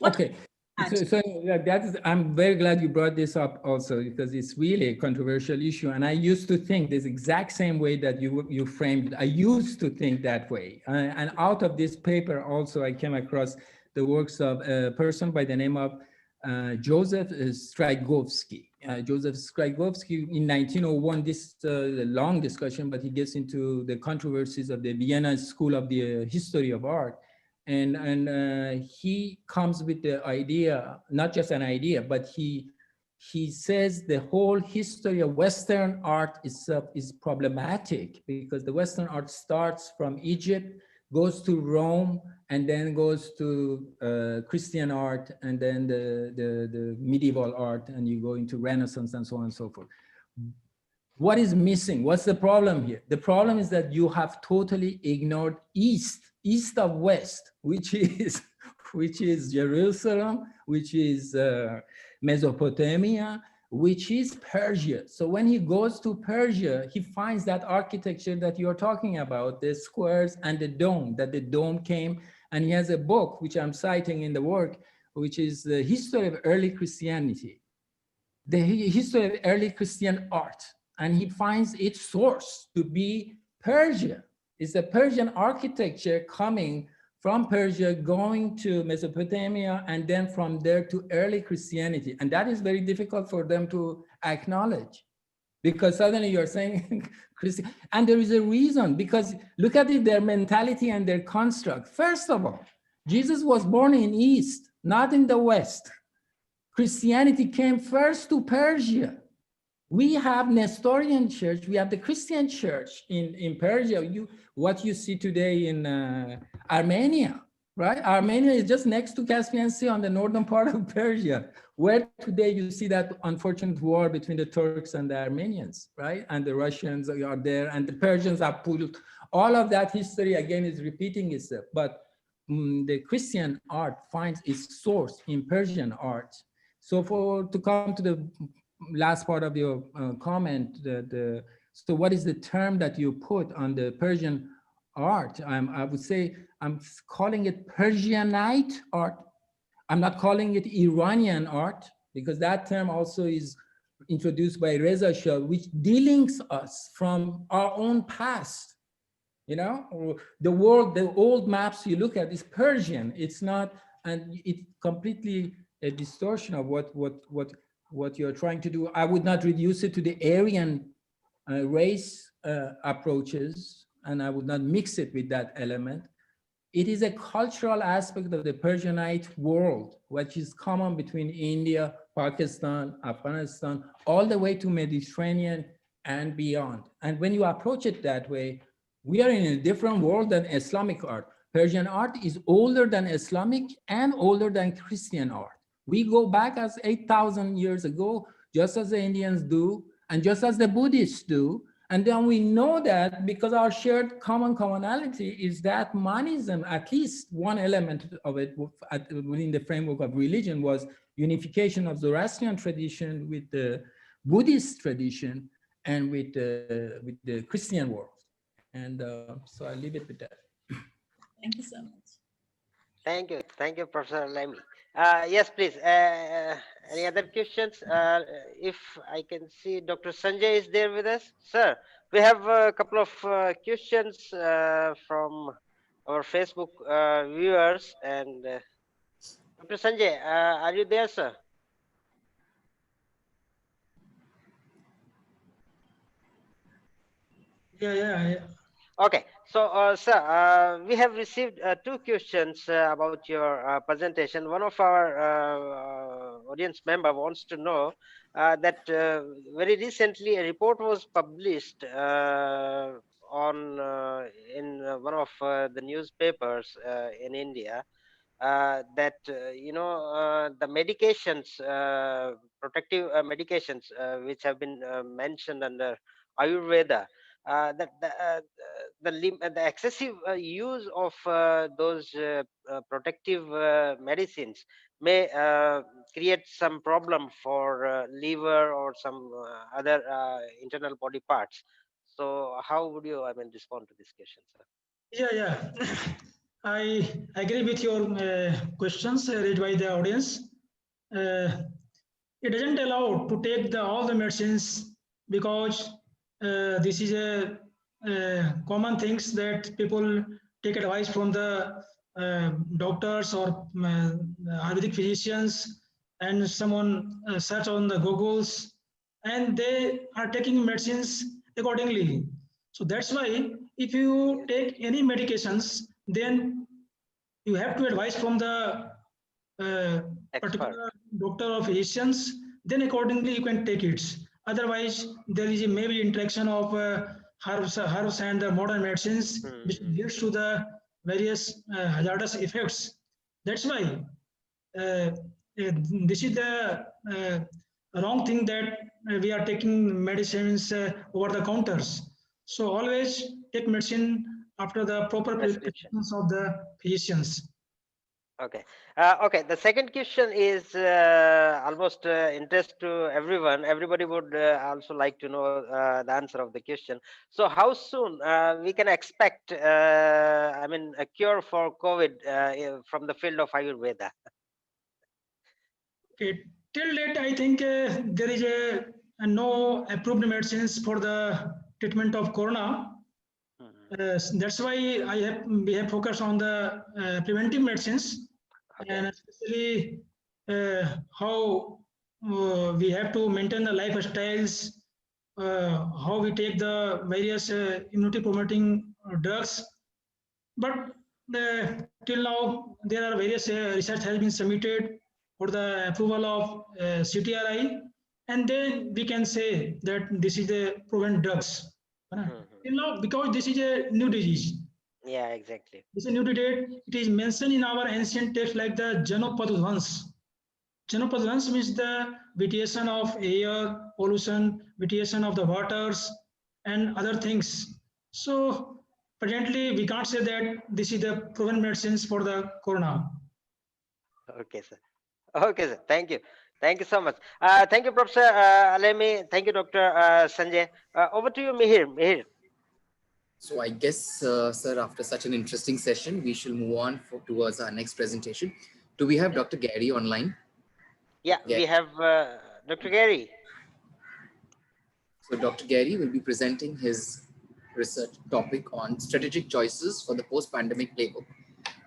Okay. So that is, I'm very glad you brought this up also, because it's really a controversial issue. And I used to think this exact same way that you framed it. I used to think that way. And out of this paper also, I came across the works of a person by the name of Joseph Strygovsky. Joseph Strygovsky in 1901, this is a long discussion, but he gets into the controversies of the Vienna School of the History of Art. And he comes with the idea, not just an idea, but he says the whole history of Western art is problematic, because the Western art starts from Egypt, goes to Rome, and then goes to Christian art, and then the medieval art, and you go into Renaissance and so on and so forth. What is missing? What's the problem here? The problem is that you have totally ignored east of west, which is Jerusalem, which is Mesopotamia, which is Persia. So when he goes to Persia, he finds that architecture that you're talking about, the squares and the dome, that the dome came. And he has a book, which I'm citing in the work, which is the history of early Christianity, the history of early Christian art. And he finds its source to be Persia. It's a Persian architecture coming from Persia, going to Mesopotamia, and then from there to early Christianity. And that is very difficult for them to acknowledge, because suddenly you're saying Christian. And there is a reason, because look at it, their mentality and their construct. First of all, Jesus was born in East, not in the West. Christianity came first to Persia. We have Nestorian church, we have the Christian church in Persia, what you see today in Armenia, right? Armenia is just next to Caspian Sea on the northern part of Persia, where today you see that unfortunate war between the Turks and the Armenians, right? And the Russians are there, and the Persians are pulled. All of that history again is repeating itself, but the Christian art finds its source in Persian art. So to come to the last part of your comment, so what is the term that you put on the Persian art? I would say I'm calling it Persianite art. I'm not calling it Iranian art, because that term also is introduced by Reza Shah, which delinks us from our own past. The world, the old maps you look at is Persian. It's not, and it's completely a distortion of what you're trying to do. I would not reduce it to the Aryan race approaches, and I would not mix it with that element. It is a cultural aspect of the Persianite world, which is common between India, Pakistan, Afghanistan, all the way to Mediterranean and beyond. And when you approach it that way, we are in a different world than Islamic art. Persian art is older than Islamic and older than Christian art. We go back as 8,000 years ago, just as the Indians do, and just as the Buddhists do. And then we know that because our shared commonality is that monism, at least one element of it within the framework of religion, was unification of Zoroastrian tradition with the Buddhist tradition and with the Christian world. And so I leave it with that.
Thank you so much.
Thank you, Professor Lamy. Yes, please. Any other questions? If I can see, Dr. Sanjay is there with us, sir. We have a couple of questions from our Facebook viewers, and Dr. Sanjay, are you there, sir?
Yeah.
Okay, so sir, we have received two questions about your presentation. One of our audience member wants to know that very recently a report was published on in one of the newspapers in India, that the medications, protective medications which have been mentioned under Ayurveda, that the excessive use of those protective medicines may create some problem for liver or some other internal body parts. So how would you, I mean, respond to this question, sir?
Yeah. I agree with your questions raised by the audience. Uh, it doesn't allow to take all the medicines because this is a common things that people take advice from the doctors or Ayurvedic physicians, and someone search on the Googles, and they are taking medicines accordingly. So that's why if you take any medications, then you have to advise from the
Expert.
particular doctor or physicians, then accordingly you can take it. Otherwise, there is a maybe interaction of herbs and the modern medicines, which leads to the various hazardous effects. That's why uh, this is the wrong thing that we are taking medicines over the counters. So always take medicine after the proper
Prescription.
prescriptions of the physicians.
Okay. Okay. The second question is almost interest to everyone. Everybody would also like to know the answer of the question. So, how soon we can expect, I mean, a cure for COVID from the field of Ayurveda?
Okay, till date, I think there is no approved medicines for the treatment of corona. That's why we have focused on the preventive medicines,
Okay.
and especially how we have to maintain the lifestyles, how we take the various immunity promoting drugs. But till now, there are various research has been submitted for the approval of CTRI, and then we can say that this is the proven drugs. Till now, because this is a new disease.
Yeah, exactly.
This is a new disease. It is mentioned in our ancient text like the Janopadvans. Janopadvans means the variation of air, pollution, variation of the waters, and other things. So presently, we can't say that this is the proven medicines for the corona.
Okay, sir. Okay, sir. Thank you. Thank you so much. Thank you, Professor Alemi. Thank you, Dr. Sanjay. Over to you, Mihir. Mihir.
So I guess, sir, after such an interesting session, we shall move on towards our next presentation. Do we have Dr. Gary online?
Yeah, we have Dr. Gary.
So Dr. Gary will be presenting his research topic on strategic choices for the post-pandemic playbook.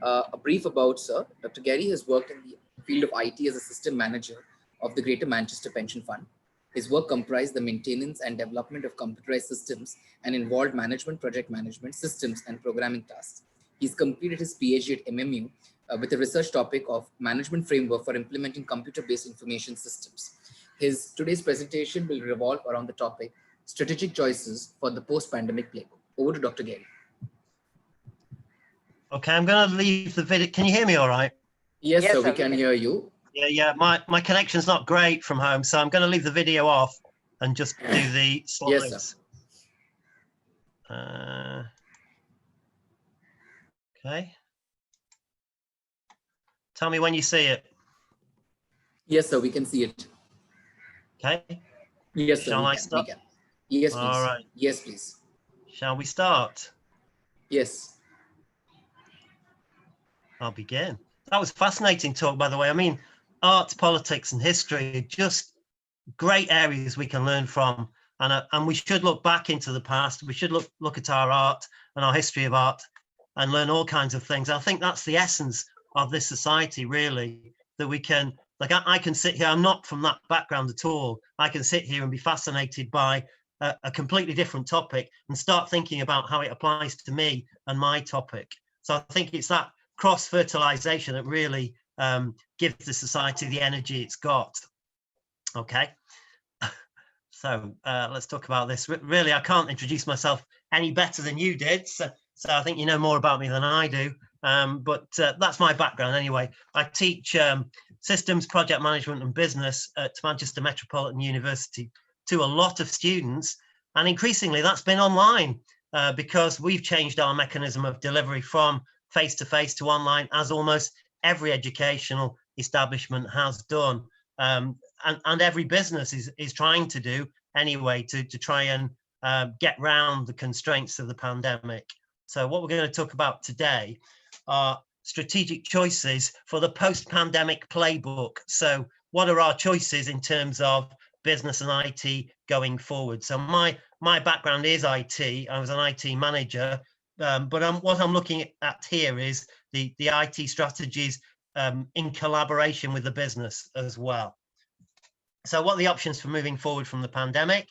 A brief about sir. Dr. Gary has worked in the field of IT as a system manager of the Greater Manchester Pension Fund. His work comprised the maintenance and development of computerized systems and involved management, project management, systems, and programming tasks. He's completed his PhD at MMU with a research topic of management framework for implementing computer-based information systems. His today's presentation will revolve around the topic strategic choices for the post-pandemic playbook. Over to Dr. Gary.
Okay, I'm going to leave the video. Can you hear me all right?
Yes, sir, we can hear you.
Yeah. My connection's not great from home, so I'm going to leave the video off and just do the slides.
Yes, sir.
Okay. Tell me when you see it.
Yes, sir, we can see it.
Okay.
Yes, sir.
Shall I start?
Yes, please.
All right.
Yes, please.
Shall we start?
Yes.
I'll begin. That was fascinating talk, by the way. I mean, art, politics, and history are just great areas we can learn from, and we should look back into the past. We should look at our art and our history of art and learn all kinds of things. I think that's the essence of this society, really, that we can, like, I can sit here, I'm not from that background at all. I can sit here and be fascinated by a completely different topic and start thinking about how it applies to me and my topic. So I think it's that cross-fertilization that really gives the society the energy it's got. Okay, so let's talk about this. Really, I can't introduce myself any better than you did, so I think you know more about me than I do, but that's my background anyway. I teach systems, project management and business at Manchester Metropolitan University to a lot of students, and increasingly that's been online because we've changed our mechanism of delivery from face-to-face to online, as almost every educational establishment has done, and every business is trying to do anyway to try and get round the constraints of the pandemic. So what we're going to talk about today are strategic choices for the post-pandemic playbook. So what are our choices in terms of business and IT going forward? So my background is IT. I was an IT manager, but what I'm looking at here is the IT strategies in collaboration with the business as well. So what are the options for moving forward from the pandemic?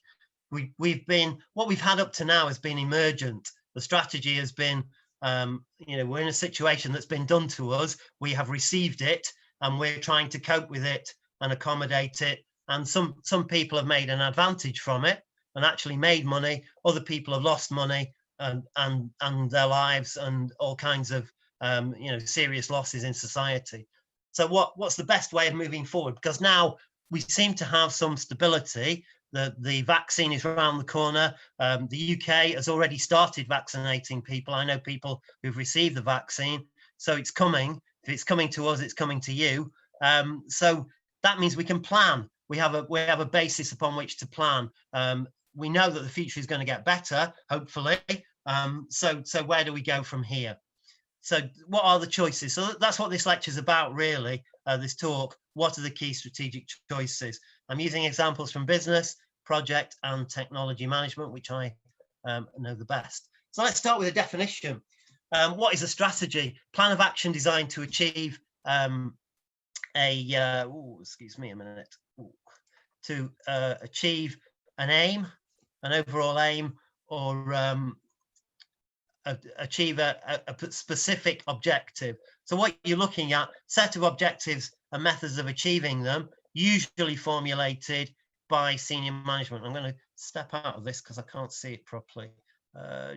What we've had up to now has been emergent. The strategy has been, we're in a situation that's been done to us. We have received it and we're trying to cope with it and accommodate it. And some people have made an advantage from it and actually made money. Other people have lost money and their lives and all kinds of serious losses in society. So what's the best way of moving forward? Because now we seem to have some stability. The vaccine is around the corner. The UK has already started vaccinating people. I know people who've received the vaccine, so it's coming. If it's coming to us, it's coming to you. So that means we can plan. We have a basis upon which to plan. We know that the future is going to get better, hopefully. So where do we go from here? So what are the choices? So that's what this lecture is about, really, this talk. What are the key strategic choices? I'm using examples from business, project and technology management, which I know the best. So let's start with a definition. What is a strategy? Plan of action designed to achieve excuse me a minute, to achieve an aim, an overall aim, or achieve a specific objective. So what you're looking at, set of objectives and methods of achieving them, usually formulated by senior management. I'm going to step out of this because I can't see it properly.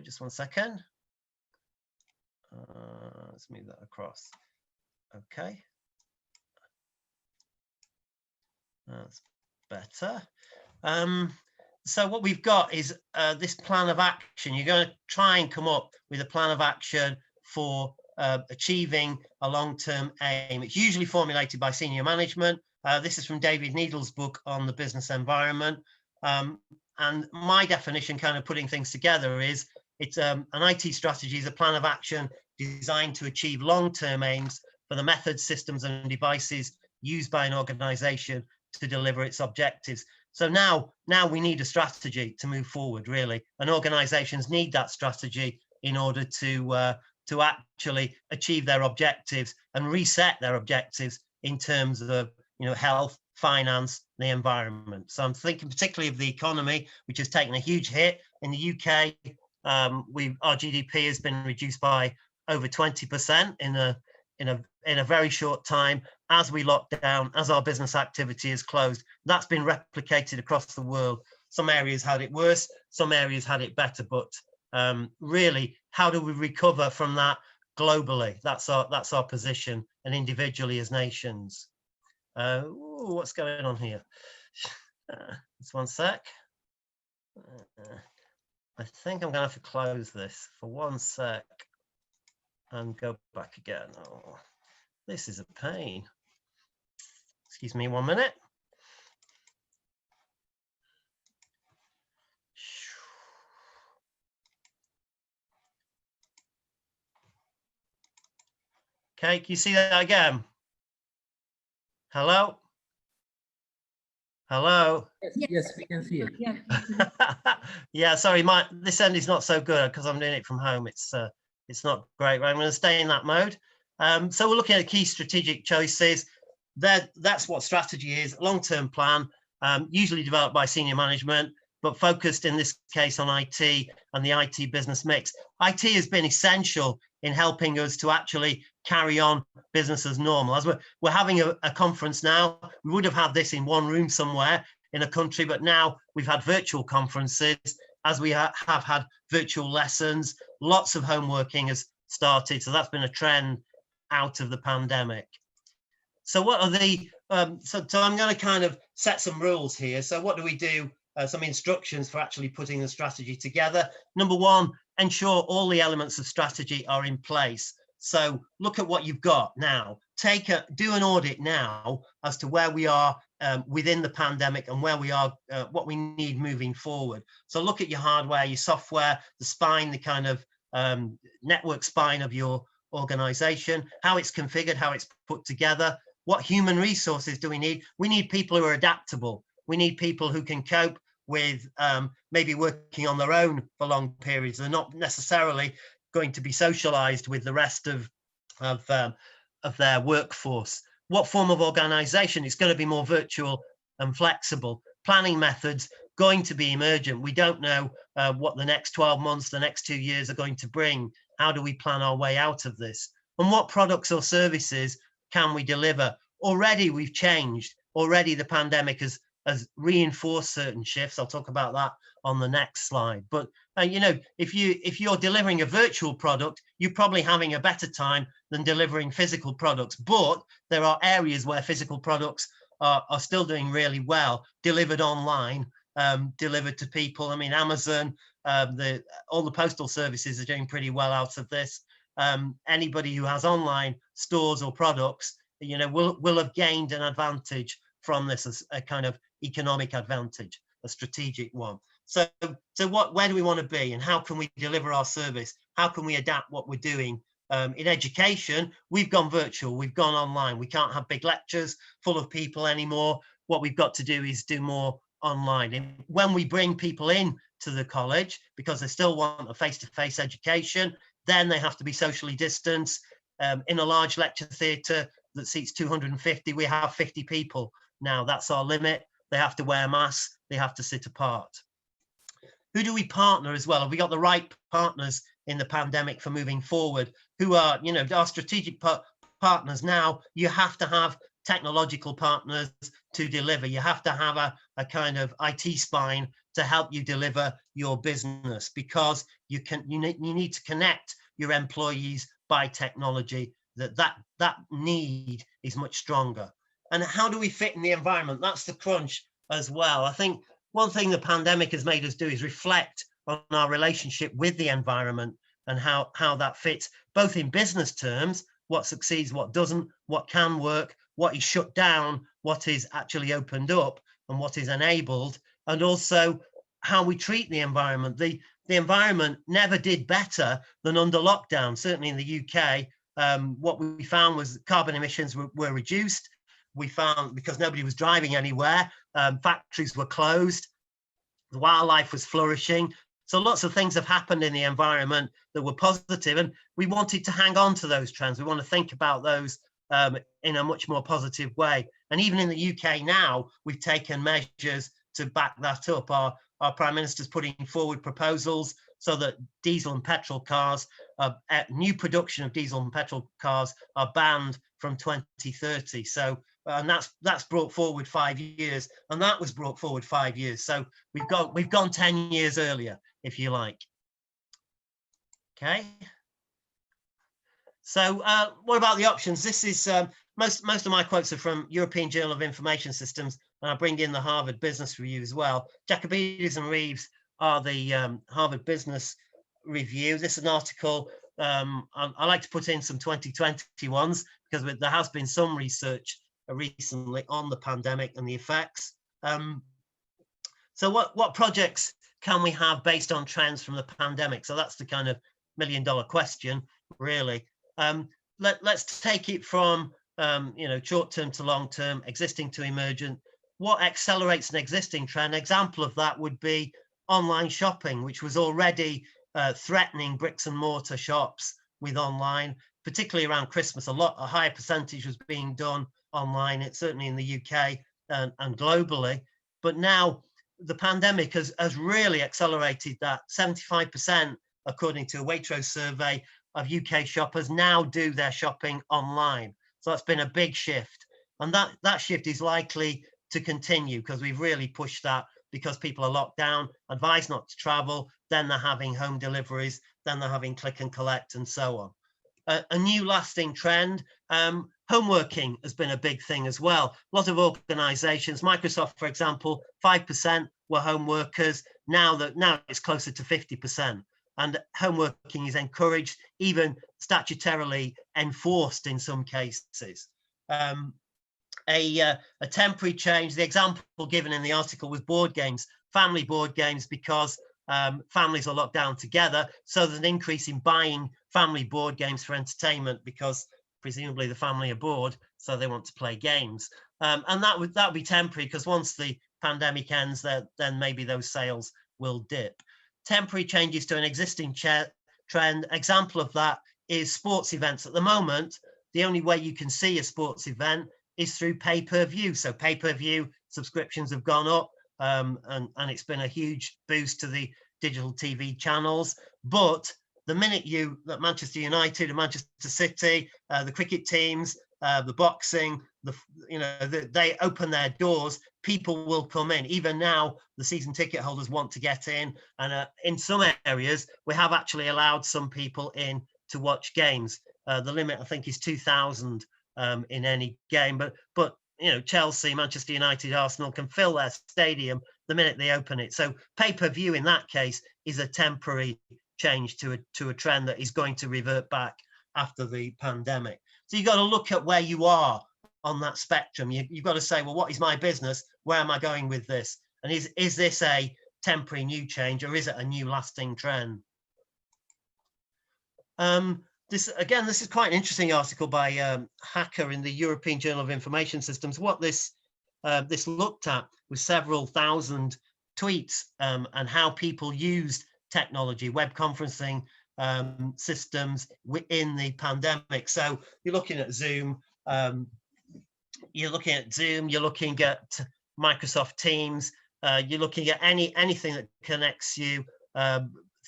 Just 1 second. Let's move that across. Okay. That's better. So what we've got is this plan of action. You're going to try and come up with a plan of action for achieving a long-term aim. It's usually formulated by senior management. This is from David Needle's book on the business environment. And my definition, kind of putting things together, is it's an IT strategy is a plan of action designed to achieve long-term aims for the methods, systems, and devices used by an organization to deliver its objectives. So now we need a strategy to move forward, really, and organizations need that strategy in order to actually achieve their objectives and reset their objectives in terms of health, finance, the environment. So I'm thinking particularly of the economy, which has taken a huge hit. In the UK, our GDP has been reduced by over 20% in a very short time as we lock down, as our business activity is closed. That's been replicated across the world. Some areas had it worse, some areas had it better, but really, how do we recover from that globally? That's our position, and individually as nations. What's going on here? Just 1 sec. I think I'm going to have to close this for 1 sec and go back again. Oh, this is a pain. Excuse me 1 minute. Okay, can you see that again? Hello? Hello?
Yes, we can see it.
Yeah.
Yeah, sorry, this end is not so good because I'm doing it from home. It's not great, right? I'm going to stay in that mode. So we're looking at key strategic choices. That's what strategy is, long-term plan, usually developed by senior management, but focused in this case on IT and the IT business mix. IT has been essential in helping us to actually carry on business as normal. As we're having a conference now, we would have had this in one room somewhere in a country, but now we've had virtual conferences, as we have had virtual lessons, lots of home working has started. So that's been a trend out of the pandemic. So what are the, so I'm going to kind of set some rules here. So what do we do? Some instructions for actually putting the strategy together. Number one, ensure all the elements of strategy are in place. So look at what you've got now. Do an audit now as to where we are within the pandemic and where we are, what we need moving forward. So look at your hardware, your software, the spine, the kind of network spine of your organization, how it's configured, how it's put together. What human resources do we need? We need people who are adaptable. We need people who can cope with maybe working on their own for long periods. They're not necessarily going to be socialized with the rest of their workforce. What form of organization? It's going to be more virtual and flexible. Planning methods going to be emergent. We don't know what the next 12 months, the next 2 years are going to bring. How do we plan our way out of this? And what products or services can we deliver? Already we've changed. Already the pandemic has reinforced certain shifts. I'll talk about that on the next slide. But you know, if you're delivering a virtual product, you're probably having a better time than delivering physical products. But there are areas where physical products are still doing really well, delivered online, delivered to people. I mean, Amazon, all the postal services are doing pretty well out of this. Anybody who has online stores or products, you know, will have gained an advantage from this, as a kind of economic advantage, a strategic one. So where do we want to be, and how can we deliver our service? How can we adapt what we're doing? In education, we've gone virtual, we've gone online. We can't have big lectures full of people anymore. What we've got to do is do more online. And when we bring people in to the college, because they still want a face-to-face education, then they have to be socially distanced. In a large lecture theatre that seats 250, we have 50 people now. That's our limit. They have to wear masks. They have to sit apart. Who do we partner as well? Have we got the right partners in the pandemic for moving forward? Who are, you know, our strategic partners now? You have to have technological partners to deliver. You have to have a kind of IT spine to help you deliver your business, because you need to connect your employees by technology. That need is much stronger. And how do we fit in the environment? That's the crunch as well. I think one thing the pandemic has made us do is reflect on our relationship with the environment and how that fits, both in business terms, what succeeds, what doesn't, what can work, what is shut down, what is actually opened up, and what is enabled, and also how we treat the environment. The environment never did better than under lockdown. Certainly in the UK, what we found was carbon emissions were reduced. We found, because nobody was driving anywhere, factories were closed, the wildlife was flourishing. So lots of things have happened in the environment that were positive, and we wanted to hang on to those trends. We want to think about those in a much more positive way. And even in the UK now, we've taken measures to back that up. Our Prime Minister's putting forward proposals so that diesel and petrol cars, new production of diesel and petrol cars are banned from 2030. So, and that's brought forward 5 years, and that was brought forward 5 years. So we've gone 10 years earlier, if you like. Okay. So what about the options? This is most of my quotes are from European Journal of Information Systems, and I bring in the Harvard Business Review as well. Jacobides and Reeves are the Harvard Business Review. This is an article. I like to put in some 2020 ones because there has been some research recently on the pandemic and the effects. So what projects can we have based on trends from the pandemic? So that's the kind of $1 million question, really. let's take it from short-term to long-term, existing to emergent. What accelerates an existing trend? An example of that would be online shopping, which was already threatening bricks and mortar shops with online, particularly around Christmas. A higher percentage was being done online. It's certainly in the UK and globally. But now the pandemic has really accelerated that. 75%, according to a Waitrose survey, of UK shoppers now do their shopping online. So that's been a big shift. And that shift is likely to continue because we've really pushed that, because people are locked down, advised not to travel, then they're having home deliveries, then they're having click and collect and so on. A new lasting trend, home working has been a big thing as well. A lot of organizations, Microsoft, for example, 5% were home workers. Now it's closer to 50%. And home working is encouraged, even statutorily enforced in some cases. A temporary change, the example given in the article was board games, family board games, because families are locked down together. So there's an increase in buying family board games for entertainment, because presumably the family are bored, so they want to play games. And that would be temporary, because once the pandemic ends, then maybe those sales will dip. Temporary changes to an existing trend. Example of that is sports events. At the moment, the only way you can see a sports event is through pay-per-view. So pay-per-view subscriptions have gone up, and it's been a huge boost to the digital TV channels. But the minute that Manchester United and Manchester City, the cricket teams, the boxing, they open their doors, people will come in. Even now, the season ticket holders want to get in, and in some areas, we have actually allowed some people in to watch games. The limit, I think, is 2,000 in any game. But Chelsea, Manchester United, Arsenal can fill their stadium the minute they open it. So pay-per-view in that case is a temporary change to a trend that is going to revert back after the pandemic. So you've got to look at where you are on that spectrum. You've got to say, well, what is my business? Where am I going with this? And is this a temporary new change, or is it a new lasting trend? This is quite an interesting article by Hacker in the European Journal of Information Systems. What this looked at was several thousand tweets and how people used technology, web conferencing systems within the pandemic. So you're looking at Zoom, you're looking at Microsoft Teams, you're looking at anything that connects you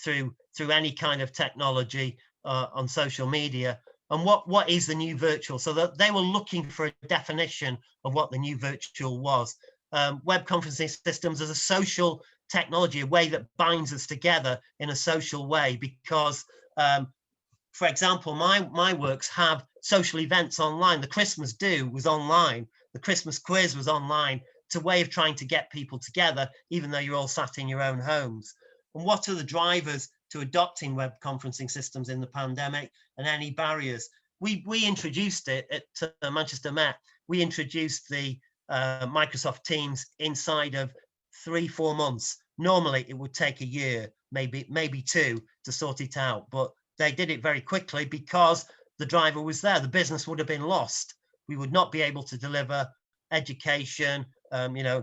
through any kind of technology on social media. And what is the new virtual? So that they were looking for a definition of what the new virtual was. Web conferencing systems as a social technology, a way that binds us together in a social way, because for example, my works have social events online. The Christmas do was online, the Christmas quiz was online. It's a way of trying to get people together, even though you're all sat in your own homes. And what are the drivers to adopting web conferencing systems in the pandemic, and any barriers? We introduced it at Manchester Met. We introduced the Microsoft Teams inside of 3-4 months. Normally it would take a year, maybe 2, to sort it out, but they did it very quickly because the driver was there. The business would have been lost. We would not be able to deliver education,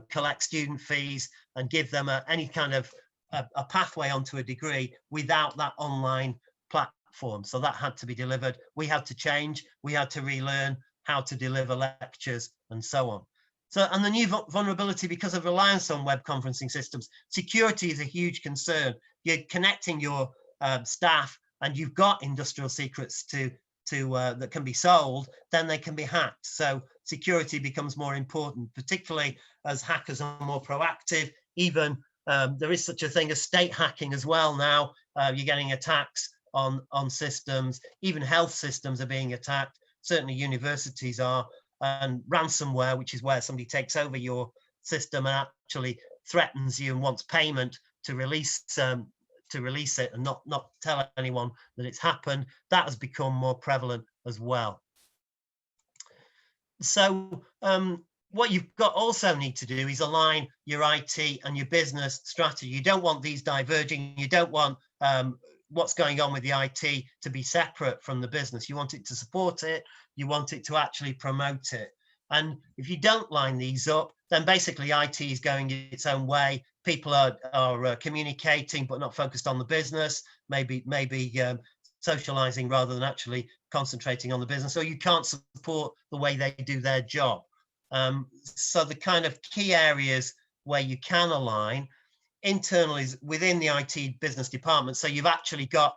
collect student fees and give them any kind of a pathway onto a degree without that online platform. So that had to be delivered. We had to change. We had to relearn how to deliver lectures and so on. So, and the new vulnerability because of reliance on web conferencing systems. Security is a huge concern. You're connecting your staff, and you've got industrial secrets that can be sold, then they can be hacked. So security becomes more important, particularly as hackers are more proactive. Even there is such a thing as state hacking as well now. You're getting attacks on systems. Even health systems are being attacked. Certainly universities are. And ransomware, which is where somebody takes over your system and actually threatens you and wants payment to release it and not tell anyone that it's happened, that has become more prevalent as well. So what you've got also need to do is align your IT and your business strategy. You don't want these diverging. You don't want what's going on with the IT to be separate from the business. You want it to support it. You want it to actually promote it. And if you don't line these up, then basically IT is going its own way. People are communicating, but not focused on the business, maybe socializing rather than actually concentrating on the business. So you can't support the way they do their job. So the kind of key areas where you can align internally is within the IT business department. So you've actually got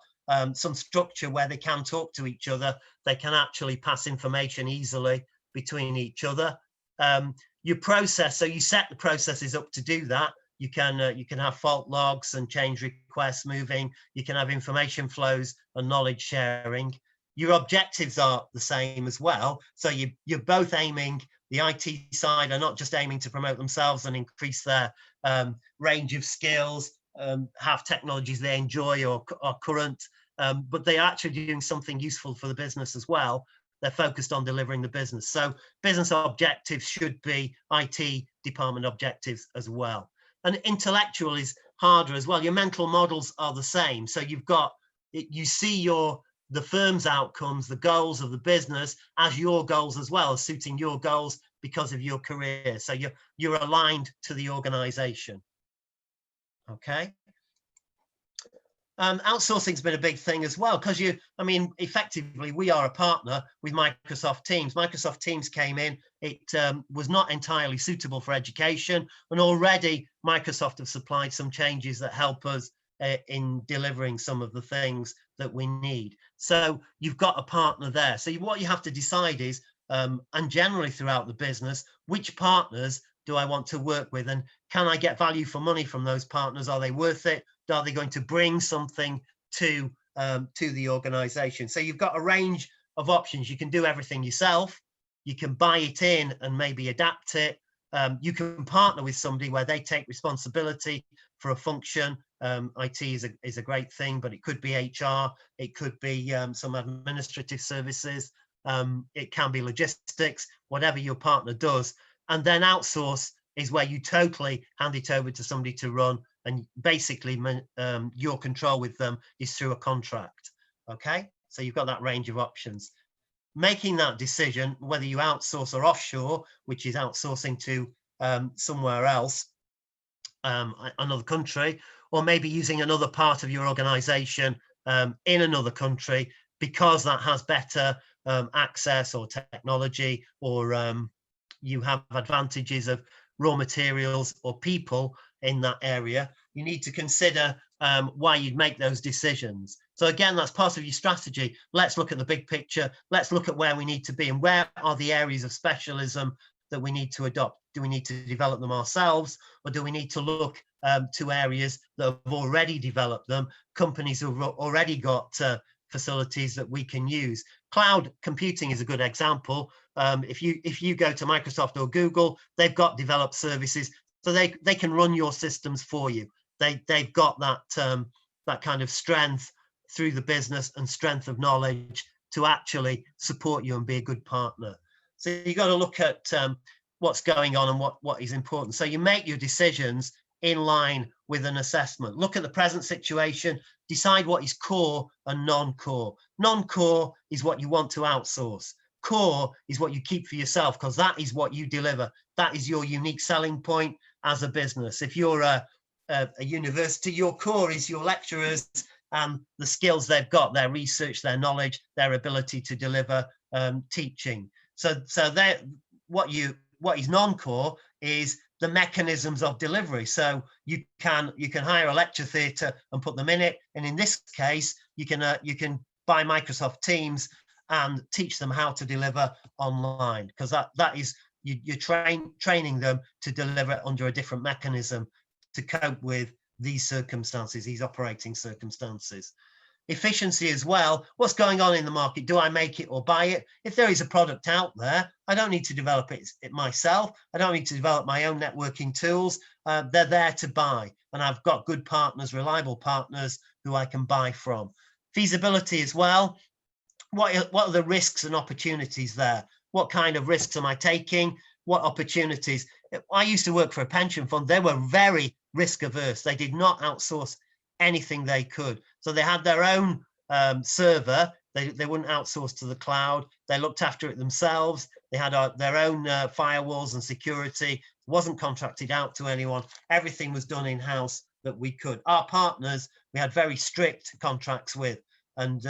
some structure where they can talk to each other. They can actually pass information easily between each other. Your process, so you set the processes up to do that. You can have fault logs and change requests moving. You can have information flows and knowledge sharing. Your objectives are the same as well. So you're both aiming, the IT side are not just aiming to promote themselves and increase their range of skills, have technologies they enjoy or are current, but they are actually doing something useful for the business as well. They're focused on delivering the business. So business objectives should be IT department objectives as well. And intellectual is harder as well. Your mental models are the same. So you've got, you see the firm's outcomes, the goals of the business as your goals as well, suiting your goals because of your career. So you're aligned to the organization. Okay. Outsourcing's been a big thing as well, because effectively we are a partner with Microsoft Teams. Microsoft Teams came in, it was not entirely suitable for education, and already Microsoft have supplied some changes that help us in delivering some of the things that we need. So you've got a partner there. So what you have to decide is, and generally throughout the business, which partners do I want to work with, and can I get value for money from those partners? Are they worth it? Are they going to bring something to the organization? So you've got a range of options. You can do everything yourself. You can buy it in and maybe adapt it. You can partner with somebody where they take responsibility for a function. IT is a great thing, but it could be HR. It could be some administrative services. It can be logistics, whatever your partner does. And then outsource is where you totally hand it over to somebody to run, and basically your control with them is through a contract. Okay, so you've got that range of options. Making that decision, whether you outsource or offshore, which is outsourcing to somewhere else, another country, or maybe using another part of your organization in another country, because that has better access or technology, or you have advantages of raw materials or people in that area, you need to consider why you'd make those decisions. So again, that's part of your strategy. Let's look at the big picture. Let's look at where we need to be and where are the areas of specialism that we need to adopt. Do we need to develop them ourselves, or do we need to look to areas that have already developed them, companies who've already got facilities that we can use? Cloud computing is a good example. If you go to Microsoft or Google, they've got developed services, so they can run your systems for you. They've got that kind of strength through the business and strength of knowledge to actually support you and be a good partner. So you've got to look at what's going on and what is important. So you make your decisions in line with an assessment. Look at the present situation, decide what is core and non-core. Non-core is what you want to outsource. Core is what you keep for yourself, because that is what you deliver. That is your unique selling point as a business. If you're a university, your core is your lecturers and the skills they've got, their research, their knowledge, their ability to deliver teaching. So what is non-core is the mechanisms of delivery. So you can hire a lecture theatre and put them in it, and in this case, you can buy Microsoft Teams and teach them how to deliver online, because that is you're training them to deliver under a different mechanism to cope with these circumstances, these operating circumstances. Efficiency as well. What's going on in the market? Do I make it or buy it? If there is a product out there, I don't need to develop it myself. I don't need to develop my own networking tools. They're there to buy, and I've got good partners, reliable partners who I can buy from. Feasibility as well. What are the risks and opportunities there? What kind of risks am I taking? What opportunities? I used to work for a pension fund. They were very risk averse. They did not outsource anything they could. So they had their own server. They wouldn't outsource to the cloud. They looked after it themselves. They had their own firewalls and security. It wasn't contracted out to anyone. Everything was done in-house that we could. Our partners, we had very strict contracts with, and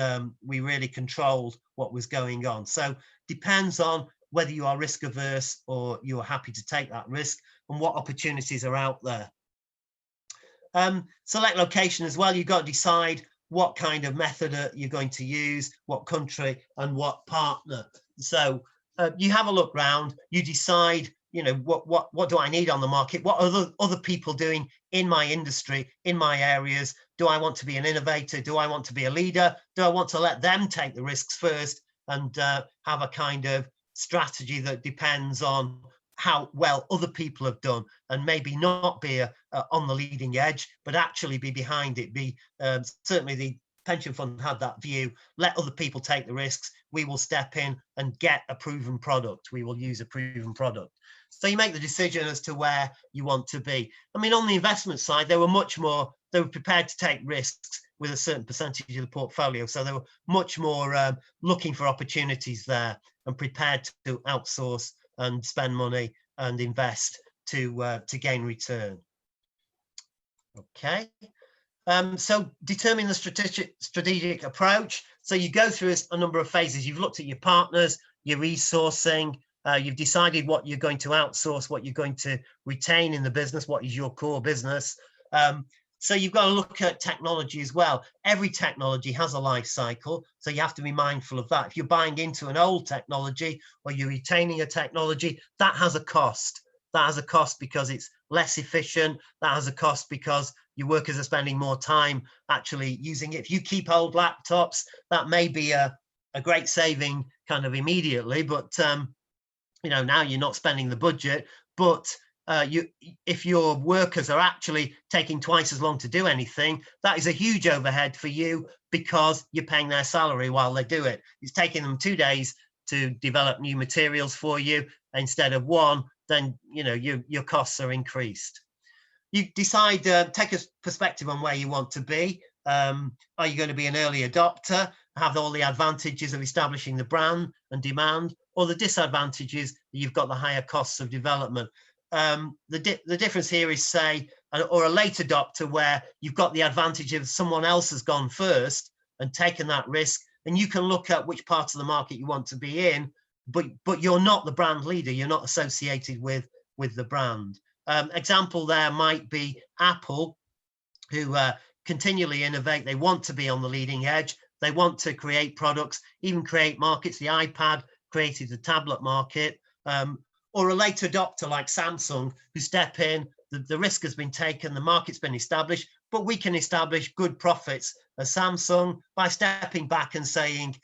we really controlled what was going on. So depends on whether you are risk averse or you are happy to take that risk and what opportunities are out there. Select location as well. You've got to decide what kind of method you're going to use, what country and what partner. So you have a look round, you decide, you know, what do I need on the market? What are other people doing in my industry, in my areas? Do I want to be an innovator? Do I want to be a leader? Do I want to let them take the risks first and have a kind of strategy that depends on how well other people have done, and maybe not be on the leading edge, but actually be behind it? Be certainly the pension fund had that view. Let other people take the risks. We will step in and get a proven product. We will use a proven product. So you make the decision as to where you want to be. I mean, on the investment side, they were much more, they were prepared to take risks with a certain percentage of the portfolio. So they were much more looking for opportunities there and prepared to outsource and spend money and invest to gain return. Okay. So determine the strategic approach. So you go through a number of phases. You've looked at your partners, your resourcing, you've decided what you're going to outsource, what you're going to retain in the business, what is your core business. So you've got to look at technology as well. Every technology has a life cycle, so you have to be mindful of that. If you're buying into an old technology or you're retaining a technology, that has a cost. That has a cost because it's less efficient. That has a cost because your workers are spending more time actually using it. If you keep old laptops, that may be a great saving kind of immediately, but you know, now you're not spending the budget. But if your workers are actually taking twice as long to do anything, that is a huge overhead for you because you're paying their salary while they do it. It's taking them 2 days to develop new materials for you instead of 1, then you know your costs are increased. You decide, take a perspective on where you want to be. Are you going to be an early adopter, have all the advantages of establishing the brand and demand, or the disadvantages that you've got the higher costs of development? The difference here is, say, or a late adopter where you've got the advantage of someone else has gone first and taken that risk, and you can look at which part of the market you want to be in, but you're not the brand leader, you're not associated with the brand. Example there might be Apple, who continually innovate. They want to be on the leading edge. They want to create products, even create markets. The iPad created the tablet market. Or a late adopter like Samsung, who step in, the risk has been taken, the market's been established, but we can establish good profits as Samsung by stepping back and saying,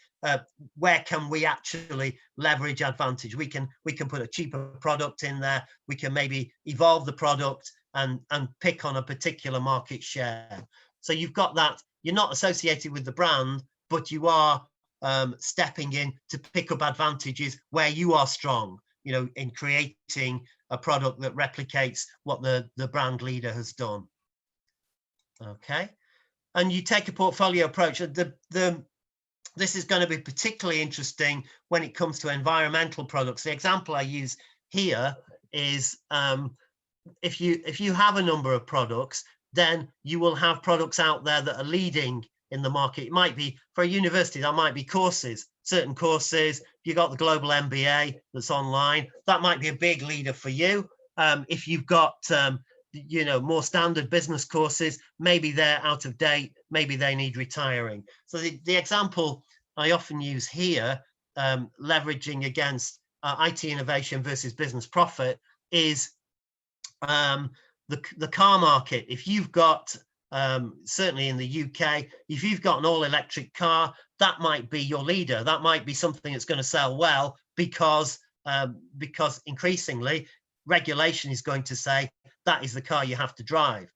where can we actually leverage advantage? We can put a cheaper product in there. We can maybe evolve the product and pick on a particular market share. So you've got that. You're not associated with the brand, but you are stepping in to pick up advantages where you are strong, you know, in creating a product that replicates what the brand leader has done. Okay. And you take a portfolio approach. This is going to be particularly interesting when it comes to environmental products. The example I use here is if you have a number of products, then you will have products out there that are leading in the market. It might be, for a university, that might be courses, certain courses. You got the global MBA that's online, that might be a big leader for you. If you've got you know, more standard business courses, maybe they're out of date, maybe they need retiring. So the example I often use here, leveraging against IT innovation versus business profit, is the car market. If you've got, certainly in the UK, if you've got an all-electric car, that might be your leader. That might be something that's going to sell well because increasingly regulation is going to say that is the car you have to drive.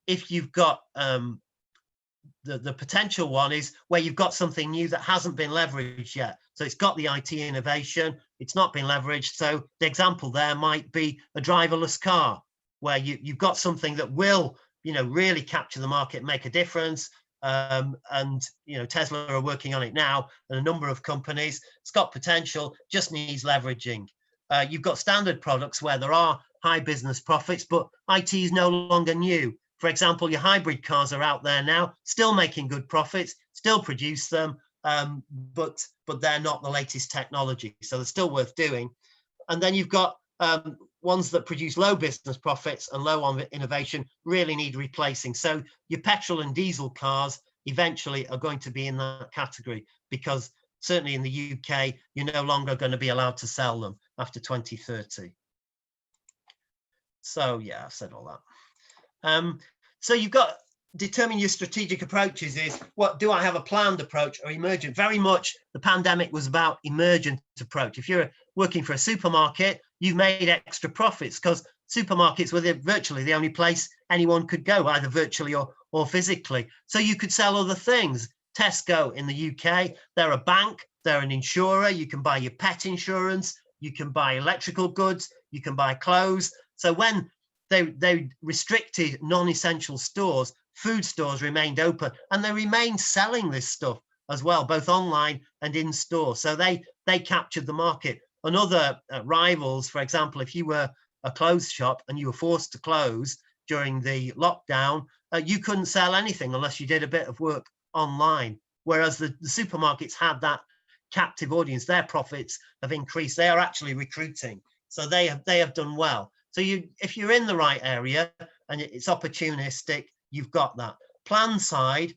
If you've got the potential one is where you've got something new that hasn't been leveraged yet. So it's got the IT innovation, it's not been leveraged. So the example there might be a driverless car, where you've got something that will really capture the market, make a difference. And Tesla are working on it now, and a number of companies. It's got potential, just needs leveraging. You've got standard products where there are high business profits, but IT is no longer new. For example, your hybrid cars are out there now, still making good profits, still produce them, but they're not the latest technology, so they're still worth doing. And then you've got ones that produce low business profits and low on innovation, really need replacing. So your petrol and diesel cars eventually are going to be in that category, because certainly in the UK, you're no longer going to be allowed to sell them after 2030. So yeah, I've said all that. So you've got determine your strategic approaches is, what do I have a planned approach or emergent? Very much the pandemic was about emergent approach. If you're working for a supermarket, you've made extra profits because supermarkets were virtually the only place anyone could go, either virtually or physically. So you could sell other things. Tesco in the UK, they're a bank, they're an insurer. You can buy your pet insurance, you can buy electrical goods, you can buy clothes. So when they restricted non-essential stores, food stores remained open, and they remained selling this stuff as well, both online and in store. So they captured the market. And other rivals, for example, if you were a clothes shop and you were forced to close during the lockdown, you couldn't sell anything unless you did a bit of work online. Whereas the supermarkets had that captive audience, their profits have increased. They are actually recruiting. So they have done well. So if you're in the right area and it's opportunistic, you've got that. Plan side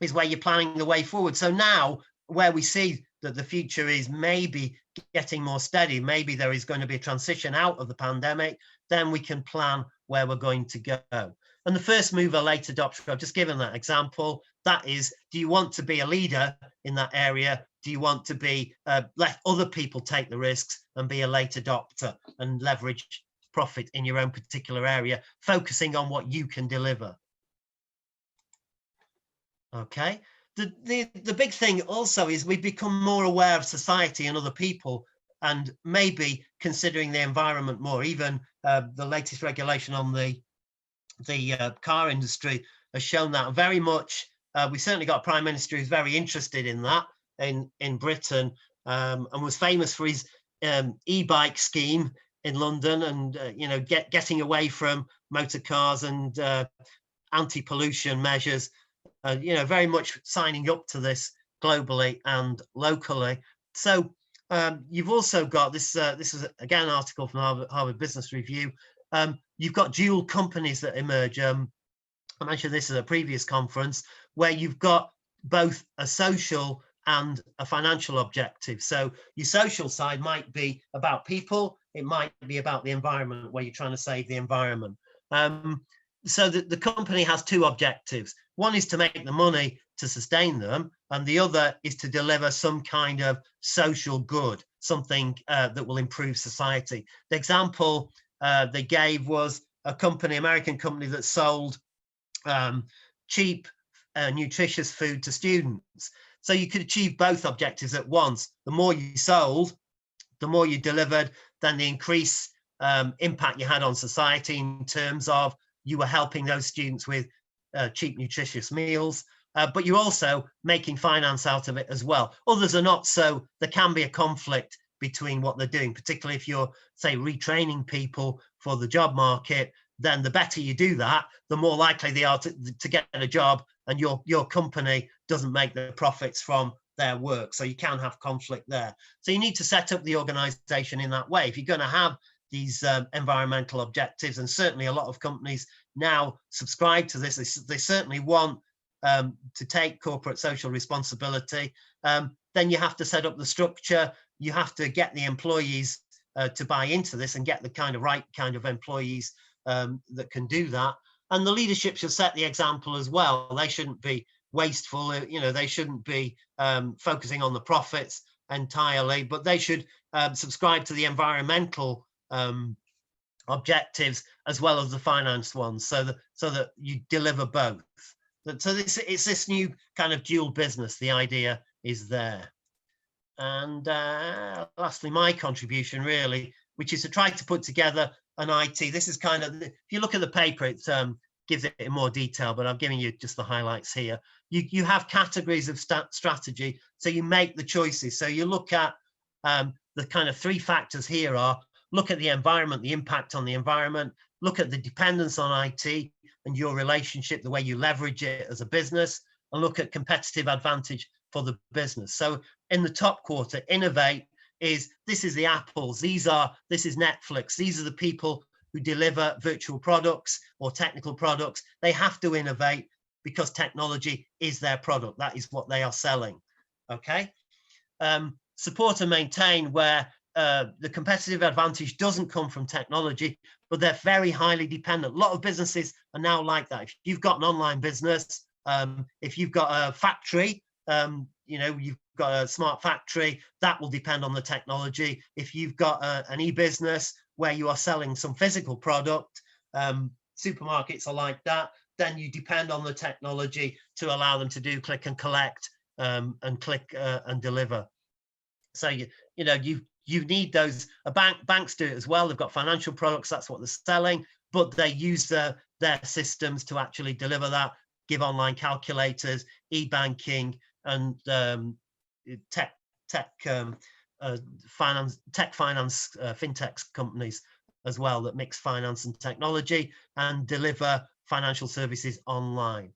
is where you're planning the way forward. So now where we see that the future is maybe getting more steady, maybe there is going to be a transition out of the pandemic, then we can plan where we're going to go. And the first mover, late adopter, I've just given that example. That is, do you want to be a leader in that area? Do you want to be let other people take the risks and be a late adopter and leverage profit in your own particular area, focusing on what you can deliver? Okay. The big thing also is we've become more aware of society and other people, and maybe considering the environment more. Even the latest regulation on the car industry has shown that very much. We certainly got a Prime Minister who's very interested in that in Britain, and was famous for his e-bike scheme in London, and getting away from motor cars and anti-pollution measures. Very much signing up to this globally and locally. So you've also got this. This is again an article from Harvard Business Review. You've got dual companies that emerge. I mentioned this at a previous conference, where you've got both a social and a financial objective. So your social side might be about people. It might be about the environment, where you're trying to save the environment. So the company has two objectives. One is to make the money to sustain them, and the other is to deliver some kind of social good, something that will improve society. The example they gave was a company, American company, that sold cheap, nutritious food to students. So you could achieve both objectives at once. The more you sold, the more you delivered, then the increased impact you had on society in terms of you were helping those students with cheap, nutritious meals, but you're also making finance out of it as well. Others are not, so there can be a conflict between what they're doing, particularly if you're, say, retraining people for the job market. Then the better you do that, the more likely they are to get a job, and your company doesn't make the profits from their work. So you can have conflict there. So you need to set up the organization in that way. If you're going to have these environmental objectives, and certainly a lot of companies now subscribe to this, they certainly want to take corporate social responsibility, then you have to set up the structure. You have to get the employees to buy into this and get the right kind of employees that can do that. And the leadership should set the example as well. They shouldn't be wasteful, they shouldn't be focusing on the profits entirely, but they should subscribe to the environmental objectives as well as the finance ones, so that you deliver both. So it's this new kind of dual business. The idea is there. And lastly, my contribution really, which is to try to put together an IT. This is kind of, if you look at the paper, it's gives it in more detail, but I'm giving you just the highlights here. You have categories of strategy, so you make the choices. So you look at the kind of 3 factors here are, look at the environment, the impact on the environment, look at the dependence on IT and your relationship, the way you leverage it as a business, and look at competitive advantage for the business. So in the top quarter, innovate this is the Apples, this is Netflix, these are the people who deliver virtual products or technical products. They have to innovate because technology is their product. That is what they are selling. Okay. Support and maintain, where the competitive advantage doesn't come from technology, but they're very highly dependent. A lot of businesses are now like that. If you've got an online business, if you've got a factory, you've got a smart factory, that will depend on the technology. If you've got an e-business where you are selling some physical product, supermarkets are like that, then you depend on the technology to allow them to do click and collect and click and deliver. So you need those. Banks do it as well. They've got financial products, that's what they're selling, but they use their systems to actually deliver that, give online calculators, e-banking, and tech finance, fintech companies as well that mix finance and technology and deliver financial services online.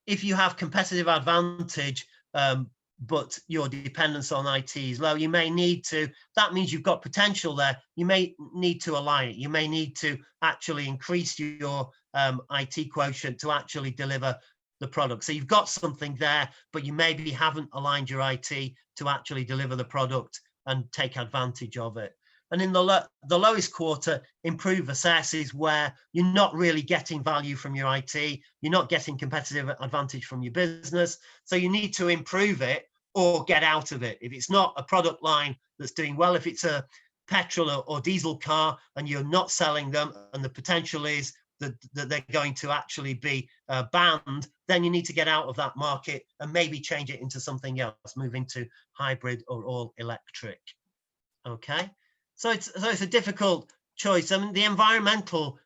If you have competitive advantage, but your dependence on IT is low, you may need to, that means you've got potential there, you may need to align it. You may need to actually increase your IT quotient to actually deliver the product. So you've got something there, but you maybe haven't aligned your IT to actually deliver the product and take advantage of it. And in the lowest quarter, improve, assess, is where you're not really getting value from your IT. You're not getting competitive advantage from your business. So you need to improve it or get out of it. If it's not a product line that's doing well, if it's a petrol or diesel car and you're not selling them and the potential is that they're going to actually be banned, then you need to get out of that market and maybe change it into something else, move into hybrid or all electric. Okay. So it's a difficult choice. I mean, the environmental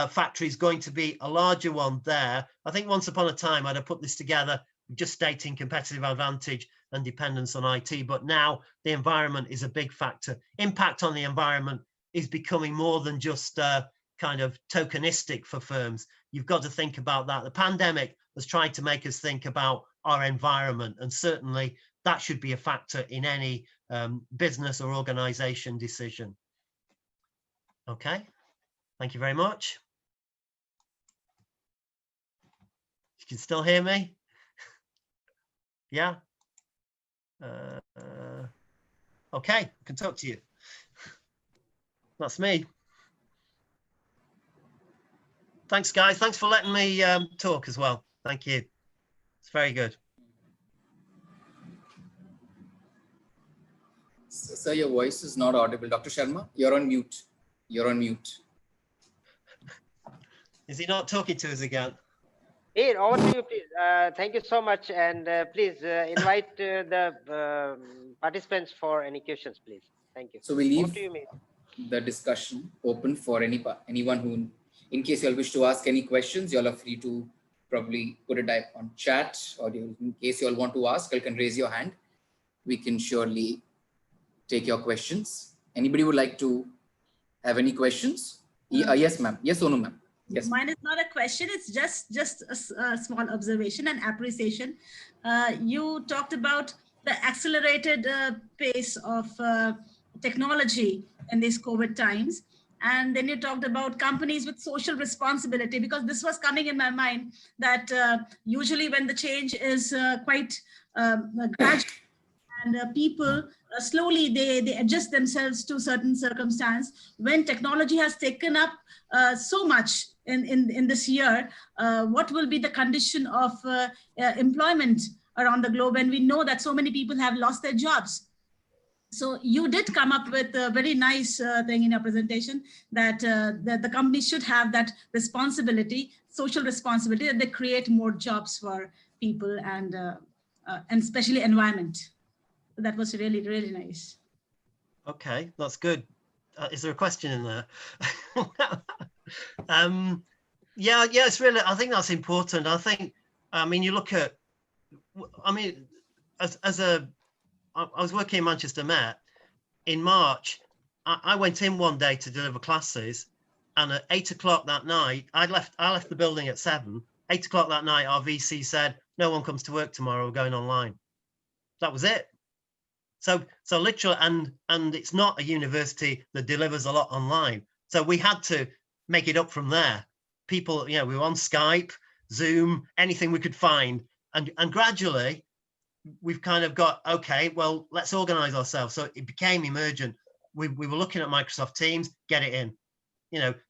factor is going to be a larger one there. I think once upon a time, I'd have put this together just stating competitive advantage and dependence on IT, but now the environment is a big factor. Impact on the environment is becoming more than just kind of tokenistic for firms. You've got to think about that. The pandemic has tried to make us think about our environment, and certainly that should be a factor in any business or organization decision. Okay, thank you very much. You can still hear me? Yeah. Okay, I can talk to you. That's me. Thanks, guys. Thanks for letting me talk as well. Thank you. It's very good.
Sir, your voice is not audible. Dr. Sharma, you're on mute. You're on mute.
Is he not talking to us again?
Hey, over to you, please. Thank you so much. And please invite the participants for any questions, please. Thank you.
So we leave
over to you, mate.
The discussion open for anyone who, in case you all wish to ask any questions, you all are free to probably put it on chat, or in case you all want to ask, you can raise your hand. We can surely take your questions. Anybody would like to have any questions? Yes, ma'am. Yes, Sonu, ma'am. Yes.
Mine is not a question. It's just a small observation and appreciation. You talked about the accelerated pace of technology in these COVID times. And then you talked about companies with social responsibility, because this was coming in my mind that usually when the change is quite gradual and people slowly they adjust themselves to certain circumstance. When technology has taken up so much in this year, what will be the condition of employment around the globe? And we know that so many people have lost their jobs. So you did come up with a very nice thing in your presentation that, that the company should have that responsibility, social responsibility, that they create more jobs for people and especially environment. So that was really, really nice.
Okay, that's good. Is there a question in there? Yeah, it's really, I think that's important. I mean, you look at, I mean, I was working in Manchester Met in March. I went in one day to deliver classes, and at 8 o'clock that night, I left the building at 7. 8 o'clock that night, our VC said, no one comes to work tomorrow, we're going online. That was it. So literally, and it's not a university that delivers a lot online. So we had to make it up from there. People, we were on Skype, Zoom, anything we could find. And gradually we've kind of got, okay, well, let's organize ourselves. So it became emergent. We were looking at Microsoft Teams, get it in,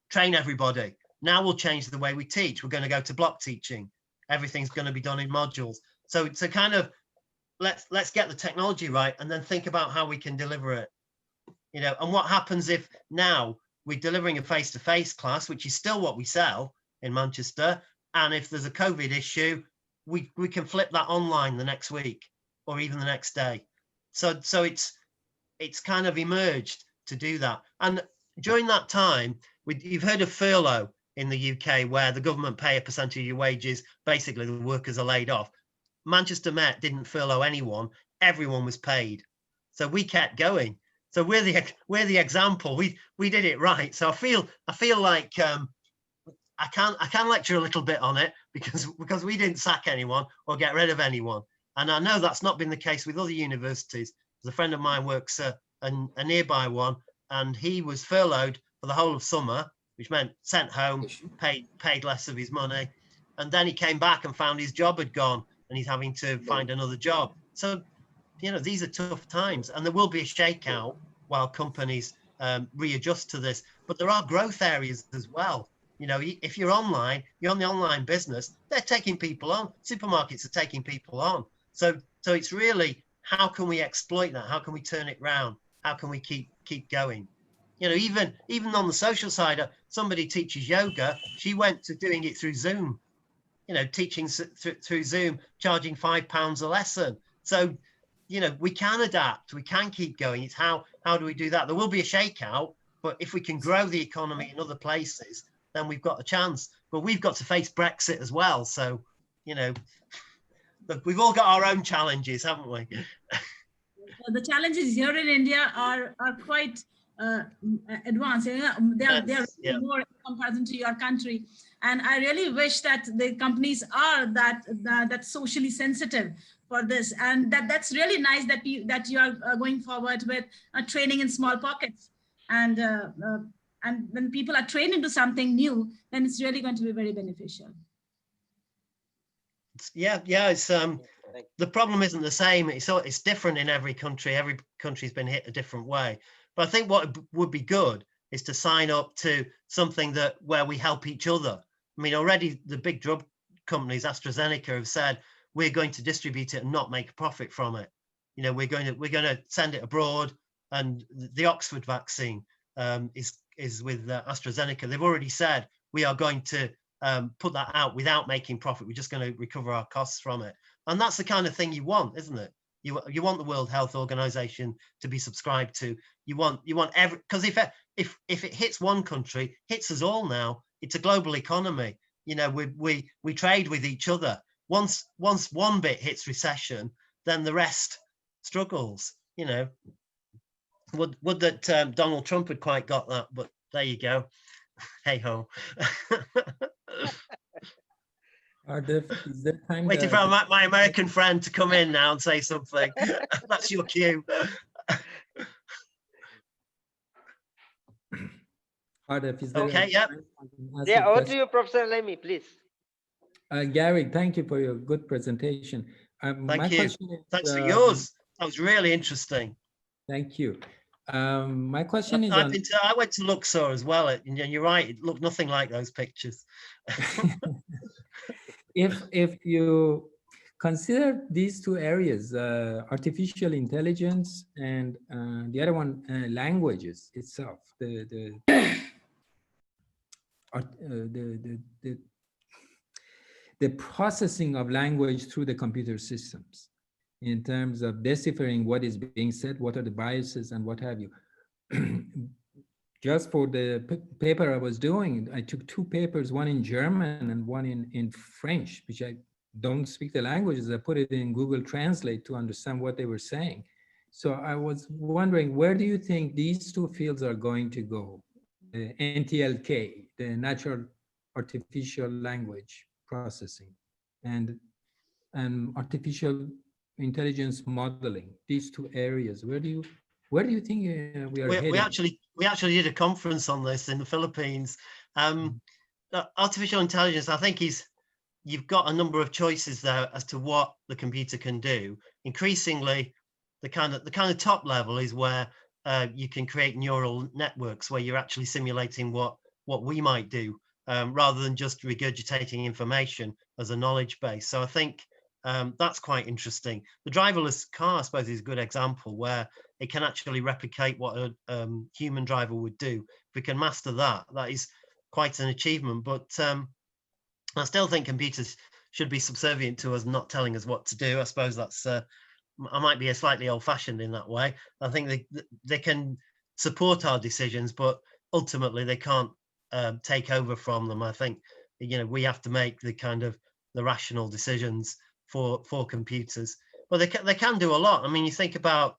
train everybody. Now we'll change the way we teach. We're going to go to block teaching. Everything's going to be done in modules. So kind of, let's get the technology right and then think about how we can deliver it. And what happens if now we're delivering a face-to-face class, which is still what we sell in Manchester, and if there's a COVID issue, we can flip that online the next week or even the next day. So it's kind of emerged to do that. And during that time, you've heard of furlough in the UK, where the government pay a percentage of your wages, basically the workers are laid off. Manchester Met didn't furlough anyone, everyone was paid. So we kept going. So we're the example. We did it right. So I feel like I can lecture a little bit on it because we didn't sack anyone or get rid of anyone. And I know that's not been the case with other universities. A friend of mine works at a nearby one, and he was furloughed for the whole of summer, which meant sent home, paid less of his money. And then he came back and found his job had gone and he's having to find another job. So, these are tough times, and there will be a shakeout while companies readjust to this. But there are growth areas as well. If you're online, you're on the online business, they're taking people on. Supermarkets are taking people on. So it's really, how can we exploit that? How can we turn it round? How can we keep going? Even on the social side, somebody teaches yoga. She went to doing it through Zoom, teaching through Zoom, charging £5 a lesson. So, we can adapt, we can keep going. It's how do we do that? There will be a shakeout, but if we can grow the economy in other places, then we've got a chance. But we've got to face Brexit as well. So, we've all got our own challenges, haven't we?
The challenges here in India are quite advanced. They are really more in comparison to your country. And I really wish that the companies are that socially sensitive for this, and that's really nice that you are going forward with training in small pockets. And when people are trained into something new, then it's really going to be very beneficial.
Yeah, it's the problem isn't the same. It's different in every country. Every country's been hit a different way. But I think what would be good is to sign up to something where we help each other. I mean, already the big drug companies, AstraZeneca, have said we're going to distribute it and not make a profit from it. We're going to send it abroad. And the Oxford vaccine is with AstraZeneca. They've already said we are going to put that out without making profit. We're just going to recover our costs from it. And that's the kind of thing you want, isn't it? You want the World Health Organization to be subscribed to. You want every, because if it hits one country, hits us all now. It's a global economy. We trade with each other. Once one bit hits recession, then the rest struggles. Would that Donald Trump had quite got that, but there you go. Hey ho.
Is there time
waiting for my American friend to come in now and say something. That's your cue. Okay, yep.
Yeah, over to you, Professor Lamy, please.
Gary, thank you for your good presentation.
Thank you. Thanks for yours. That was really interesting.
Thank you. My question is
I went to Luxor as well, and you're right, it looked nothing like those pictures.
If you consider these two areas, artificial intelligence and the other one, languages itself, the processing of language through the computer systems, in terms of deciphering what is being said, what are the biases and what have you. just for the paper I was doing, I took 2 papers, one in German and one in French, which I don't speak the languages. I put it in Google Translate to understand what they were saying. So I was wondering, where do you think these 2 fields are going to go? The NTLK, the natural artificial language processing, and artificial intelligence modeling, these 2 areas, where do you think we are
We
heading?
actually did a conference on this in the Philippines. Artificial intelligence, I think, you've got a number of choices there as to what the computer can do. Increasingly, the kind of top level is where you can create neural networks where you're actually simulating what we might do, rather than just regurgitating information as a knowledge base. So I think that's quite interesting. The driverless car, I suppose, is a good example where it can actually replicate what a human driver would do. If we can master that, that is quite an achievement. But I still think computers should be subservient to us, not telling us what to do. I suppose that's I might be a slightly old-fashioned in that way. I think they can support our decisions, but ultimately they can't take over from them. I think, you know, we have to make the rational decisions for computers. But they can do a lot. I mean, you think about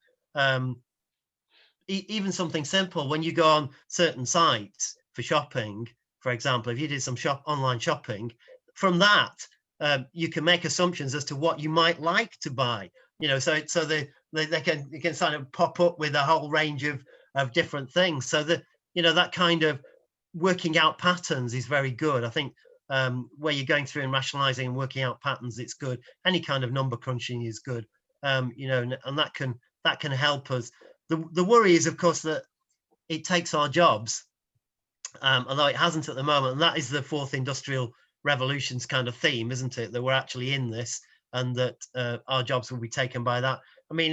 even something simple when you go on certain sites for shopping. For example, if you did some online shopping, from that you can make assumptions as to what you might like to buy. You know, so they can kind of pop up with a whole range of different things. So that, you know, that kind of working out patterns is very good. I think where you're going through and rationalizing and working out patterns, it's good. Any kind of number crunching is good. You know, and that can help us. The worry is, of course, that it takes our jobs, although it hasn't at the moment. And that is the 4th industrial revolution's kind of theme, isn't it? That we're actually in this, and that our jobs will be taken by that. I mean,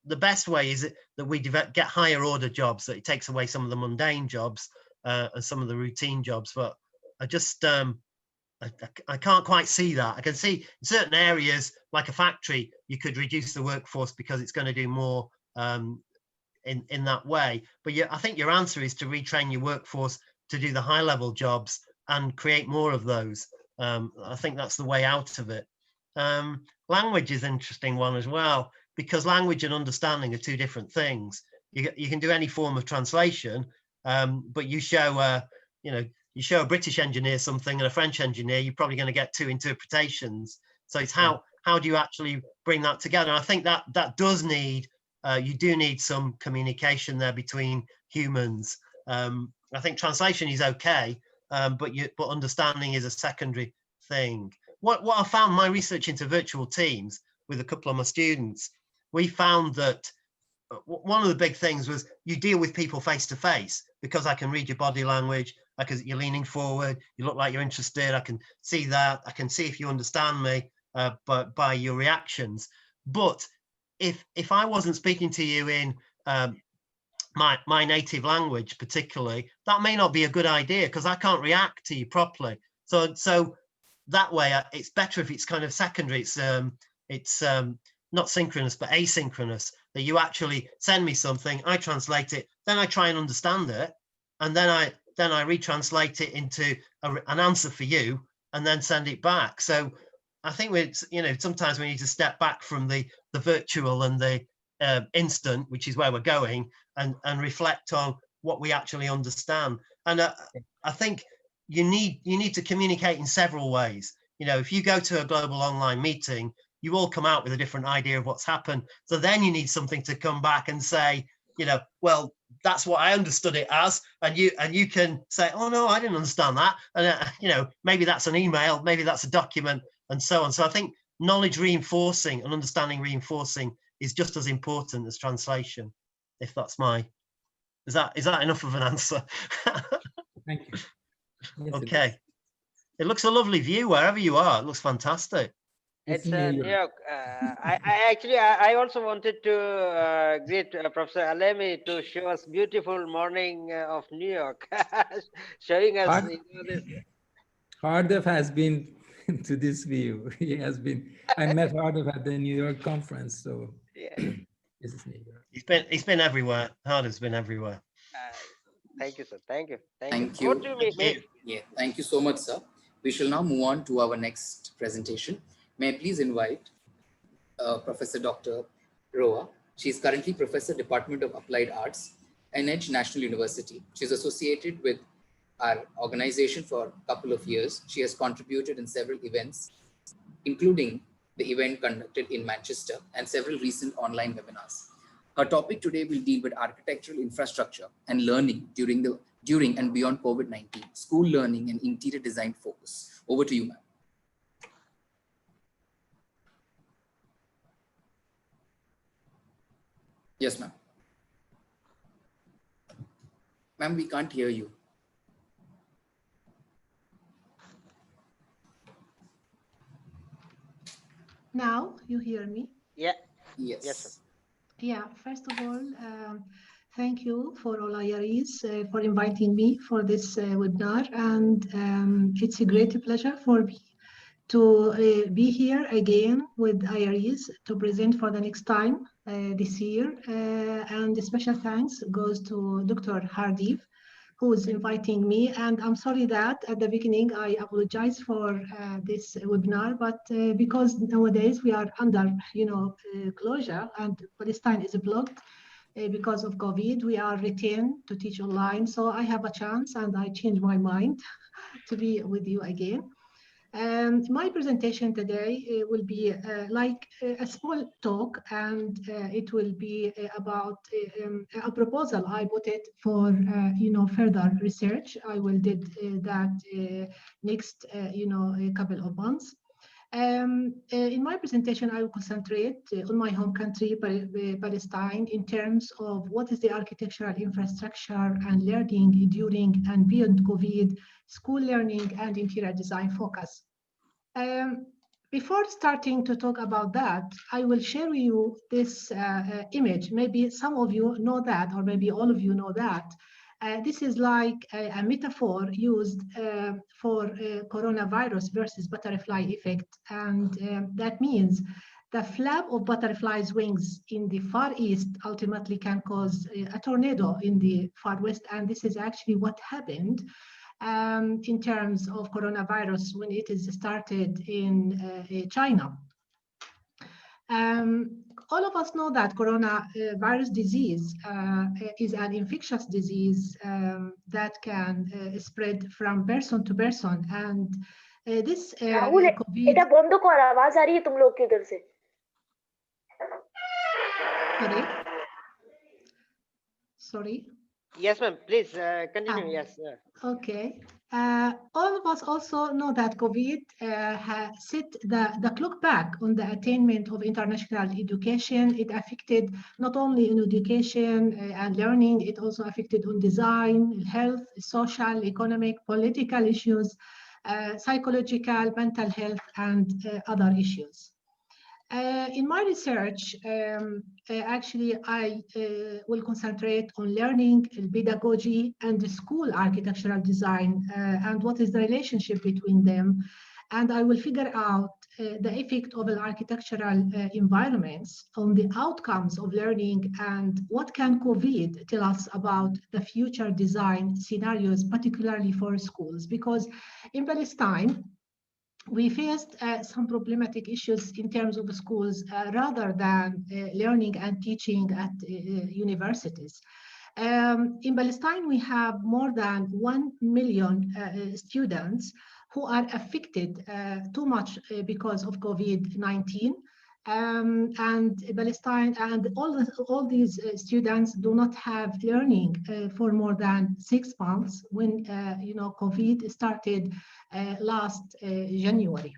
the best way is that we get higher order jobs, that it takes away some of the mundane jobs and some of the routine jobs. But I just I can't quite see that. I can see in certain areas, like a factory, you could reduce the workforce because it's going to do more in that way. But I think your answer is to retrain your workforce to do the high level jobs and create more of those. I think that's the way out of it. Language is an interesting one as well, because language and understanding are 2 different things. You can do any form of translation, but you show you show a British engineer something and a French engineer, you're probably going to get 2 interpretations. So it's how do you actually bring that together? And I think that does need you do need some communication there between humans. I think translation is okay, but understanding is a secondary thing. What I found, my research into virtual teams with a couple of my students, we found that one of the big things was you deal with people face to face, because I can read your body language, you're leaning forward, you look like you're interested, I can see that, I can see if you understand me by your reactions. But if I wasn't speaking to you in my native language particularly, that may not be a good idea, because I can't react to you properly. So that way it's better if it's kind of secondary. It's not synchronous but asynchronous, that you actually send me something, I translate it, then I try and understand it, and then I retranslate it into an answer for you, and then send it back. So I think sometimes we need to step back from the virtual and the instant, which is where we're going, and reflect on what we actually understand. And I think you need to communicate in several ways. You know, if you go to a global online meeting, you all come out with a different idea of what's happened. So then you need something to come back and say, you know, well, that's what I understood it as, and you can say, oh no, I didn't understand that, and you know, maybe that's an email, maybe that's a document, and so on. So I think knowledge reinforcing and understanding reinforcing is just as important as translation. If that's is that enough of an answer?
Thank you. Yes,
okay. It looks a lovely view wherever you are. It looks fantastic.
It's New York. I also wanted to greet Professor Alemi to show us beautiful morning of New York, showing us.
Hardef has been to this view. He has been. I met Hardef at the New York conference, so
yeah.
This is New York.
He's been everywhere. Hardef's been everywhere.
Thank you, sir. Thank you. Thank you.
Thank
Over
you.
to you, mate.
Yeah, thank you so much, sir. We shall now move on to our next presentation. May I please invite Professor Dr. Roa. She is currently Professor, Department of Applied Arts, NH National University. She is associated with our organization for a couple of years. She has contributed in several events, including the event conducted in Manchester and several recent online webinars. Her topic today will deal with architectural infrastructure and learning during and beyond COVID-19, school learning and interior design focus. Over to you, ma'am. Yes, ma'am. Ma'am, we can't hear you.
Now you hear me?
Yeah.
Yes.
Yes, sir.
Yeah, first of all, thank you for all IAARHIES for inviting me for this webinar. And it's a great pleasure for me to be here again with IAARHIES to present for the next time this year. And a special thanks goes to Dr. Hardeep, who's inviting me. And I'm sorry that at the beginning I apologize for this webinar, but because nowadays we are under, closure and Palestine is blocked because of COVID, we are retained to teach online. So I have a chance and I changed my mind to be with you again. My presentation today will be like a small talk, and it will be about a proposal I put it for further research. I will did that next a couple of months. In my presentation, I will concentrate on my home country, Palestine, in terms of what is the architectural infrastructure and learning during and beyond COVID, school learning and interior design focus. Before starting to talk about that, I will share with you this image. Maybe some of you know that, or maybe all of you know that. This is like a metaphor used for coronavirus versus butterfly effect. And that means the flap of butterfly's wings in the far east ultimately can cause a tornado in the far west. And this is actually what happened in terms of coronavirus when it is started in China. All of us know that coronavirus disease is an infectious disease that can spread from person to person, and this COVID.
এটা বন্ধ কর, आवाज आ रही है तुम लोग के इधर से।
Sorry.
Yes, ma'am. Please continue. Yes.
Okay. All of us also know that COVID set the clock back on the attainment of international education. It affected not only in education and learning, it also affected on design, health, social, economic, political issues, psychological, mental health, and other issues. In my research, actually, I will concentrate on learning, pedagogy, and the school architectural design, and what is the relationship between them. And I will figure out the effect of the architectural environments on the outcomes of learning, and what can COVID tell us about the future design scenarios, particularly for schools. Because in Palestine, we faced some problematic issues in terms of the schools rather than learning and teaching at universities. In Palestine, we have more than 1 million students who are affected too much because of COVID-19. And Palestine and all these students do not have learning for more than 6 months when COVID started last January.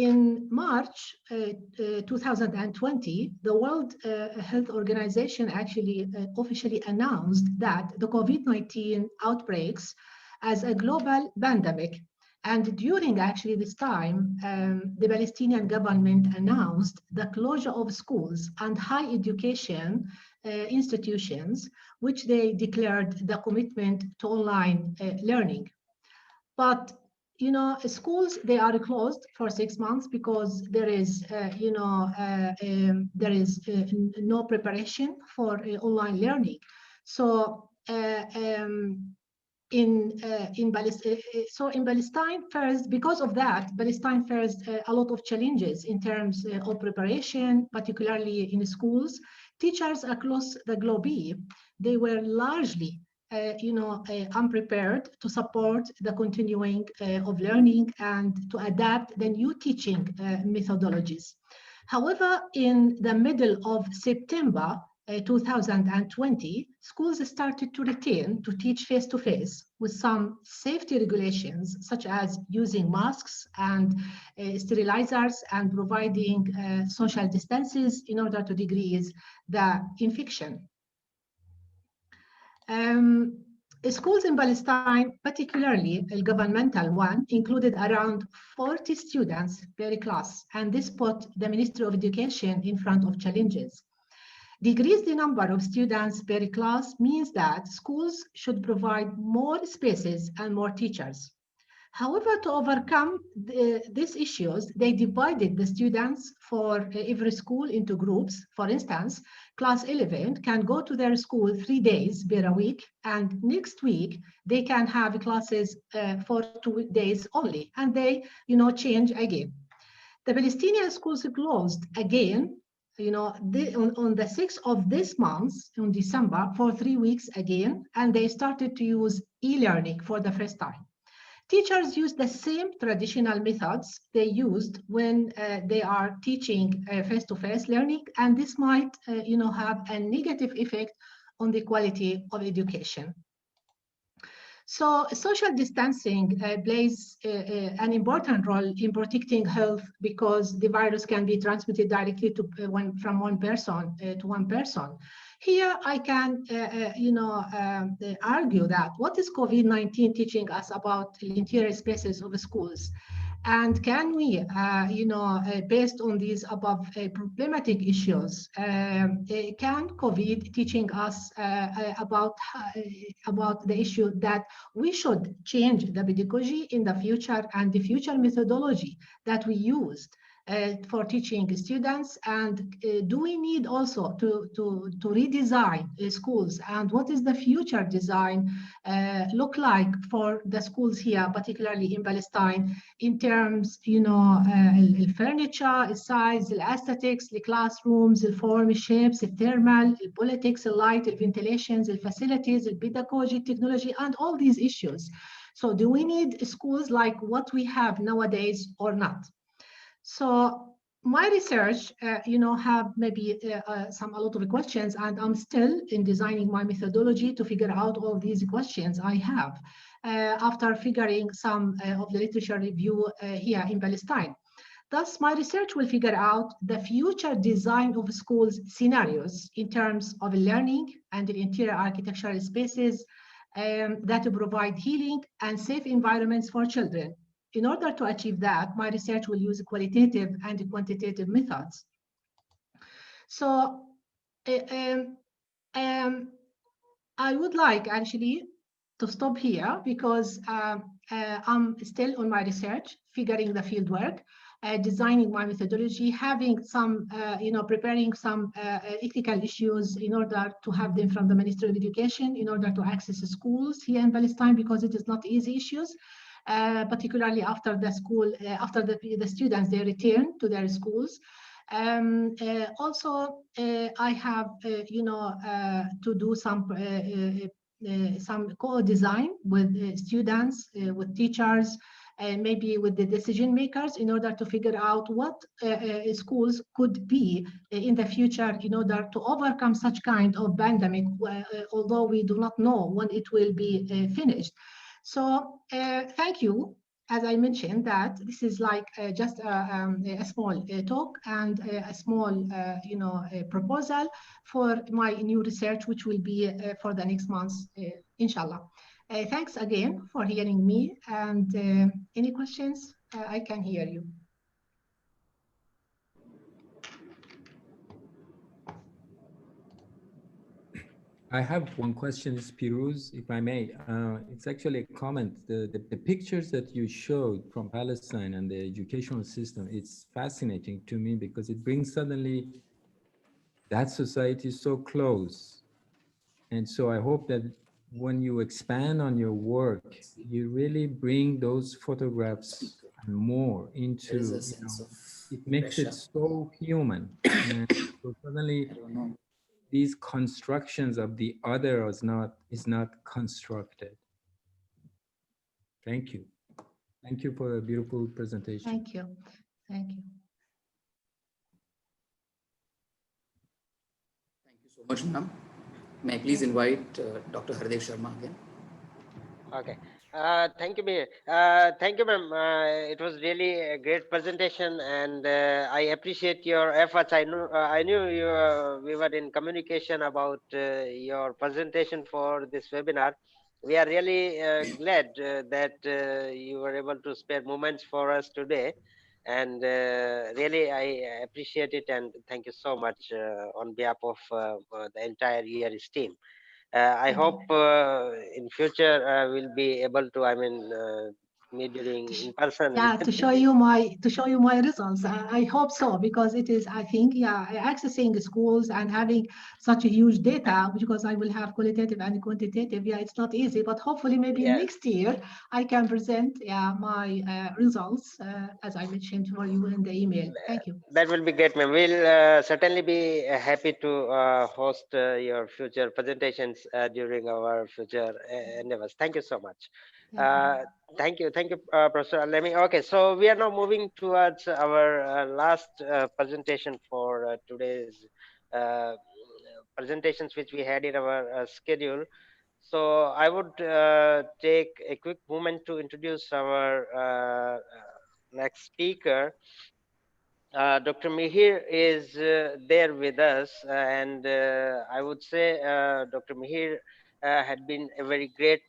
In March 2020, the World Health Organization actually officially announced that the COVID-19 outbreaks as a global pandemic. And during actually this time, the Palestinian government announced the closure of schools and high education institutions, which they declared the commitment to online learning. But schools, they are closed for 6 months because there is no preparation for online learning. So in Palestine first, because of that, Palestine faced a lot of challenges in terms of preparation, particularly in schools. Teachers across the globe, they were largely unprepared to support the continuing of learning and to adapt the new teaching methodologies. However, in the middle of September 2020, schools started to return to teach face-to-face with some safety regulations, such as using masks and sterilizers and providing social distances in order to decrease the infection. Schools in Palestine, particularly a governmental one, included around 40 students per class, and this put the Ministry of Education in front of challenges. Decrease the number of students per class means that schools should provide more spaces and more teachers. However, to overcome these issues, they divided the students for every school into groups. For instance, class 11 can go to their school 3 days per week, and next week they can have classes for 2 days only, and they, change again. The Palestinian schools closed again, on the 6th of this month, in December, for 3 weeks again, and they started to use e-learning for the first time. Teachers use the same traditional methods they used when they are teaching face-to-face learning, and this might, have a negative effect on the quality of education. So social distancing plays an important role in protecting health because the virus can be transmitted directly to from one person to one person. Here, I can, argue that what is COVID-19 teaching us about the interior spaces of schools? And can we, based on these above problematic issues, can COVID teaching us about the issue that we should change the pedagogy in the future and the future methodology that we used for teaching students, and do we need also to redesign schools, and what is the future design look like for the schools here, particularly in Palestine, in terms, furniture, size, the aesthetics, the classrooms, the form, shapes, the thermal, the politics, the light, the ventilations, the facilities, the pedagogy, technology, and all these issues. So do we need schools like what we have nowadays or not? So my research, have maybe a lot of questions, and I'm still in designing my methodology to figure out all these questions I have after figuring some of the literature review here in Palestine. Thus, my research will figure out the future design of schools scenarios in terms of learning and the interior architectural spaces that provide healing and safe environments for children. In order to achieve that, my research will use qualitative and quantitative methods. So I would like actually to stop here because I'm still on my research, figuring the field work, designing my methodology, having some, preparing some ethical issues in order to have them from the Ministry of Education in order to access schools here in Palestine, because it is not easy issues. Particularly after the school, after the students, they return to their schools. Also, I have, to do some co-design with students, with teachers, and maybe with the decision makers in order to figure out what schools could be in the future in order to overcome such kind of pandemic, although we do not know when it will be finished. So thank you. As I mentioned, that this is like just a small talk and a small, proposal for my new research, which will be for the next month, inshallah. Thanks again for hearing me, and any questions, I can hear you.
I have one question, Spirouz, if I may. It's actually a comment. The pictures that you showed from Palestine and the educational system, it's fascinating to me because it brings suddenly that society so close. And so I hope that when you expand on your work, you really bring those photographs and more
There is
into,
a sense of
it makes it
pressure.
so human. And so suddenly
I don't know.
these constructions of the other is not constructed. Thank you. Thank you for a beautiful presentation.
Thank you. Thank you.
Thank you so much, ma'am. May I please invite Dr. Hardev Sharma again?
Okay. Thank you, Mir. Thank you, ma'am. It was really a great presentation, and I appreciate your efforts. I knew you. We were in communication about your presentation for this webinar. We are really glad that you were able to spare moments for us today, and really I appreciate it. And thank you so much on behalf of the entire ERS team. I
Thank you.
hope in future we'll be able to, I mean, meet during in person.
Yeah, to show you my results. I hope so, because it is, I think, yeah, accessing the schools and having such a huge data, because I will have qualitative and quantitative. Yeah, it's not easy, but hopefully maybe
Yeah,
next year I can present, yeah, my results as I mentioned for you in the email. Thank you.
that will be great, ma'am. We'll certainly be happy to host your future presentations during our future endeavors. Thank you so much.
Thank you.
Thank you, Professor Alemi. Okay, so we are now moving towards our last presentation for today's uh, presentations, which we had in our schedule. So I would take a quick moment to introduce our next speaker. Dr. Mihir is there with us, and I would say Dr. Mihir had been a very great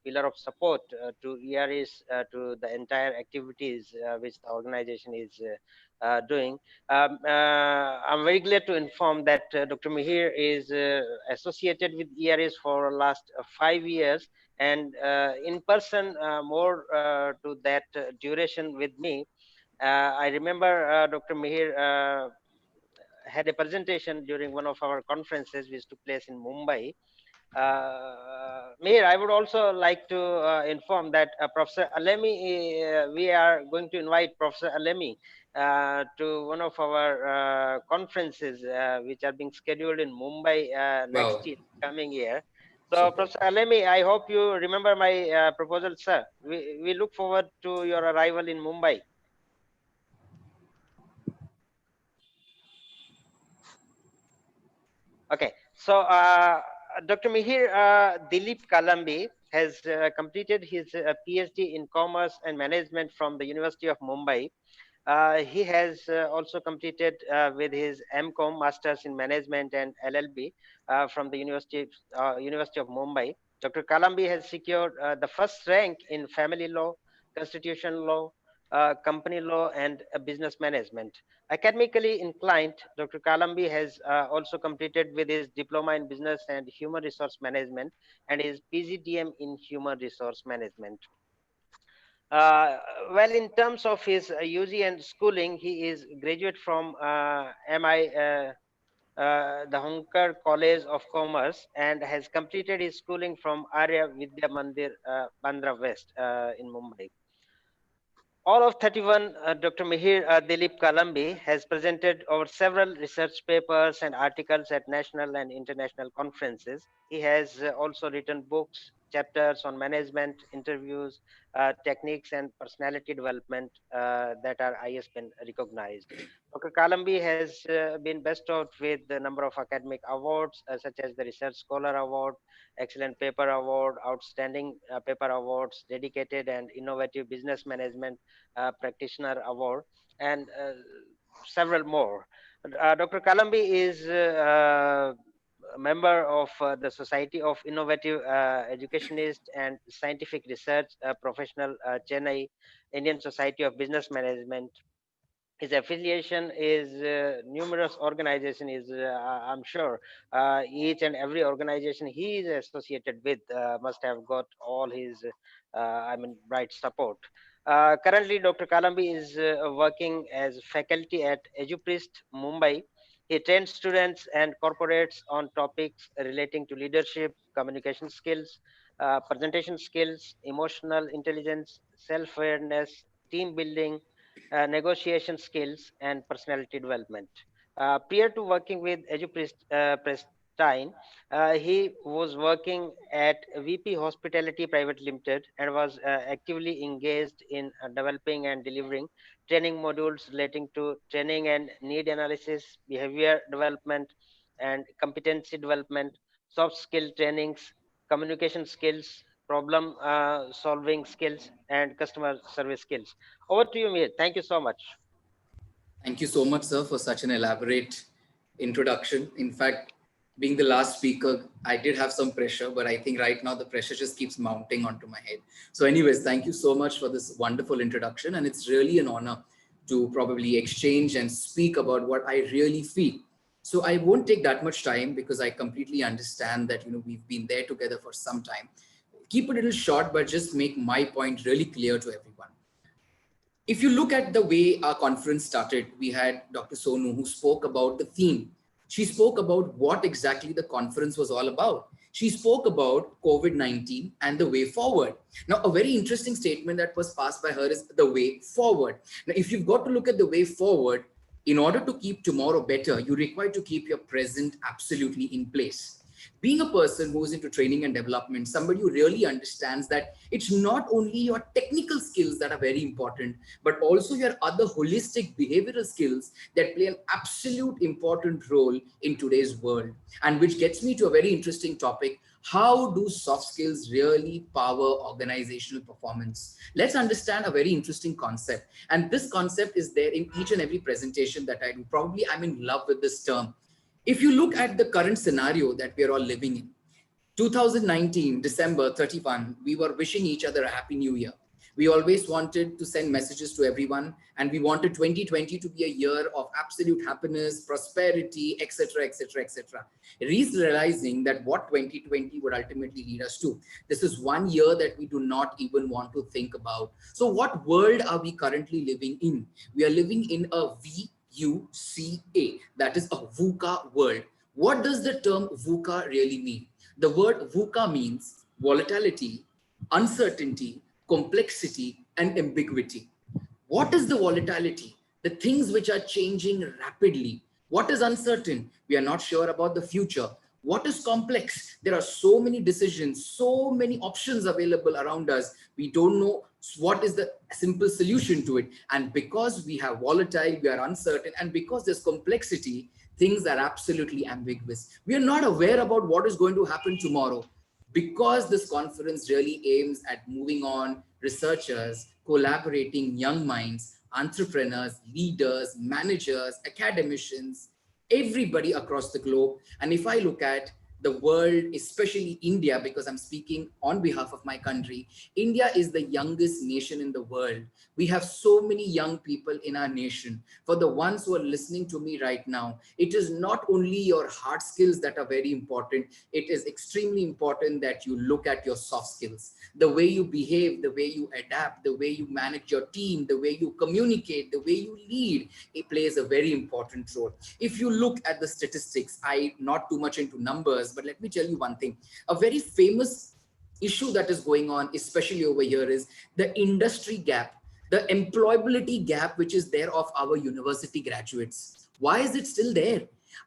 pillar of support to ERS, to the entire activities which the organization is doing. I'm very glad to inform that Dr. Mihir is associated with ERS for last 5 years, and in person more to that duration with me. I remember Dr. Mihir had a presentation during one of our conferences which took place in Mumbai. Mihir, I would also like to inform that Professor Alemi, we are going to invite Professor Alemi to one of our conferences which are being scheduled in Mumbai next
Wow.
year, coming year. So,
Super.
Professor Alemi, I hope you remember my proposal, sir. We look forward to your arrival in Mumbai. Okay, so Dr. Mihir Dilip Kalambi has completed his PhD in Commerce and Management from the University of Mumbai. He has also completed with his MCom, Masters in Management and LLB from the University of Mumbai. Dr. Kalambi has secured the first rank in family law, constitution law, company law, and business management. Academically inclined, Dr. Kalambi has also completed with his diploma in business and human resource management and his PGDM in human resource management. Uh, well, in terms of his UG and schooling, he is graduate from MI, the Honkar College of Commerce, and has completed his schooling from Arya Vidya Mandir, Bandra West in Mumbai. All of 31, Dr. Mihir Dilip Kalambi has presented over several research papers and articles at national and international conferences. He has also written books, chapters on management, interviews, techniques, and personality development that are ISBN recognized. Dr. Kalambi has been bestowed with a number of academic awards, such as the Research Scholar Award, Excellent Paper Award, Outstanding Paper Awards, Dedicated and Innovative Business Management Practitioner Award, and several more. Dr. Kalambi is a member of the Society of Innovative Educationists and Scientific Research Professional, Chennai, Indian Society of Business Management. His affiliation is numerous organization is I'm sure each and every organization he is associated with must have got all his I mean bright support. Currently Dr. Kalambi is working as faculty at EduPrist Mumbai, He trains students and corporates on topics relating to leadership, communication skills, presentation skills, emotional intelligence, self-awareness, team building, negotiation skills, and personality development. Prior to working with Prestine, he was working at VP Hospitality Private Limited and was actively engaged in developing and delivering training modules relating to training and need analysis, behavior development, and competency development, soft skill trainings, communication skills, problem solving skills, and customer service skills. Over to you, Mir. Thank you so much.
Thank you so much, sir, for such an elaborate introduction. In fact, being the last speaker, I did have some pressure, but I think right now the pressure just keeps mounting onto my head. So anyways, thank you so much for this wonderful introduction. And it's really an honor to probably exchange and speak about what I really feel. So I won't take that much time because I completely understand that, we've been there together for some time. Keep it a little short, but just make my point really clear to everyone. If you look at the way our conference started, we had Dr. Sonu who spoke about the theme. She spoke about what exactly the conference was all about. She spoke about COVID-19 and the way forward. Now, a very interesting statement that was passed by her is the way forward. Now, if you've got to look at the way forward, in order to keep tomorrow better, you require to keep your present absolutely in place. Being a person who is into training and development, somebody who really understands that it's not only your technical skills that are very important, but also your other holistic behavioral skills that play an absolute important role in today's world. And which gets me to a very interesting topic. How do soft skills really power organizational performance? Let's understand a very interesting concept. And this concept is there in each and every presentation that I do. Probably I'm in love with this term. If you look at the current scenario that we are all living in, 2019, December 31, we were wishing each other a happy new year. We always wanted to send messages to everyone, and we wanted 2020 to be a year of absolute happiness, prosperity, etc., etc., etc. Realizing that what 2020 would ultimately lead us to. This is one year that we do not even want to think about. So what world are we currently living in? We are living in a VUCA, that is a VUCA world. What does the term VUCA really mean? The word VUCA means volatility, uncertainty, complexity, and ambiguity. What is the volatility? The things which are changing rapidly. What is uncertain? We are not sure about the future. What is complex? There are so many decisions, so many options available around us. We don't know what is the simple solution to it. And because we have volatile, we are uncertain, and because there's complexity, things are absolutely ambiguous. We are not aware about what is going to happen tomorrow. Because this conference really aims at moving on researchers, collaborating young minds, entrepreneurs, leaders, managers, academicians, everybody across the globe. And if I look at the world, especially India, because I'm speaking on behalf of my country, India is the youngest nation in the world. We have so many young people in our nation. For the ones who are listening to me right now, it is not only your hard skills that are very important. It is extremely important that you look at your soft skills, the way you behave, the way you adapt, the way you manage your team, the way you communicate, the way you lead. It plays a very important role. If you look at the statistics, I'm not too much into numbers, but let me tell you one thing. A very famous issue that is going on, especially over here, is the industry gap, the employability gap, which is there of our university graduates. Why is it still there?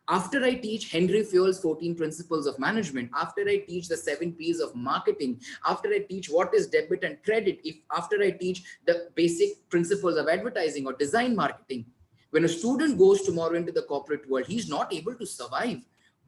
After I teach Henry Fayol's 14 principles of management, after I teach the 7 P's of marketing, after I teach what is debit and credit, after I teach the basic principles of advertising or design marketing, when a student goes tomorrow into the corporate world, he's not able to survive.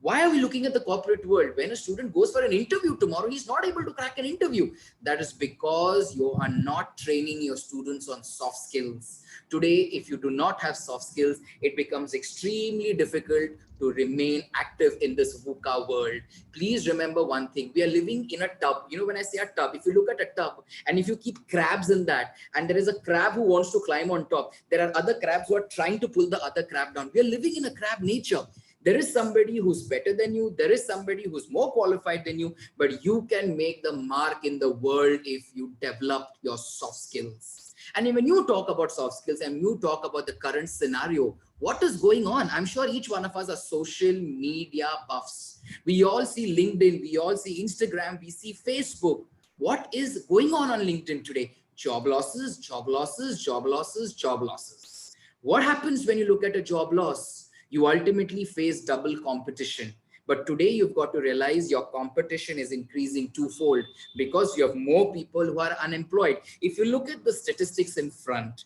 Why are we looking at the corporate world? When a student goes for an interview tomorrow, he's not able to crack an interview. That is because you are not training your students on soft skills. Today, if you do not have soft skills, it becomes extremely difficult to remain active in this VUCA world. Please remember one thing. We are living in a tub. When I say a tub, if you look at a tub and if you keep crabs in that, and there is a crab who wants to climb on top, there are other crabs who are trying to pull the other crab down. We are living in a crab nature. There is somebody who's better than you. There is somebody who's more qualified than you, but you can make the mark in the world if you develop your soft skills. And when you talk about soft skills and you talk about the current scenario, What is going on? I'm sure each one of us are social media buffs. We all see LinkedIn, we all see Instagram, we see Facebook. What is going on LinkedIn today? Job losses, job losses, job losses, job losses. What happens when you look at a job loss? You ultimately face double competition. But today you've got to realize your competition is increasing twofold because you have more people who are unemployed. If you look at the statistics in front,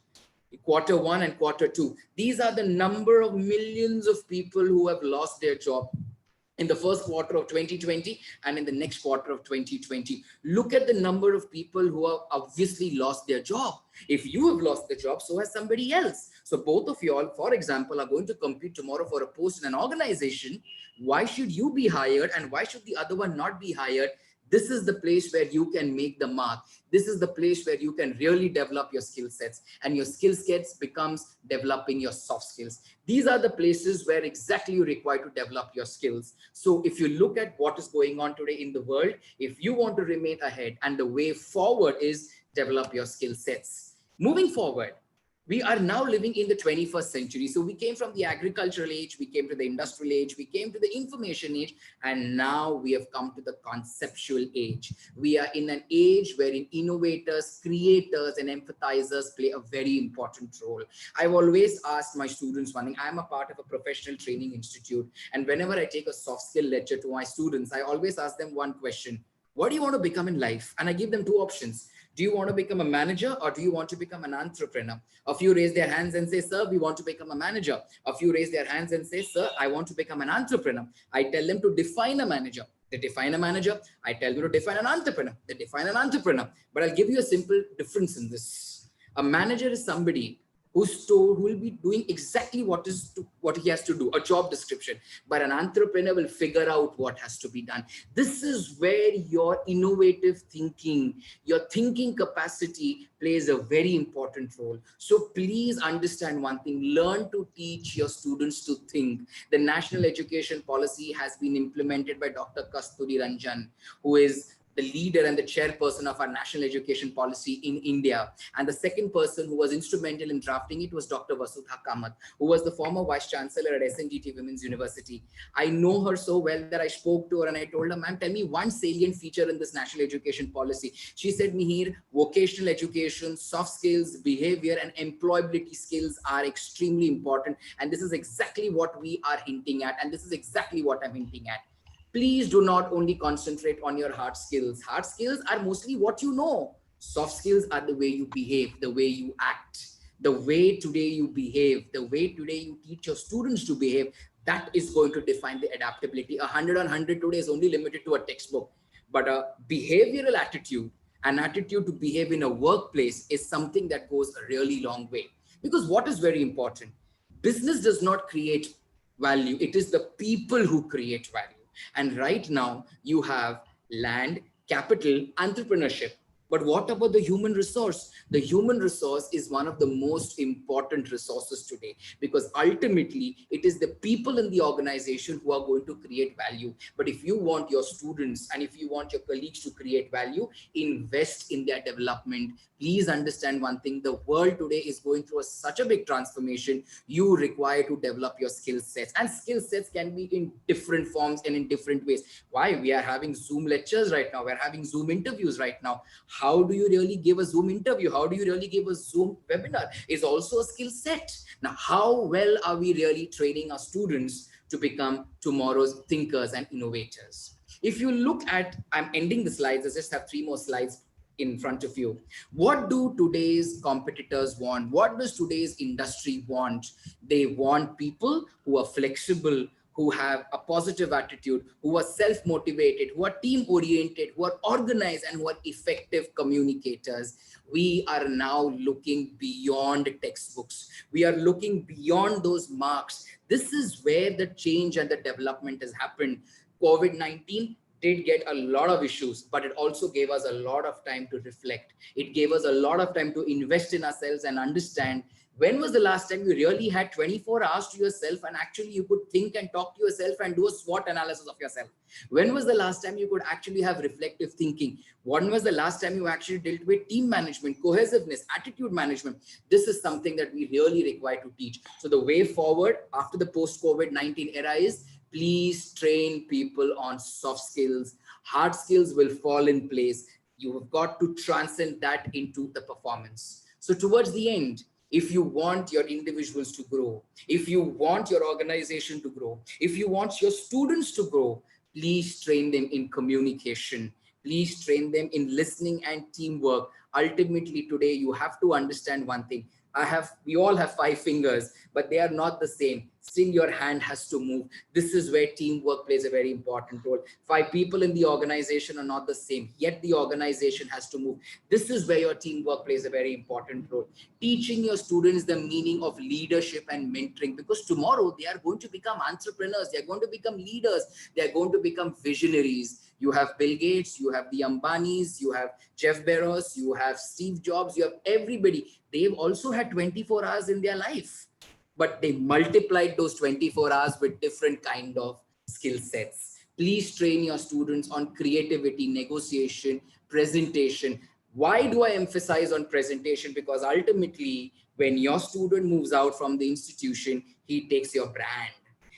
Q1 and Q2, these are the number of millions of people who have lost their job in the first quarter of 2020 and in the next quarter of 2020. Look at the number of people who have obviously lost their job. If you have lost the job, so has somebody else. So both of you all, for example, are going to compete tomorrow for a post in an organization. Why should you be hired and why should the other one not be hired? This is the place where you can make the mark. This is the place where you can really develop your skill sets, and your skill sets becomes developing your soft skills. These are the places where exactly you require to develop your skills. So if you look at what is going on today in the world, if you want to remain ahead, and the way forward is develop your skill sets. Moving forward, we are now living in the 21st century. So we came from the agricultural age, we came to the industrial age, we came to the information age, and now we have come to the conceptual age. We are in an age wherein innovators, creators, and empathizers play a very important role. I've always asked my students one thing. I'm a part of a professional training institute, and whenever I take a soft skill lecture to my students, I always ask them one question: what do you want to become in life? And I give them two options. Do you want to become a manager or do you want to become an entrepreneur? A few raise their hands and say, sir, we want to become a manager. A few raise their hands and say, sir, I want to become an entrepreneur. I tell them to define a manager. They define a manager. I tell them to define an entrepreneur. They define an entrepreneur. But I'll give you a simple difference in this. A manager is somebody who will be doing exactly what he has to do, a job description. But an entrepreneur will figure out what has to be done. This is where your innovative thinking, your thinking capacity plays a very important role. So please understand one thing: learn to teach your students to think. The national education policy has been implemented by Dr. Kasturi Ranjan, who is the leader and the chairperson of our national education policy in India. And the second person who was instrumental in drafting it was Dr. Vasudha Kamath, who was the former vice chancellor at SNDT Women's University. I know her so well that I spoke to her and I told her, ma'am, tell me one salient feature in this national education policy. She said, Mihir, vocational education, soft skills, behavior, and employability skills are extremely important. And this is exactly what we are hinting at. And this is exactly what I'm hinting at. Please do not only concentrate on your hard skills. Hard skills are mostly what you know. Soft skills are the way you behave, the way you act, the way today you behave, the way today you teach your students to behave. That is going to define the adaptability. 100 on 100 today is only limited to a textbook, but a behavioral attitude, an attitude to behave in a workplace is something that goes a really long way. Because what is very important? Business does not create value. It is the people who create value. And right now you have land, capital, entrepreneurship. But what about the human resource? The human resource is one of the most important resources today, because ultimately it is the people in the organization who are going to create value. But if you want your students and if you want your colleagues to create value, invest in their development. Please understand one thing: the world today is going through such a big transformation. You require to develop your skill sets, and skill sets can be in different forms and in different ways. Why? We are having Zoom lectures right now. We're having Zoom interviews right now. How do you really give a Zoom interview? How do you really give a Zoom webinar is also a skill set. Now, how well are we really training our students to become tomorrow's thinkers and innovators? If you look at, I'm ending the slides. I just have 3 more slides in front of you. What do today's competitors want? What does today's industry want? They want people who are flexible, who have a positive attitude, who are self-motivated, who are team-oriented, who are organized, and who are effective communicators. We are now looking beyond textbooks. We are looking beyond those marks. This is where the change and the development has happened. COVID-19 did get a lot of issues, but it also gave us a lot of time to reflect. It gave us a lot of time to invest in ourselves and understand When was the last time you really had 24 hours to yourself and actually you could think and talk to yourself and do a SWOT analysis of yourself? When was the last time you could actually have reflective thinking? When was the last time you actually dealt with team management, cohesiveness, attitude management? This is something that we really require to teach. So the way forward after the post-COVID-19 era is, please train people on soft skills. Hard skills will fall in place. You have got to transcend that into the performance. So towards the end, if you want your individuals to grow, if you want your organization to grow, if you want your students to grow, please train them in communication. Please train them in listening and teamwork. Ultimately, today, you have to understand one thing. We all have 5 fingers, but they are not the same. Still, your hand has to move. This is where teamwork plays a very important role. 5 people in the organization are not the same, yet the organization has to move. This is where your teamwork plays a very important role. Teaching your students the meaning of leadership and mentoring, because tomorrow they are going to become entrepreneurs, they are going to become leaders, they are going to become visionaries. You have Bill Gates, you have the Ambanis, you have Jeff Bezos, you have Steve Jobs, you have everybody. They've also had 24 hours in their life, but they multiplied those 24 hours with different kind of skill sets. Please train your students on creativity, negotiation, presentation. Why do I emphasize on presentation? Because ultimately, when your student moves out from the institution, he takes your brand.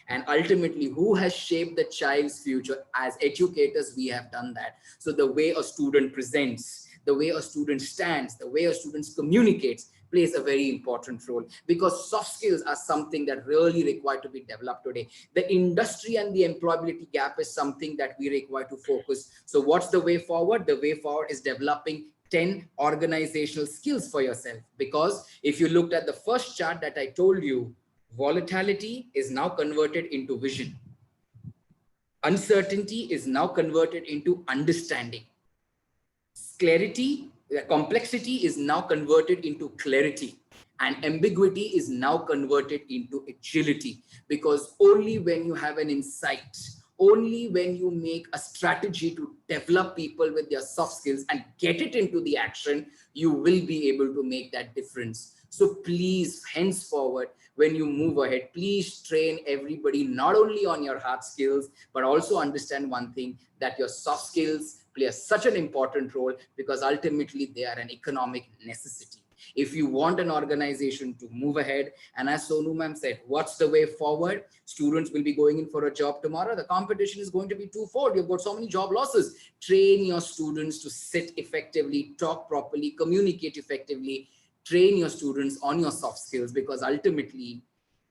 And ultimately, who has shaped the child's future? As educators, we have done that. So the way a student presents, the way a student stands, the way a student communicates plays a very important role, because soft skills are something that really require to be developed today. The industry and the employability gap is something that we require to focus. So what's the way forward? The way forward is developing 10 organizational skills for yourself. Because if you looked at the first chart that I told you, volatility is now converted into vision. Uncertainty is now converted into understanding. Clarity, complexity is now converted into clarity, and ambiguity is now converted into agility. Because only when you have an insight, only when you make a strategy to develop people with their soft skills and get it into the action, you will be able to make that difference. So please, henceforward, when you move ahead, please train everybody not only on your hard skills, but also understand one thing, that your soft skills play such an important role, because ultimately they are an economic necessity. If you want an organization to move ahead, and as Sonu ma'am said, what's the way forward? Students will be going in for a job tomorrow. The competition is going to be twofold. You've got so many job losses. Train your students to sit effectively, talk properly, communicate effectively. Train your students on your soft skills, because ultimately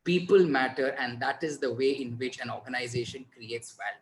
people matter, and that is the way in which an organization creates value.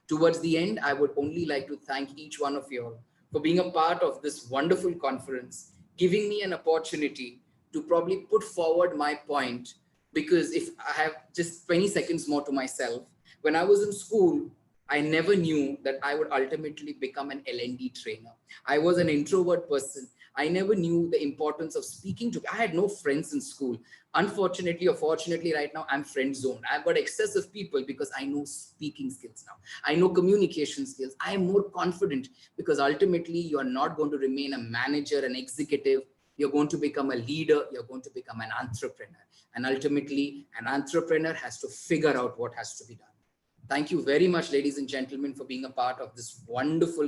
Towards the end, I would only like to thank each one of you for being a part of this wonderful conference, giving me an opportunity to probably put forward my point. Because if I have just 20 seconds more to myself, when I was in school, I never knew that I would ultimately become an L&D trainer. I was an introvert person. I never knew the importance of speaking to. I had no friends in school. Unfortunately or fortunately, right now I'm friend zoned. I've got excess of people because I know speaking skills now. I know communication skills. I am more confident, because ultimately you are not going to remain a manager, an executive. You're going to become a leader. You're going to become an entrepreneur. And ultimately, an entrepreneur has to figure out what has to be done. Thank you very much, ladies and gentlemen, for being a part of this wonderful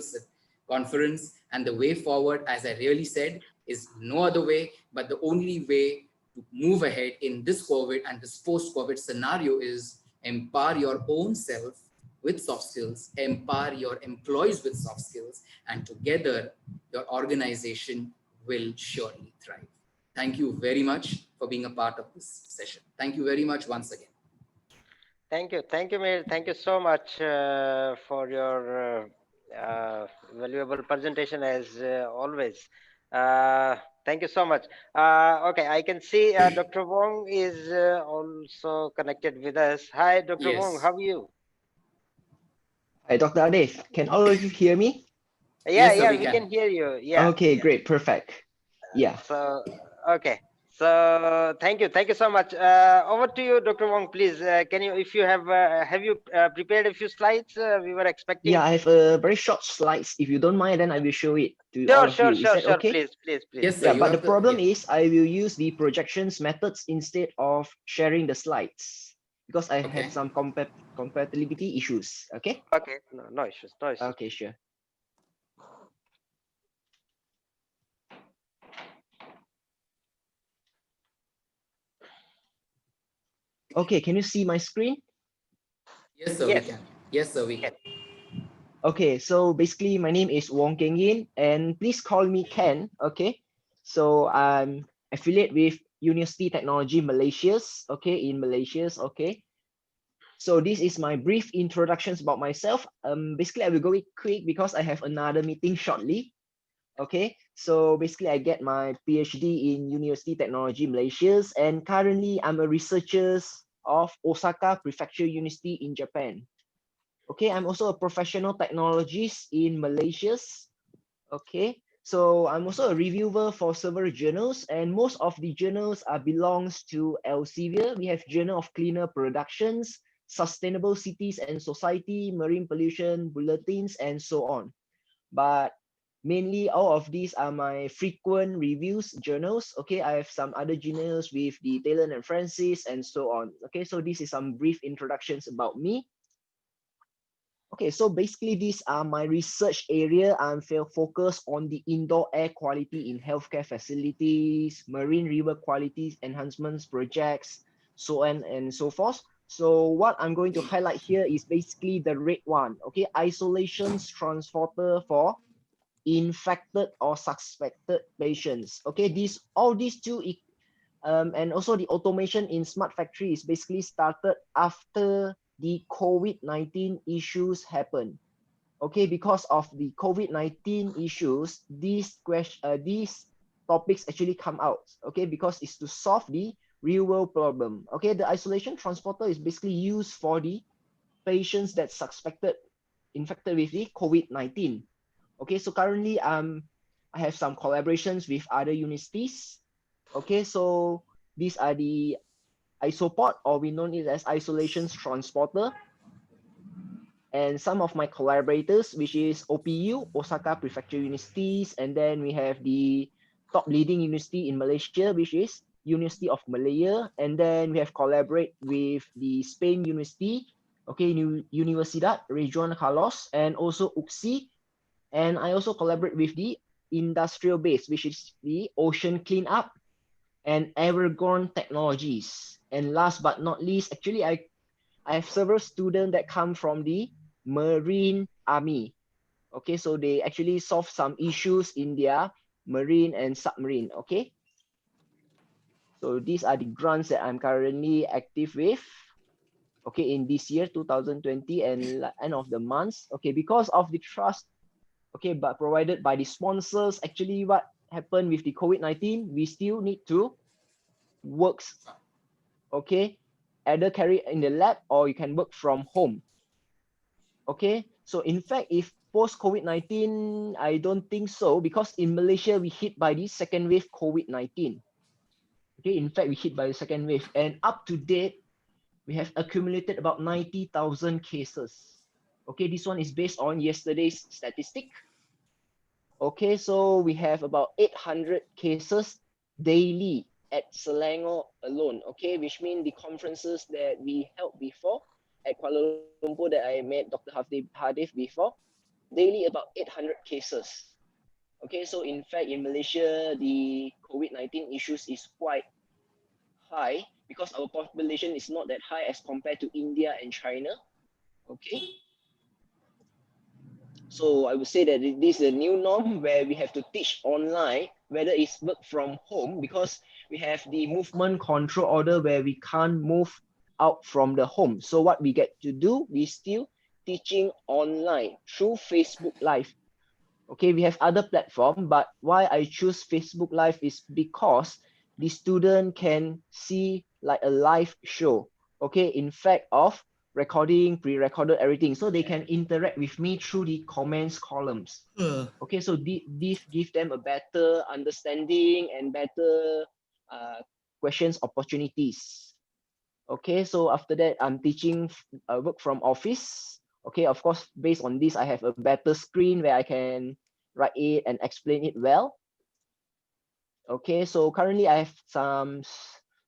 conference. And the way forward, as I really said, is no other way, but the only way to move ahead in this COVID and this post-COVID scenario is empower your own self with soft skills, empower your employees with soft skills, and together your organization will surely thrive. Thank you very much for being a part of this session. Thank you very much once again.
Thank you, Mir. Thank you so much for your valuable presentation, as always. Thank you so much. Okay, I can see Dr. Wong is also connected with us. Hi, Dr. Wong, how are you?
Hi, Dr. Arif. Can all of you hear me?
Yeah, we can hear you. Yeah.
Okay, great, perfect. Yeah.
So, okay. So thank you so much. Over to you, Dr. Wong, please. Can you, if you have you prepared a few slides? We were expecting.
Yeah, I have a very short slides. If you don't mind, then I will show it to all of you. Is that
Sure.
okay?
Please.
Yes, sir.
Yeah,
You
but the
have the
problem
yeah.
is I will use the projections methods instead of sharing the slides because I have
Okay.
some compatibility issues. Okay.
Okay, no issues.
Okay, sure. Okay, can you see my screen?
Yes, sir. We
Yes.
can. Yes, sir. We can.
Okay, so basically my name is Wong Keng Yin and please call me Ken. Okay, so I'm affiliate with University Technology Malaysia's. Okay, in Malaysia's. Okay, so this is my brief introductions about myself. Basically I will go quick because I have another meeting shortly. Okay, so basically I get my PhD in University Technology Malaysia's and currently I'm a researcher of Osaka Prefecture University in Japan. Okay, I'm also a professional technologist in Malaysia's. Okay, so I'm also a reviewer for several journals and most of the journals belongs to Elsevier. We have Journal of Cleaner Productions, Sustainable Cities and Society, Marine Pollution Bulletins, and so on. But mainly all of these are my frequent reviews journals. Okay, I have some other journals with the Taylor and Francis and so on. Okay, so this is some brief introductions about me. Okay, so basically these are my research area. I'm focused on the indoor air quality in healthcare facilities, marine river quality enhancements projects, so on and so forth. So what I'm going to highlight here is basically the red one. Okay, isolations transporter for infected or suspected patients. Okay, all these two and also the automation in smart factory is basically started after the COVID-19 issues happen. Okay, because of the COVID-19 issues, these topics actually come out. Okay, because it's to solve the real world problem. Okay, the isolation transporter is basically used for the patients that suspected infected with the COVID-19. Okay, so currently I have some collaborations with other universities. Okay, so these are the isopod, or we know it as isolations transporter. And some of my collaborators, which is OPU, Osaka Prefecture Universities, and then we have the top leading university in Malaysia, which is University of Malaya, and then we have collaborate with the Spain University, okay, Universidad Region Carlos, and also UXI, and I also collaborate with the industrial base, which is the Ocean Cleanup and Evergreen Technologies. And last but not least, actually, I have several students that come from the Marine Army. Okay, so they actually solve some issues in their marine and submarine. Okay, so these are the grants that I'm currently active with. Okay, in this year 2020 and end of the month. Okay, because of the trust, okay, but provided by the sponsors, actually what happened with the COVID-19, we still need to work, okay, either carry in the lab or you can work from home. Okay, so in fact, if post COVID-19, I don't think so, because in Malaysia we hit by the second wave COVID-19. Okay, in fact we hit by the second wave, and up to date we have accumulated about 90,000 cases. Okay, this one is based on yesterday's statistic. Okay, so we have about 800 cases daily at Selangor alone. Okay, which means the conferences that we held before at Kuala Lumpur that I met Dr. Hadif before, daily about 800 cases. Okay, so in fact in Malaysia, the COVID-19 issues is quite high because our population is not that high as compared to India and China. Okay. So I would say that this is a new norm where we have to teach online, whether it's work from home, because we have the movement control order where we can't move out from the home. So what we get to do, we still teaching online through Facebook Live. Okay, we have other platform, but why I choose Facebook Live is because the student can see like a live show. Okay, in fact of recording, pre-recorded everything, so they can interact with me through the comments columns. Okay, so this give them a better understanding and better questions opportunities. Okay, so after that, I'm teaching work from office. Okay, of course, based on this, I have a better screen where I can write it and explain it well. Okay, so currently I have some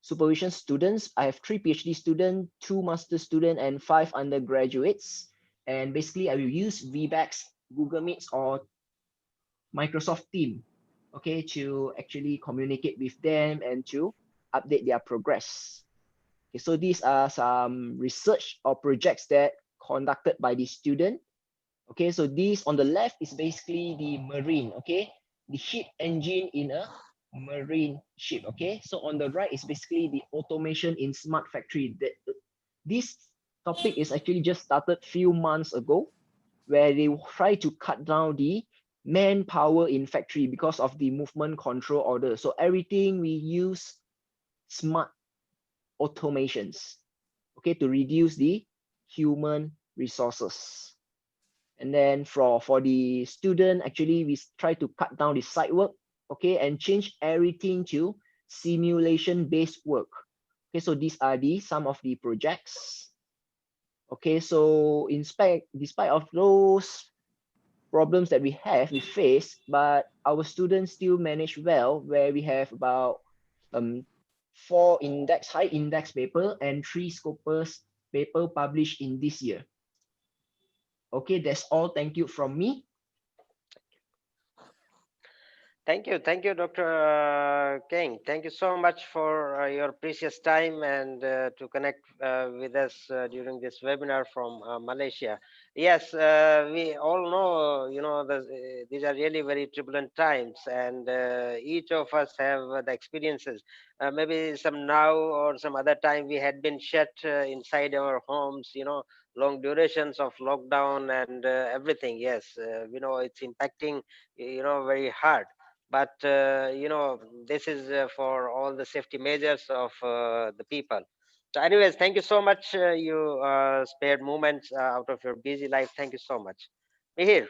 supervision students. I have 3 PhD students, 2 master students, and 5 undergraduates. And basically, I will use VBAX, Google Meets, or Microsoft Team, okay, to actually communicate with them and to update their progress. Okay, so these are some research or projects that conducted by the student. Okay, so this on the left is basically the marine, okay, the heat engine in a marine ship. Okay, so on the right is basically the automation in smart factory. This topic is actually just started few months ago, where they try to cut down the manpower in factory because of the movement control order. So everything we use smart automations, okay, to reduce the human resources. And then for the student, actually, we try to cut down the site work, okay, and change everything to simulation-based work. Okay, so these are some of the projects. Okay, so despite of those problems that we face, but our students still manage well, where we have about 4 high index paper and 3 Scopus paper published in this year. Okay, that's all. Thank you from me.
Thank you, Dr. King. Thank you so much for your precious time and to connect with us during this webinar from Malaysia. Yes, we all know, these are really very turbulent times, and each of us have the experiences. Maybe some now or some other time we had been shut inside our homes, long durations of lockdown and everything. Yes, we know it's impacting, very hard, but this is for all the safety measures of the people. So anyways, thank you so much. You spared moments out of your busy life. Thank you so much. Mihir.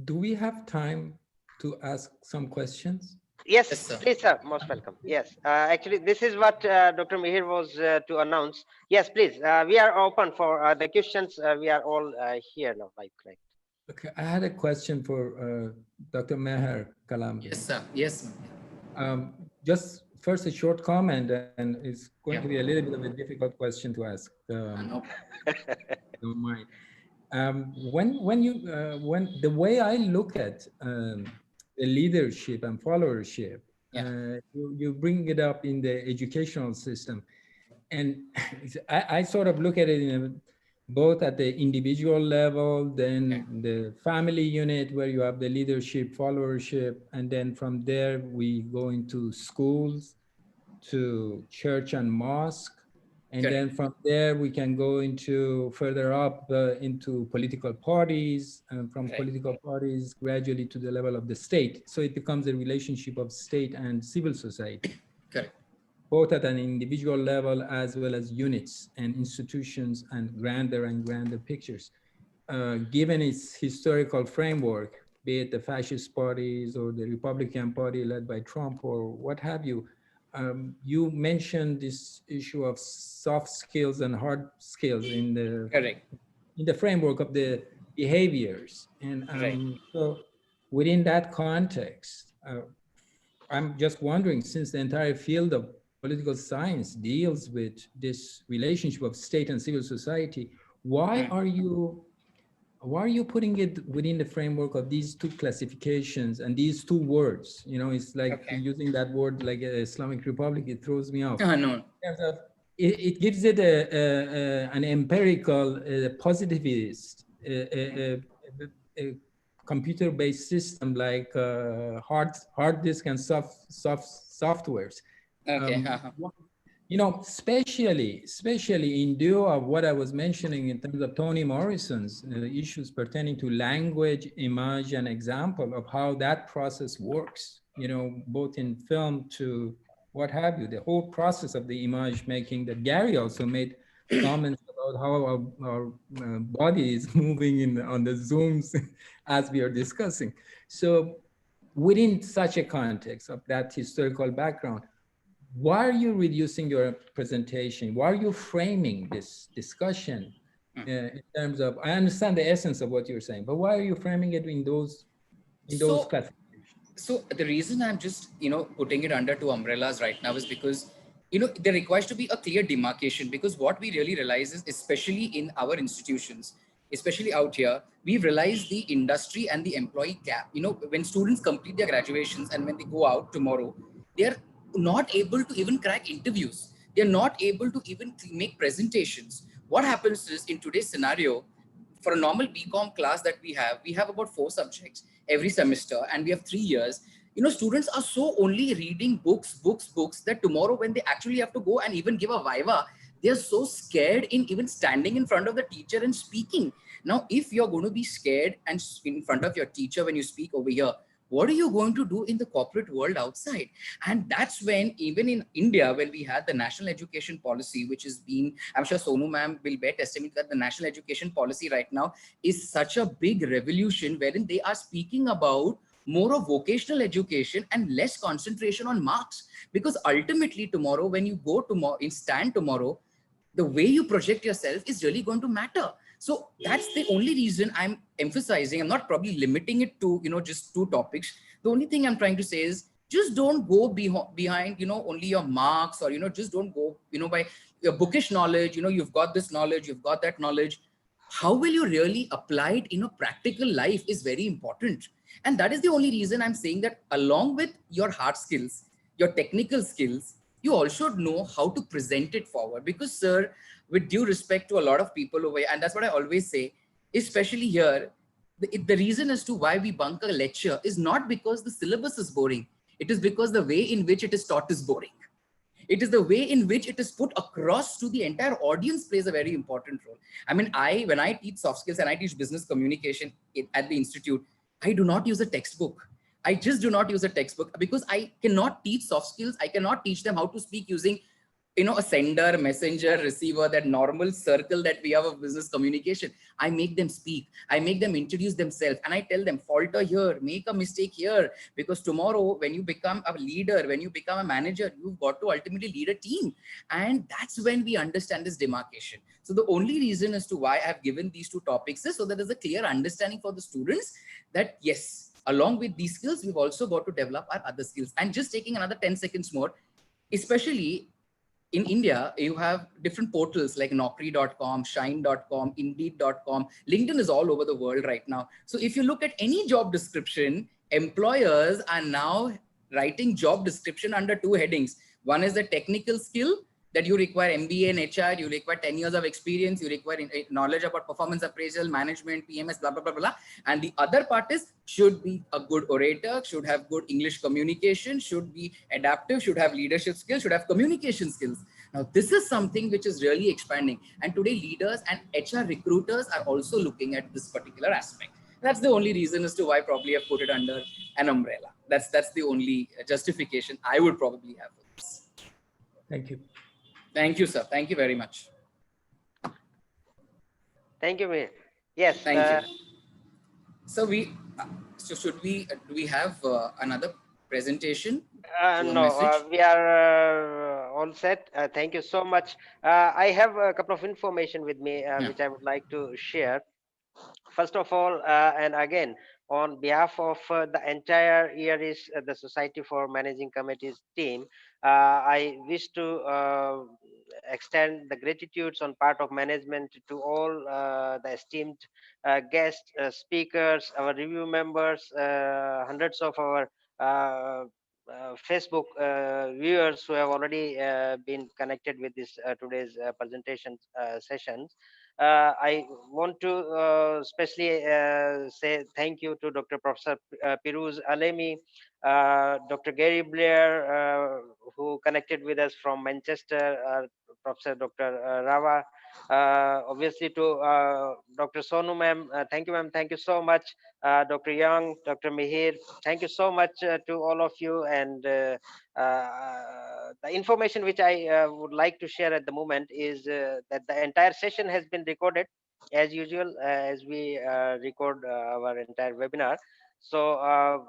Do we have time to ask some questions?
Yes,
Yes, sir.
please, sir. Most welcome. Yes, actually, this is what Dr. Mihir was to announce. Yes, please. We are open for the questions. We are all here now, right?
Okay, I had a question for Dr. Meher Kalam.
Yes, sir. Yes.
Just first a short comment, and it's going to be a little bit of a difficult question to ask.
No.
Don't mind. When the way I look at the leadership and followership, you bring it up in the educational system, and I sort of look at it in both at the individual level, then the family unit where you have the leadership, followership, and then from there we go into schools, to church and mosque. And then from there, we can go into further up into political parties, and from political parties gradually to the level of the state. So it becomes a relationship of state and civil society.
Correct.
Both at an individual level as well as units and institutions and grander pictures. Given its historical framework, be it the fascist parties or the Republican Party led by Trump or what have you, you mentioned this issue of soft skills and hard skills in the framework of the behaviors. And so within that context, I'm just wondering, since the entire field of political science deals with this relationship of state and civil society, why are you putting it within the framework of these 2 classifications and these 2 words? It's like using that word like Islamic Republic, it throws me off.
No.
It gives it an empirical, positivist, computer-based system like hard disk and softwares. Especially in view of what I was mentioning in terms of Toni Morrison's issues pertaining to language, image, and example of how that process works, both in film to what have you, the whole process of the image making that Gary also made comments about how our body is moving on the Zooms as we are discussing. So within such a context of that historical background, why are you reducing your presentation? Why are you framing this discussion in terms of, I understand the essence of what you're saying, but why are you framing it in those
So,
classifications?
so the reason I'm just, putting it under two umbrellas right now is because, there requires to be a clear demarcation, because what we really realize is, especially in our institutions, especially out here, we've realized the industry and the employee gap. When students complete their graduations and when they go out tomorrow, they're not able to even crack interviews. They're not able to even make presentations. What happens is, in today's scenario, for a normal BCom class that we have about 4 subjects every semester, and we have 3 years. Students are so only reading books, that tomorrow when they actually have to go and even give a viva, they're so scared in even standing in front of the teacher and speaking. Now, if you're going to be scared and in front of your teacher when you speak over here, what are you going to do in the corporate world outside? And that's when, even in India, when we had the national education policy, which has been, I'm sure Sonu ma'am will bear testimony that the national education policy right now is such a big revolution, wherein they are speaking about more of vocational education and less concentration on marks. Because ultimately tomorrow, when you go tomorrow in stand tomorrow, the way you project yourself is really going to matter. So that's the only reason I'm emphasizing. I'm not probably limiting it to, just 2 topics. The only thing I'm trying to say is, just don't go behind, only your marks, or, just don't go, by your bookish knowledge. You've got this knowledge, you've got that knowledge. How will you really apply it in a practical life is very important. And that is the only reason I'm saying that, along with your hard skills, your technical skills, you also know how to present it forward. Because, sir, with due respect to a lot of people over here, and that's what I always say, especially here, the reason as to why we bunk a lecture is not because the syllabus is boring. It is because the way in which it is taught is boring. It is the way in which it is put across to the entire audience plays a very important role. I mean, when I teach soft skills and I teach business communication at the institute, I do not use a textbook. I just do not use a textbook, because I cannot teach soft skills. I cannot teach them how to speak using, a sender, messenger, receiver, that normal circle that we have of business communication. I make them speak. I make them introduce themselves, and I tell them, falter here, make a mistake here, because tomorrow when you become a leader, when you become a manager, you've got to ultimately lead a team. And that's when we understand this demarcation. So the only reason as to why I've given these 2 topics is so that there's a clear understanding for the students that, yes, along with these skills, we've also got to develop our other skills. And just taking another 10 seconds more, especially in India, you have different portals like Naukri.com, Shine.com, Indeed.com. LinkedIn is all over the world right now. So if you look at any job description, employers are now writing job description under 2 headings. One is the technical skill, that you require MBA in HR, you require 10 years of experience, you require knowledge about performance appraisal, management, PMS, blah, blah, blah, blah. And the other part is, should be a good orator, should have good English communication, should be adaptive, should have leadership skills, should have communication skills. Now, this is something which is really expanding. And today, leaders and HR recruiters are also looking at this particular aspect. That's the only reason as to why probably I've put it under an umbrella. That's the only justification I would probably have for this.
Thank you.
Thank you, sir. Thank you very much.
Thank you, Mir. Yes.
Thank you. So should we, do we have another presentation?
No, we are all set. Thank you so much. I have a couple of information with me, which I would like to share. First of all, and again, on behalf of the entire IAARHIES, the Society for Managing Committees team, I wish to extend the gratitudes on part of management to all the esteemed guests, speakers, our review members, hundreds of our Facebook viewers who have already been connected with this today's presentation sessions. I want to especially say thank you to Dr. Professor Piruz Alemi, Dr. Gary Blair, who connected with us from Manchester, Professor Dr. Rava, obviously to Dr. Sonu ma'am. Thank you, ma'am. Thank you so much. Dr. Young, Dr. Mihir, thank you so much to all of you. And the information which I would like to share at the moment is that the entire session has been recorded as usual, as we record our entire webinar. So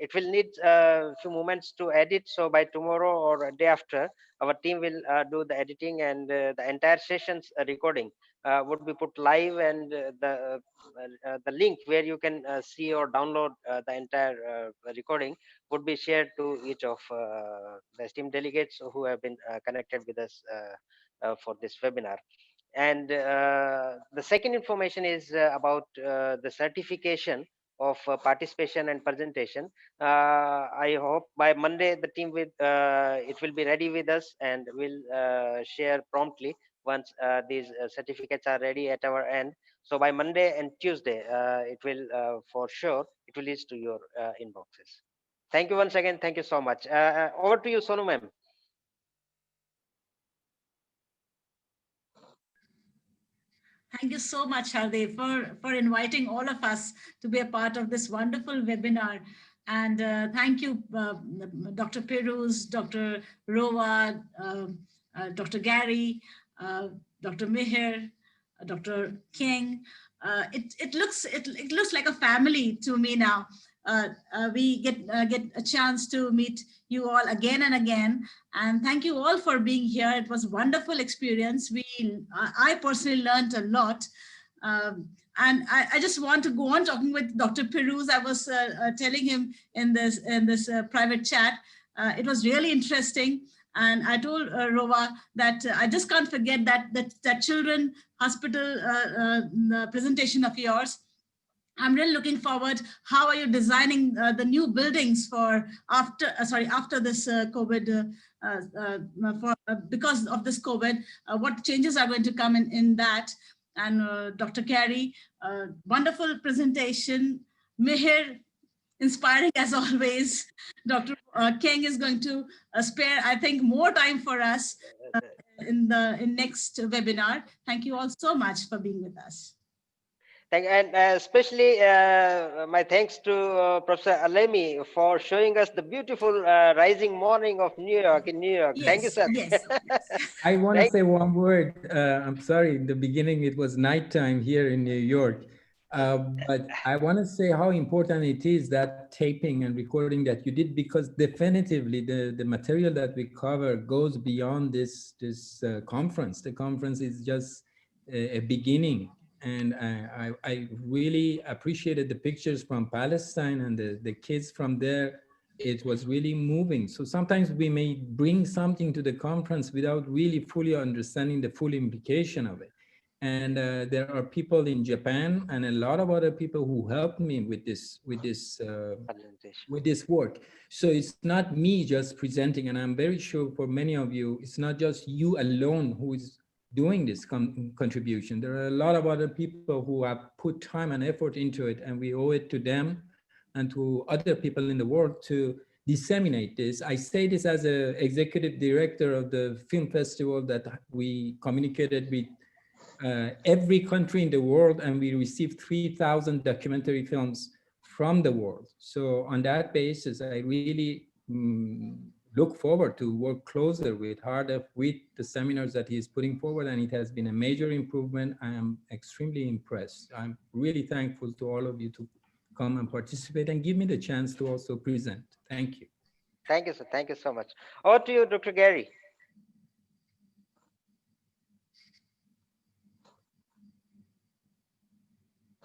it will need a few moments to edit. So by tomorrow or a day after, our team will do the editing, and the entire session's recording would be put live, and the link where you can see or download the entire recording would be shared to each of the esteemed delegates who have been connected with us for this webinar. And the second information is about the certification of participation and presentation. I hope by Monday the team with it will be ready with us, and will share promptly once these certificates are ready at our end. So by Monday and Tuesday, it will for sure it will reach to your inboxes. Thank you once again. Thank you so much. Over to you, Sonu ma'am.
Thank you so much, Hardev, for inviting all of us to be a part of this wonderful webinar. And thank you, Dr. Piruz, Dr. Rowa, Dr. Gary, Dr. Meher, Dr. King. It looks like a family to me now. We get a chance to meet you all again and again. And thank you all for being here. It was a wonderful experience. I personally learned a lot. And I just want to go on talking with Dr. Piruz. I was telling him in this private chat. It was really interesting. And I told Rova that I just can't forget that children hospital the presentation of yours. I'm really looking forward. How are you designing the new buildings for after this COVID, because of this COVID? What changes are going to come in that? And Dr. Carey, wonderful presentation. Meher, inspiring as always. Dr. King is going to spare, I think, more time for us in next webinar. Thank you all so much for being with us.
And especially my thanks to Professor Alemi for showing us the beautiful rising morning of New York in New York.
Yes,
thank you, sir.
Yes.
I want to say one word. I'm sorry, in the beginning it was nighttime here in New York. But I want to say how important it is, that taping and recording that you did, because definitively the material that we cover goes beyond this conference. The conference is just a beginning. And I really appreciated the pictures from Palestine and the kids from there. It was really moving. So sometimes we may bring something to the conference without really fully understanding the full implication of it. And there are people in Japan and a lot of other people who helped me with this work. So it's not me just presenting, and I'm very sure for many of you, it's not just you alone who is doing this contribution. There are a lot of other people who have put time and effort into it, and we owe it to them and to other people in the world to disseminate this. I say this as an executive director of the film festival, that we communicated with every country in the world, and we received 3,000 documentary films from the world. So on that basis, I really look forward to work closer with Hardef with the seminars that he's putting forward, and it has been a major improvement. I am extremely impressed. I'm really thankful to all of you to come and participate and give me the chance to also present. Thank you.
Thank you, sir. Thank you so much. Over to you, Dr. Gary.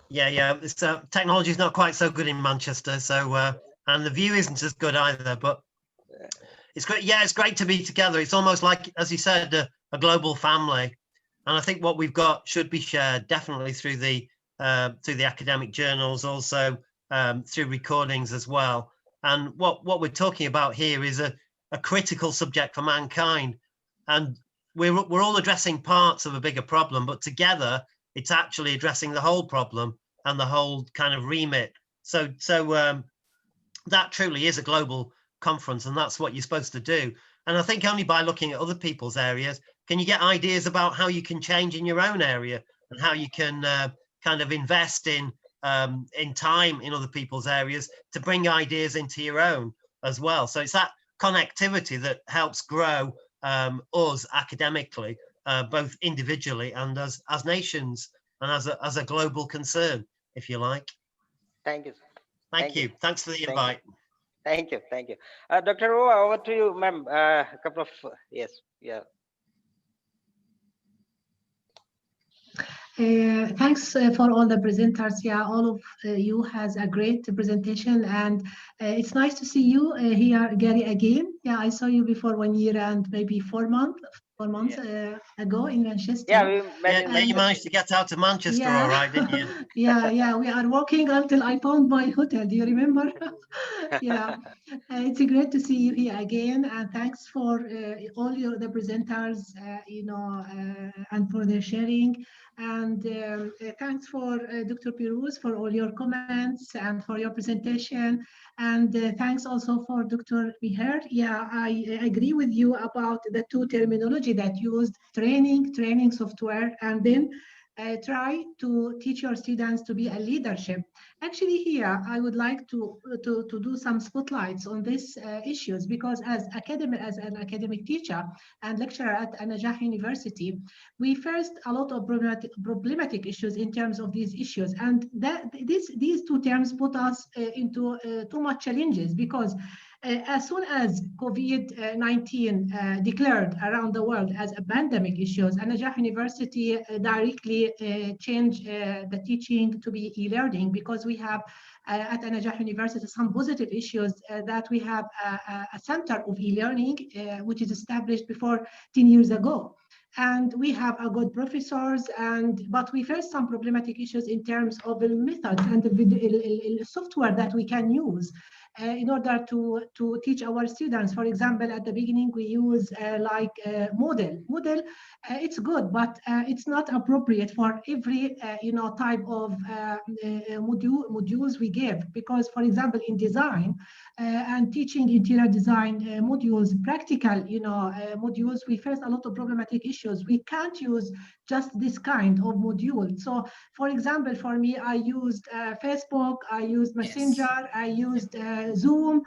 Yeah. This technology is not quite so good in Manchester, so and the view isn't as good either. But it's great. Yeah, it's great to be together. It's almost like, as you said, a global family. And I think what we've got should be shared definitely through the academic journals, also through recordings as well. And what we're talking about here is a critical subject for mankind, and we're all addressing parts of a bigger problem, but together it's actually addressing the whole problem and the whole kind of remit. So that truly is a global conference, and that's what you're supposed to do. And I think only by looking at other people's areas can you get ideas about how you can change in your own area, and how you can kind of invest in time in other people's areas to bring ideas into your own as well. So it's that connectivity that helps grow us academically, both individually and as nations, and as a global concern, if you like.
Thank you.
Thank you. Thanks for the
Thank you.
invite.
Thank you. Thank you. Dr. Roa, over to you, ma'am. A couple of, yes, yeah.
Thanks for all the presenters. Yeah, all of you has a great presentation, and it's nice to see you here, Gary, again. Yeah, I saw you before 1 year and maybe 4 months ago in Manchester.
Yeah, we met in
You managed to get out of Manchester,
yeah.
all right, didn't you?
Yeah, we are walking until I found my hotel. Do you remember? Yeah, it's great to see you here again, and thanks for all the presenters, and for their sharing. And thanks for Dr. Piruz for all your comments and for your presentation. And thanks also for Dr. Miher. Yeah, I agree with you about the two terminology that used, training software, and then try to teach your students to be a leadership. Actually, here I would like to do some spotlights on these issues, because as an academic teacher and lecturer at An-Najah University, we faced a lot of problematic issues in terms of these issues, and these two terms put us into too much challenges, because as soon as COVID-19 declared around the world as a pandemic issues, An-Najah University directly changed the teaching to be e-learning, because we have at An-Najah University some positive issues that we have a center of e-learning which is established before 10 years ago. And we have a good professors, but we face some problematic issues in terms of the methods and the software that we can use in order to teach our students. For example, at the beginning we use Moodle. Moodle, it's good, but it's not appropriate for every type of modules we give, because, for example, in design and teaching interior design modules, practical modules, we face a lot of problematic issues. We can't use just this kind of module. So, for example, for me, I used Facebook, I used Messenger,
Yes.
I used Zoom.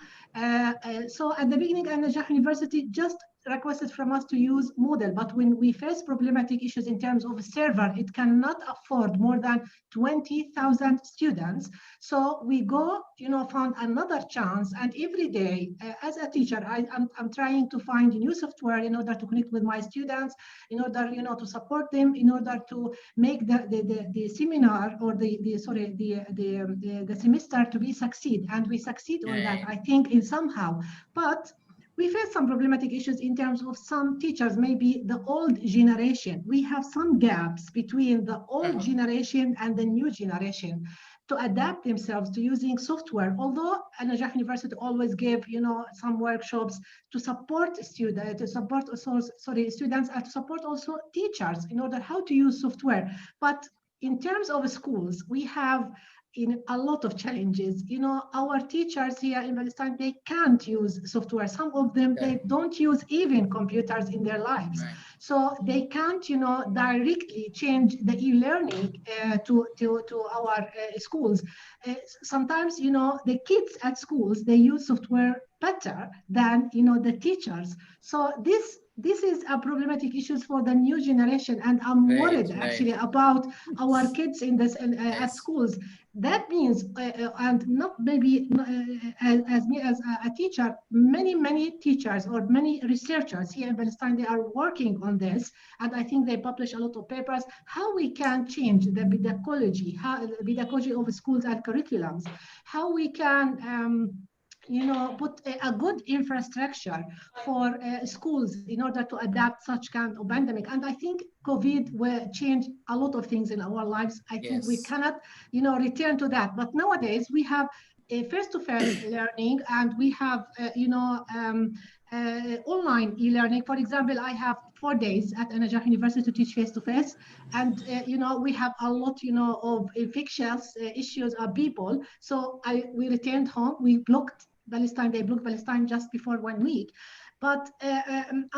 So at the beginning, An-Najah University just requested from us to use Moodle, but when we face problematic issues in terms of a server, it cannot afford more than 20,000 students. So we go, found another chance, and every day as a teacher, I'm trying to find new software in order to connect with my students, in order, to support them, in order to make the seminar or the semester to be succeed, and we succeed on that, I think, in somehow. But we face some problematic issues in terms of some teachers, maybe the old generation. We have some gaps between the old generation and the new generation to adapt themselves to using software. Although An-Najah University always gave, some workshops to support students, students, and to support also teachers in order how to use software. But in terms of schools, we have a lot of challenges. Our teachers here in Palestine, they can't use software. Some of them, they don't use even computers in their lives.
Right.
So they can't, directly change the e-learning to our schools. Sometimes, the kids at schools, they use software better than, the teachers. So this is a problematic issues for the new generation, and I'm worried actually about our kids in this at schools. That means, and not maybe as me as a teacher, many teachers or many researchers here in Palestine, they are working on this, and I think they publish a lot of papers, how we can change the pedagogy, of schools and curriculums, how we can put a good infrastructure for schools in order to adapt such kind of pandemic. And I think COVID will change a lot of things in our lives. I think we cannot, return to that. But nowadays we have a face-to-face learning, and we have, online e-learning. For example, I have 4 days at An-Najah University to teach face-to-face, and we have a lot, of infectious issues of people. So we returned home. We blocked Palestine. They blocked Palestine just before 1 week. But I'm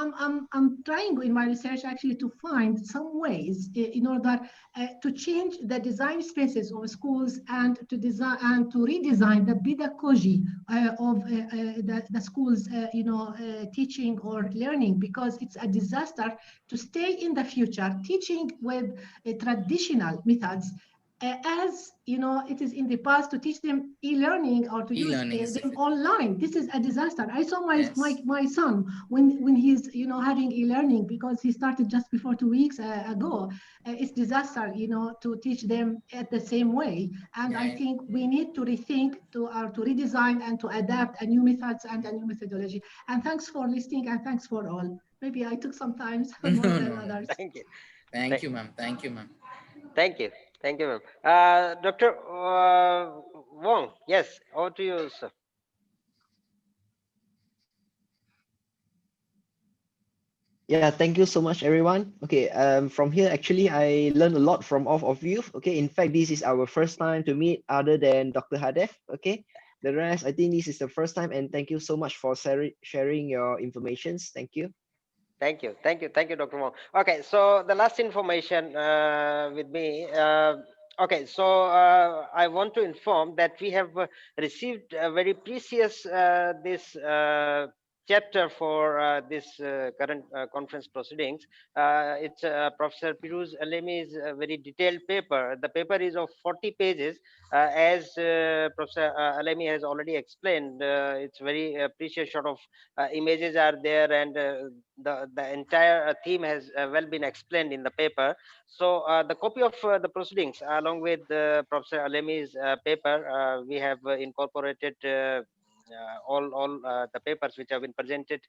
trying in my research actually to find some ways in order to change the design spaces of schools, and to design and to redesign the pedagogy of the schools, teaching or learning, because it's a disaster to stay in the future teaching with traditional methods. as you know, it is in the past to teach them e-learning or to use
E-learning is
them
difficult.
online. This is a disaster. I saw my
Yes.
my son when he's having e-learning because he started just before 2 weeks ago. It's disaster, to teach them at the same way. And I
Yeah.
think we need to rethink to redesign and to adapt a new methods and a new methodology. And thanks for listening and thanks for all. Maybe I took some time more
No,
than
no, no.
others.
Thank you.
Thank you, ma'am. Thank you, ma'am.
Thank you. Thank you, ma'am. Dr. Wong, yes, over to you, sir.
Yeah, thank you so much, everyone. Okay, from here, actually, I learned a lot from all of you. Okay, in fact, this is our first time to meet other than Dr. Hadef. Okay, the rest, I think this is the first time, and thank you so much for sharing your informations. Thank you.
Thank you. Thank you. Thank you, Dr. Wong. Okay, so the last information with me. Okay, so I want to inform that we have received a very precious this chapter for this current conference proceedings. It's Professor Piruz Alemi's very detailed paper. The paper is of 40 pages. As Professor Alemi has already explained, it's very precious sort of images are there, and the entire theme has well been explained in the paper. So the copy of the proceedings along with Professor Alemi's paper, we have incorporated all the papers which have been presented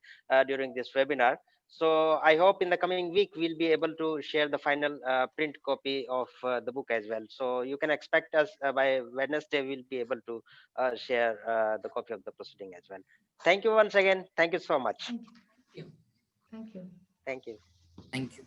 during this webinar. So I hope in the coming week we'll be able to share the final print copy of the book as well. So you can expect us by Wednesday we'll be able to share the copy of the proceeding as well. Thank you once again. Thank you so much.
Thank you. Thank you.
Thank you.
Thank you.